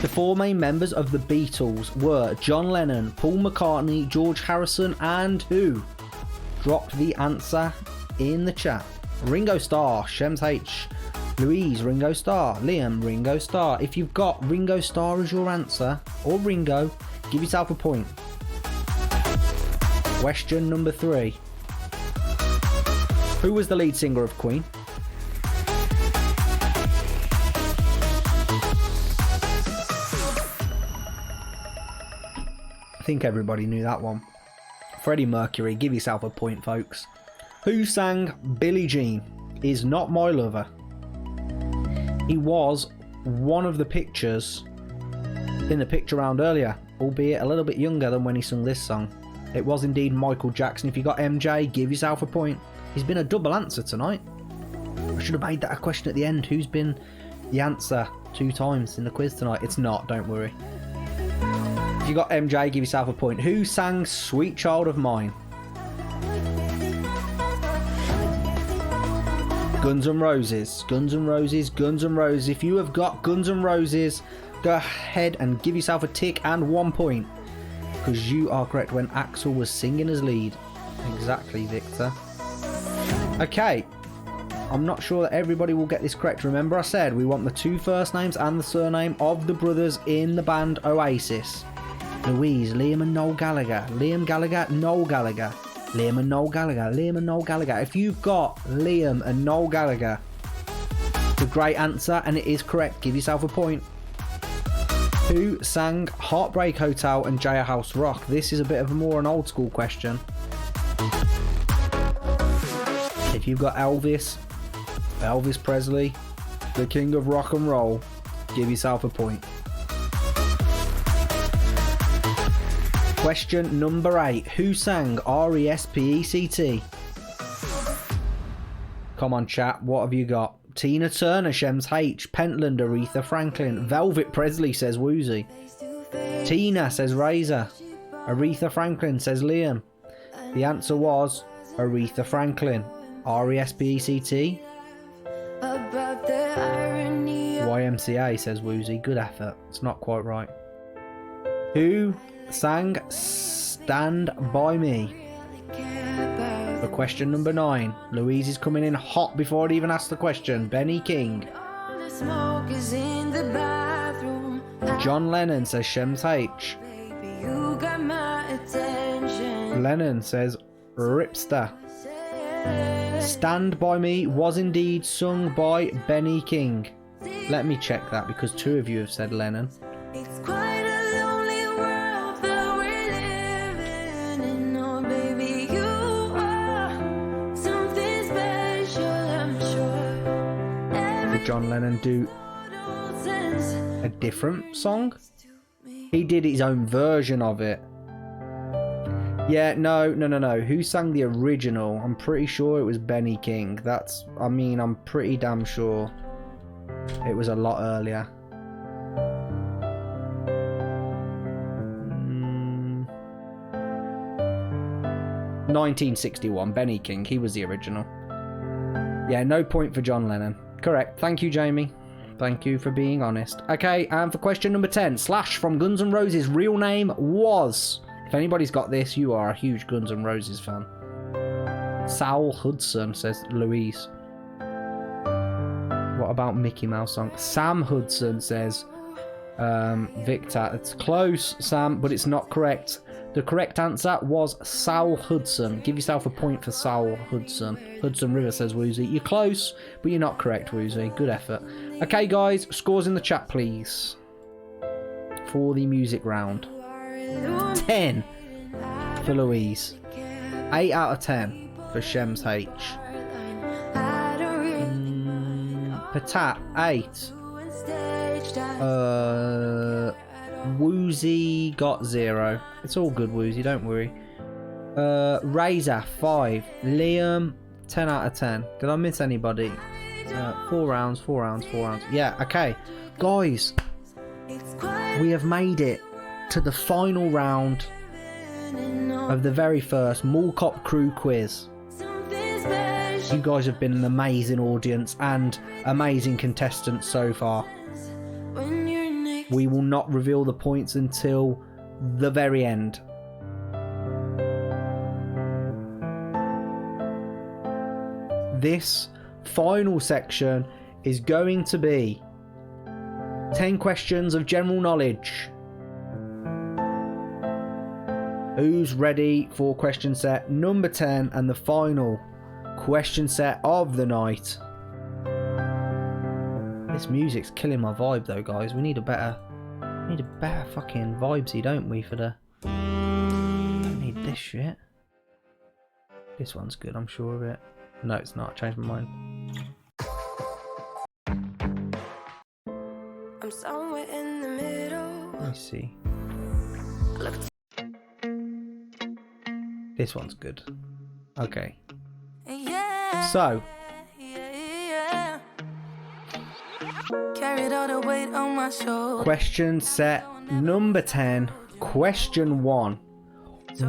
The 4 main members of the Beatles were John Lennon, Paul McCartney, George Harrison, and who? Drop the answer in the chat. Ringo Starr, Shems H, Louise, Ringo Starr, Liam, Ringo Starr. If you've got Ringo Starr as your answer, or Ringo, give yourself a point. Question number 3. Who was the lead singer of Queen? I think everybody knew that one. Freddie Mercury. Give yourself a point, folks. Who sang Billie Jean Is Not My Lover? He was one of the pictures in the picture round earlier, albeit a little bit younger than when he sung this song. It was indeed Michael Jackson. If you got MJ, give yourself a point. He's been a double answer tonight. I should have made that a question at the end. Who's been the answer 2 times in the quiz tonight? It's not, don't worry. If you got MJ, give yourself a point. Who sang Sweet Child of Mine? Guns N' Roses. Guns N' Roses. Guns N' Roses. If you have got Guns N' Roses, go ahead and give yourself a tick and 1 point. Because you are correct when Axl was singing as lead. Exactly, Victor. Okay. I'm not sure that everybody will get this correct. Remember I said we want the 2 first names and the surname of the brothers in the band Oasis. Louise, Liam and Noel Gallagher. Liam Gallagher, Noel Gallagher. Liam and Noel Gallagher. Liam and Noel Gallagher. If you've got Liam and Noel Gallagher, it's a great answer and it is correct. Give yourself a point. Who sang Heartbreak Hotel and Jailhouse Rock? This is a bit of an old school question. If you've got Elvis Presley, the king of rock and roll, give yourself a point. Question number 8. Who sang R-E-S-P-E-C-T? Come on, chat. What have you got? Tina Turner, Shems H. Pentland, Aretha Franklin. Velvet Presley, says Woozy. Tina, says Razor. Aretha Franklin, says Liam. The answer was Aretha Franklin. R-E-S-P-E-C-T. YMCA, says Woozy. Good effort. It's not quite right. Who sang Stand By Me? For question number 9. Louise is coming in hot before I'd even asked the question. Benny King. John Lennon, says Shems H. Lennon, says Ripster. Stand By Me was indeed sung by Benny King. Let me check that because 2 of you have said Lennon. It's quite a lonely world that we're living in. Oh, baby, you are something special, I'm sure. Did John Lennon do a different song? He did his own version of it. Yeah, no. Who sang the original? I'm pretty sure it was Benny King. I'm pretty damn sure it was a lot earlier. 1961, Benny King. He was the original. Yeah, no point for John Lennon. Correct. Thank you, Jamie. Thank you for being honest. Okay, and for question number 10, Slash from Guns N' Roses' real name was... If anybody's got this, you are a huge Guns N' Roses fan. Saul Hudson, says Louise. What about Mickey Mouse song? Sam Hudson, says Victor. It's close, Sam, but it's not correct. The correct answer was Saul Hudson. Give yourself a point for Saul Hudson. Hudson River, says Woozy. You're close, but you're not correct, Woozy. Good effort. Okay, guys, scores in the chat, please. For the music round. 10 for Louise. 8 out of 10 for Shems H. Patat, 8. Woozy got 0. It's all good, Woozy, don't worry. Razor, 5. Liam, 10 out of 10. Did I miss anybody? 4 rounds. Yeah, okay. Guys, we have made it to the final round of the very first MallCop crew quiz. You guys have been an amazing audience and amazing contestants so far. We will not reveal the points until the very end. This final section is going to be 10 questions of general knowledge. Who's ready for question set number 10 and the final question set of the night? This music's killing my vibe though, guys. We need a better fucking vibesy, don't we, for the... Don't need this shit. This one's good, I'm sure of it. No, it's not. I changed my mind. I'm somewhere in the middle. Let me see. This one's good. Okay. Yeah. So, Yeah. Carried all the weight on my shoulder. question set number 10. Question 1.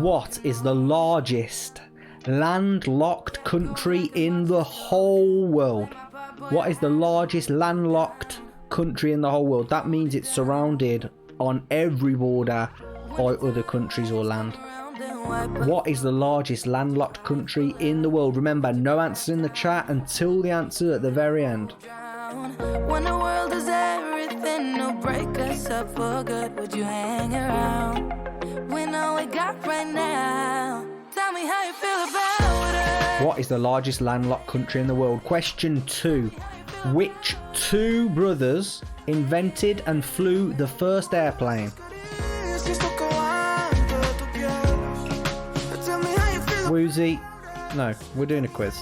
What is the largest landlocked country in the whole world? What is the largest landlocked country in the whole world? That means it's surrounded on every border by other countries or land. What is the largest landlocked country in the world? Remember, no answer in the chat until the answer at the very end. When the world is everything, no break us up for good. Would you hang around? When all we got right now. Tell me how you feel about it. What is the largest landlocked country in the world? Question 2. Which two brothers invented and flew the first airplane? Woozy. No, we're doing a quiz.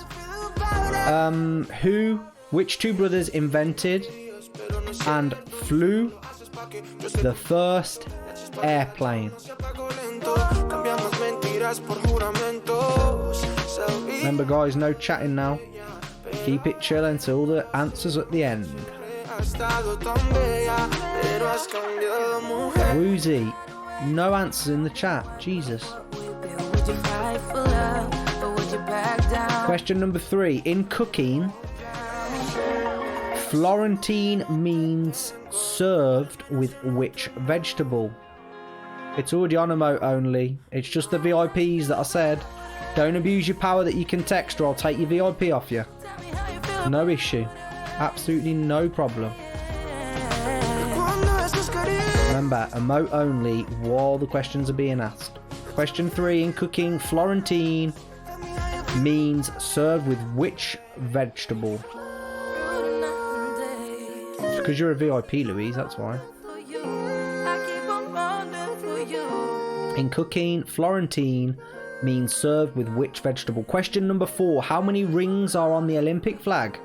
Which two brothers invented and flew the first airplane? Remember, guys, no chatting now. Keep it chill until the answer's at the end. Woozy, no answers in the chat. Jesus. Question number 3. In cooking, Florentine means served with which vegetable? It's already on emote only. It's just the VIPs that I said. Don't abuse your power that you can text or I'll take your VIP off you. No issue. Absolutely no problem. Remember, emote only while the questions are being asked. Question 3. In cooking, Florentine means served with which vegetable? It's because you're a VIP, Louise, that's why. In cooking, Florentine means served with which vegetable? Question number 4. How many rings are on the Olympic flag?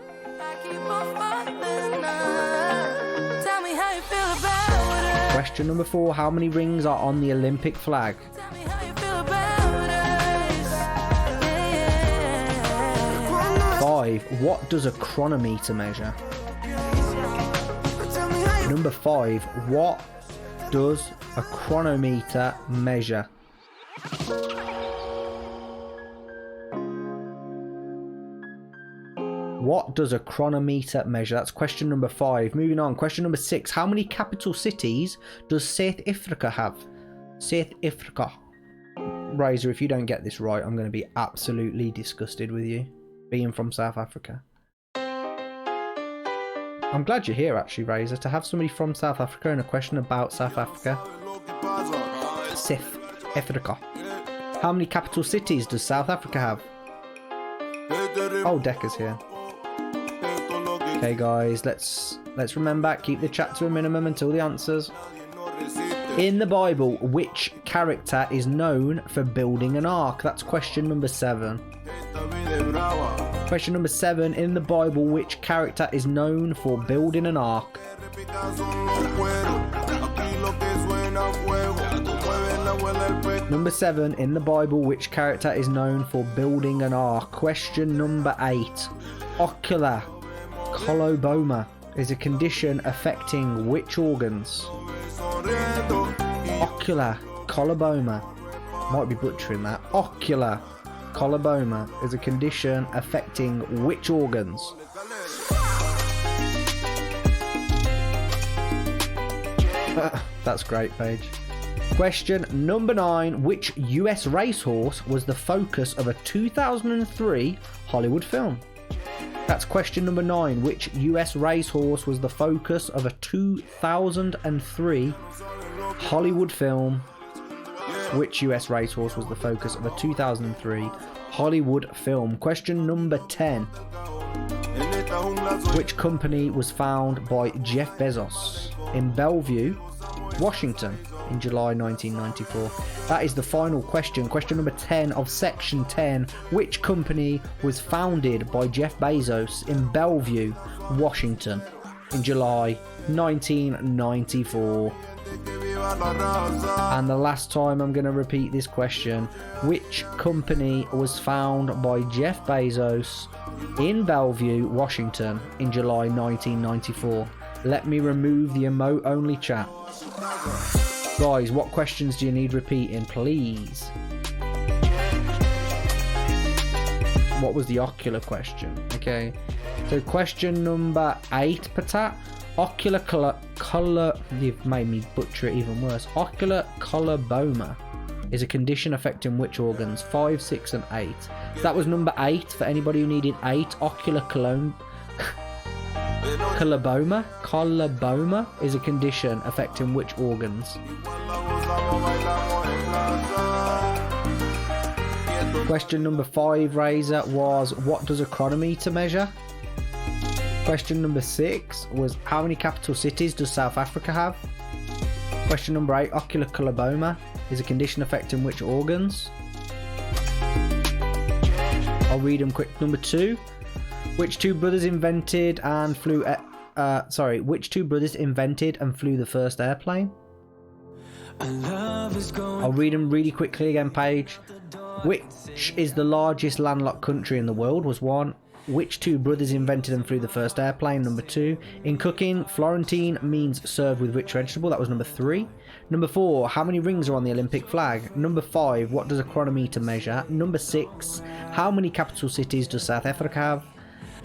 Question number 4. How many rings are on the Olympic flag? 5. What does a chronometer measure? Number 5. What does a chronometer measure? What does a chronometer measure? That's question number 5. Moving on. Question number 6. How many capital cities does South Africa have? South Africa. Razor, if you don't get this right, I'm going to be absolutely disgusted with you, being from South Africa. I'm glad you're here, actually, Razor, to have somebody from South Africa and a question about South Africa. South Africa. How many capital cities does South Africa have? Oh, Decca's here. Okay, guys, let's remember, keep the chat to a minimum until the answers. In the Bible, which character is known for building an ark? That's question number 7. Question number 7. In the Bible, which character is known for building an ark? Number 7. In the Bible, which character is known for building an ark? Question number 8. Ocular coloboma is a condition affecting which organs? Ocular coloboma. Might be butchering that. Ocular coloboma is a condition affecting which organs? That's great, Paige. Question number 9. Which US racehorse was the focus of a 2003 Hollywood film? That's question number 9. Which US racehorse was the focus of a 2003 Hollywood film? Which US racehorse was the focus of a 2003 Hollywood film? Question number 10. Which company was founded by Jeff Bezos in Bellevue, Washington in July 1994? That is the final question. Question number 10 of section 10. Which company was founded by Jeff Bezos in Bellevue, Washington in July 1994? And the last time I'm going to repeat this question. Which company was founded by Jeff Bezos in Bellevue, Washington in July 1994? Let me remove the emote only chat. Guys, what questions do you need repeating, please? What was the ocular question? Okay, so question number 8, Patat. Ocular colour, you've made me butcher it even worse. Ocular coloboma is a condition affecting which organs? 5, 6 and 8. That was number 8 for anybody who needed 8. Ocular coloboma. Coloboma is a condition affecting which organs? Question number 5, Razor, was what does a chronometer measure? Question number 6 was how many capital cities does South Africa have? Question number 8, ocular coloboma is a condition affecting which organs? I'll read them quick. Number 2, which two brothers invented and flew which two brothers invented and flew the first airplane? I'll read them really quickly again, Paige. Which is the largest landlocked country in the world was 1. Which two brothers invented and flew the first airplane? Number 2. In cooking, Florentine means served with which vegetable? That was number 3. Number 4. How many rings are on the Olympic flag? Number 5. What does a chronometer measure? Number 6. How many capital cities does South Africa have?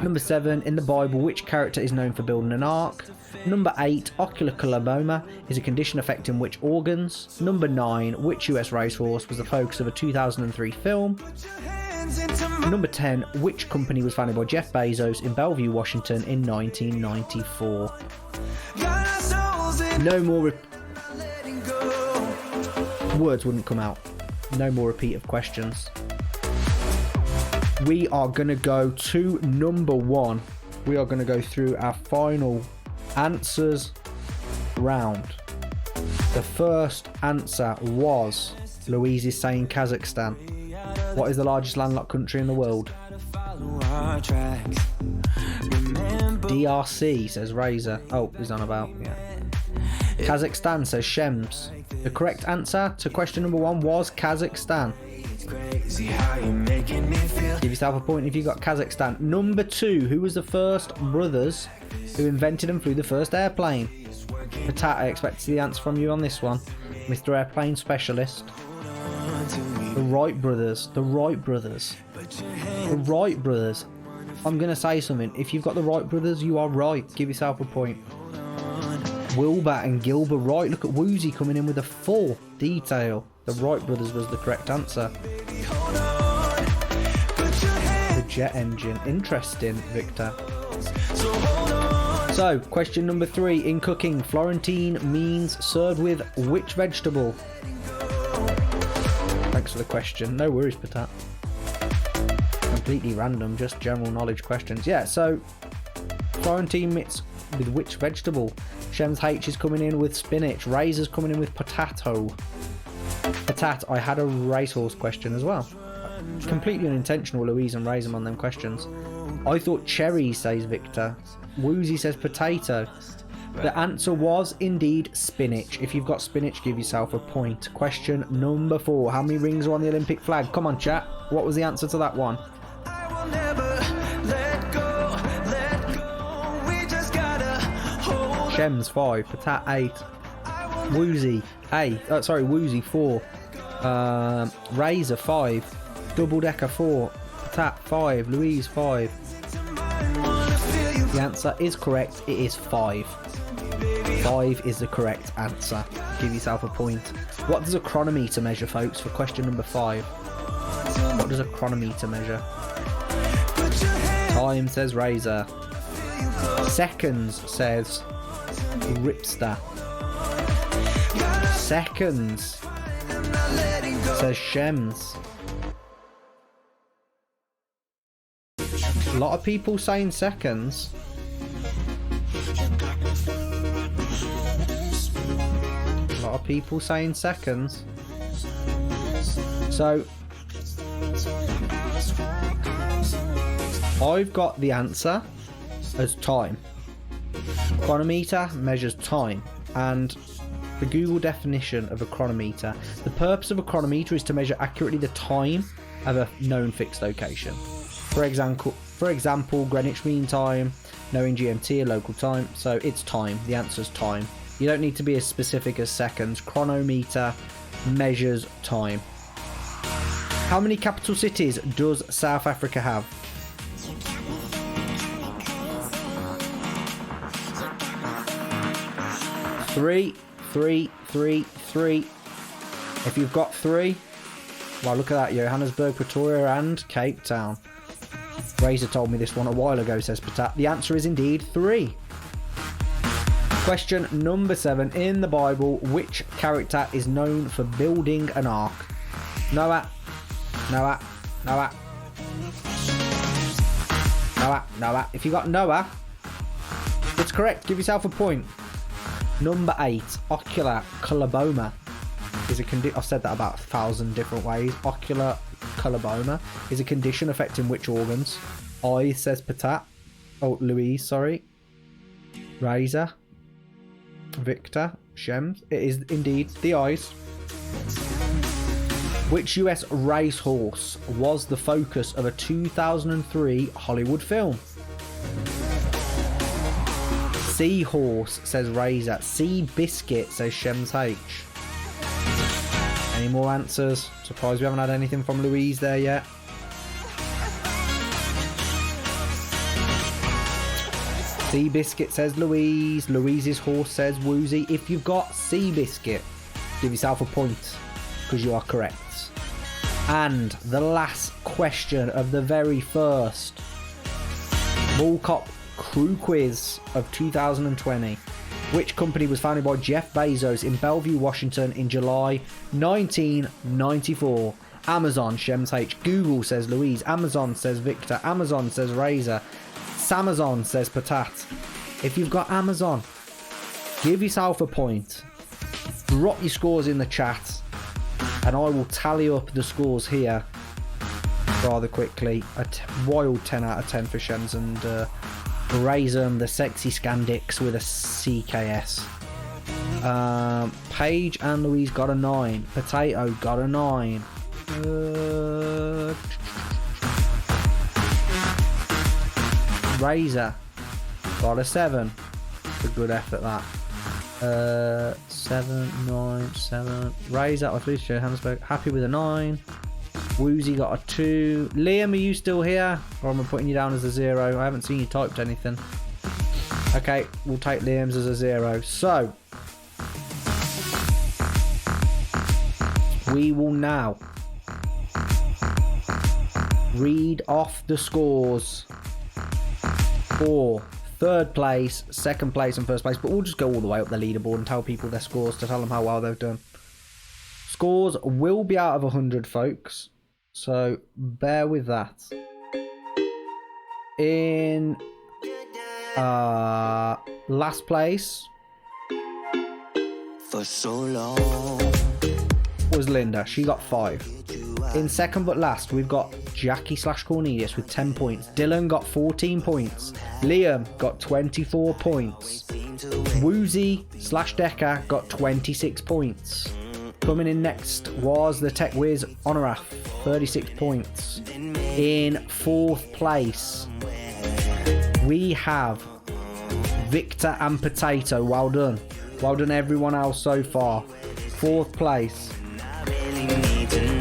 Number 7. In the Bible, which character is known for building an ark? Number 8. Ocular coloboma is a condition affecting which organs? Number 9. Which US racehorse was the focus of a 2003 film? Number 10. Which company was founded by Jeff Bezos in Bellevue, Washington in 1994? No more words wouldn't come out. No more repeat of questions. We are going to go to number 1. We are going to go through our final answers round. The first answer was Louise is saying Kazakhstan. What is the largest landlocked country in the world? DRC, says Razor. Oh, he's on about, yeah. Kazakhstan, says Shems. The correct answer to question number 1 was Kazakhstan. Give yourself a point if you got Kazakhstan. Number 2, who was the first brothers who invented and flew the first airplane? Patat, I expect to see the answer from you on this one, Mr. Airplane Specialist. The Wright brothers. The Wright brothers. The Wright brothers. I'm going to say something. If you've got the Wright brothers, you are right. Give yourself a point. Wilbur and Gilbert Wright. Look at Woozy coming in with a full detail. The Wright brothers was the correct answer. The jet engine. Interesting, Victor. So, question number 3. In cooking, Florentine means served with which vegetable? Thanks for the question. No worries, Patat. Completely random, just general knowledge questions. Yeah, so Florentine meets with which vegetable? Shems H is coming in with spinach. Razor's coming in with potato. Patat, I had a racehorse question as well. Completely unintentional, Louise and Razor on them questions. I thought cherry, says Victor. Woozy says potato. The answer was indeed spinach. If you've got spinach, give yourself a point. Question number 4. How many rings are on the Olympic flag? Come on, chat. What was the answer to that one? Shems 5, Patat 8, Woozy 8. Woozy 4. Razor 5, Double Decker 4, Tap 5, Louise 5. The answer is correct. It is 5. 5 is the correct answer. Give yourself a point. What does a chronometer measure, folks, for question number 5? What does a chronometer measure? Time, says Razor. Seconds, says Ripster. Seconds, says Shems. A lot of people saying seconds. A lot of people saying seconds. So I've got the answer as time. Chronometer measures time, and the Google definition of a chronometer: the purpose of a chronometer is to measure accurately the time of a known fixed location. For example, Greenwich Mean Time, knowing GMT, a local time. So it's time. The answer's time. You don't need to be as specific as seconds. Chronometer measures time. How many capital cities does South Africa have? Three. If you've got 3, well, look at that: Johannesburg, Pretoria, and Cape Town. Razor told me this one a while ago, says Patat. The answer is indeed 3. Question number 7. In the Bible, which character is known for building an ark? Noah. If you got Noah, it's correct. Give yourself a point. Number 8. Ocular coloboma is a condition. I've said that about 1,000 different ways. Ocular coloboma is a condition affecting which organs? Eyes, says Patat. Oh, Louise, sorry. Razor. Victor. Shems. It is indeed the eyes. Which US racehorse was the focus of a 2003 Hollywood film? Seahorse, says Razor. Sea Biscuit, says Shems H. Any more answers? Surprised we haven't had anything from Louise there yet. Sea Biscuit, says Louise. Louise's horse, says Woozy. If you've got Sea Biscuit, give yourself a point, because you are correct. And the last question of the very first MallCop Crew Quiz of 2020. Which company was founded by Jeff Bezos in Bellevue, Washington in July 1994? Amazon, Shems H. Google, says Louise. Amazon, says Victor. Amazon, says Razor. Samazon, says Patat. If you've got Amazon, give yourself a point. Drop your scores in the chat, and I will tally up the scores here rather quickly. A wild 10 out of 10 for Shems and Razor, the sexy Scandix with a CKS. Paige and Louise got a 9. Potato got a 9. Razor got a 7. It's a good effort, that. 7, 9, 7. Razor, I believe Johannesburg, happy with a 9. Woozy got a 2. Liam, are you still here? Or am I putting you down as a 0? I haven't seen you typed anything. Okay, we'll take Liam's as a 0. So, we will now read off the scores for third place, second place and first place, but we'll just go all the way up the leaderboard and tell people their scores to tell them how well they've done. Scores will be out of 100, folks, so bear with that. In last place For so long. was Linda. She got 5. In second but last, we've got Jackie/Cornelius with 10 points. Dylan got 14 points. Liam got 24 points. Woozy/Decker got 26 points. Coming in next was the Tech Whiz Honoraf, 36 points. In fourth place, we have Victor and Potato. Well done. Well done everyone else so far. Fourth place.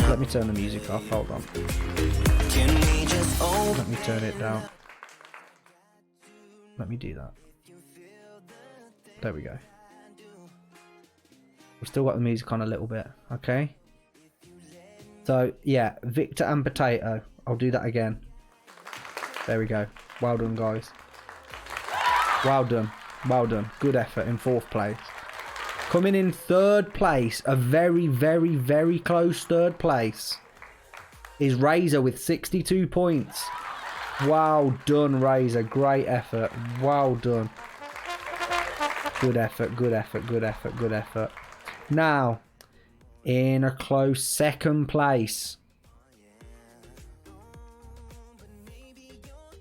Let me turn the music off. Hold on. Let me turn it down. Let me do that. There we go. We've still got the music on a little bit. Okay. So, yeah. Victor and Potato. I'll do that again. There we go. Well done, guys. Well done. Well done. Good effort in 4th place. Coming in 3rd place, a very, very, very close 3rd place, is Razor with 62 points. Well done, Razor. Great effort. Well done. Good effort, good effort, good effort, good effort. Now, in a close 2nd place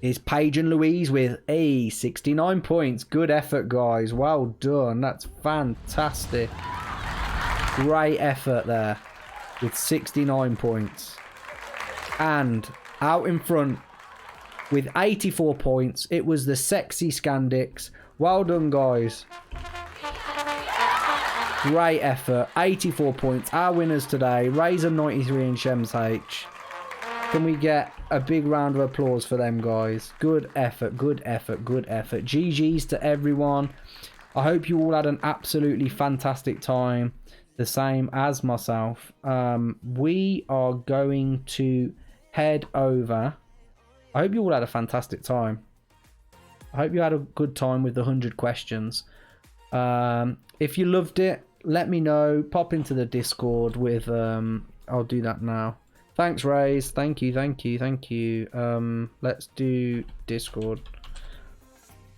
is Paige and Louise with 69 points. Good effort, guys. Well done. That's fantastic. Great effort there with 69 points. And out in front with 84 points, it was the Sexy Scandics. Well done, guys. Great effort. 84 points. Our winners today, Razor 93 and Shems H. Can we get a big round of applause for them, guys? Good effort, good effort, good effort. GG's to everyone. I hope you all had an absolutely fantastic time. The same as myself. We are going to head over. I hope you all had a fantastic time. I hope you had a good time with the 100 questions. If you loved it, let me know. Pop into the Discord with... I'll do that now. Thanks, Raze. Thank you, thank you, thank you. Let's do Discord.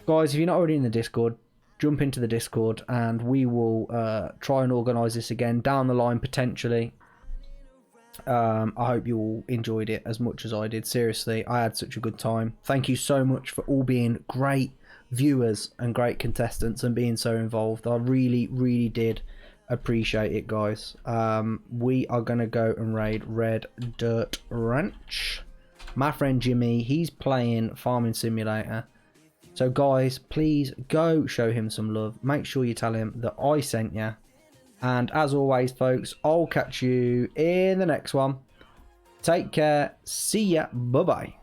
Guys, if you're not already in the Discord, jump into the Discord and we will try and organise this again down the line, potentially. I hope you all enjoyed it as much as I did. Seriously, I had such a good time. Thank you so much for all being great viewers and great contestants and being so involved. I really, really did appreciate it, guys. We are going to go and raid Red Dirt Ranch. My friend Jimmy, he's playing Farming Simulator. So, guys, please go show him some love. Make sure you tell him that I sent you. And as always, folks, I'll catch you in the next one. Take care. See ya. Bye-bye.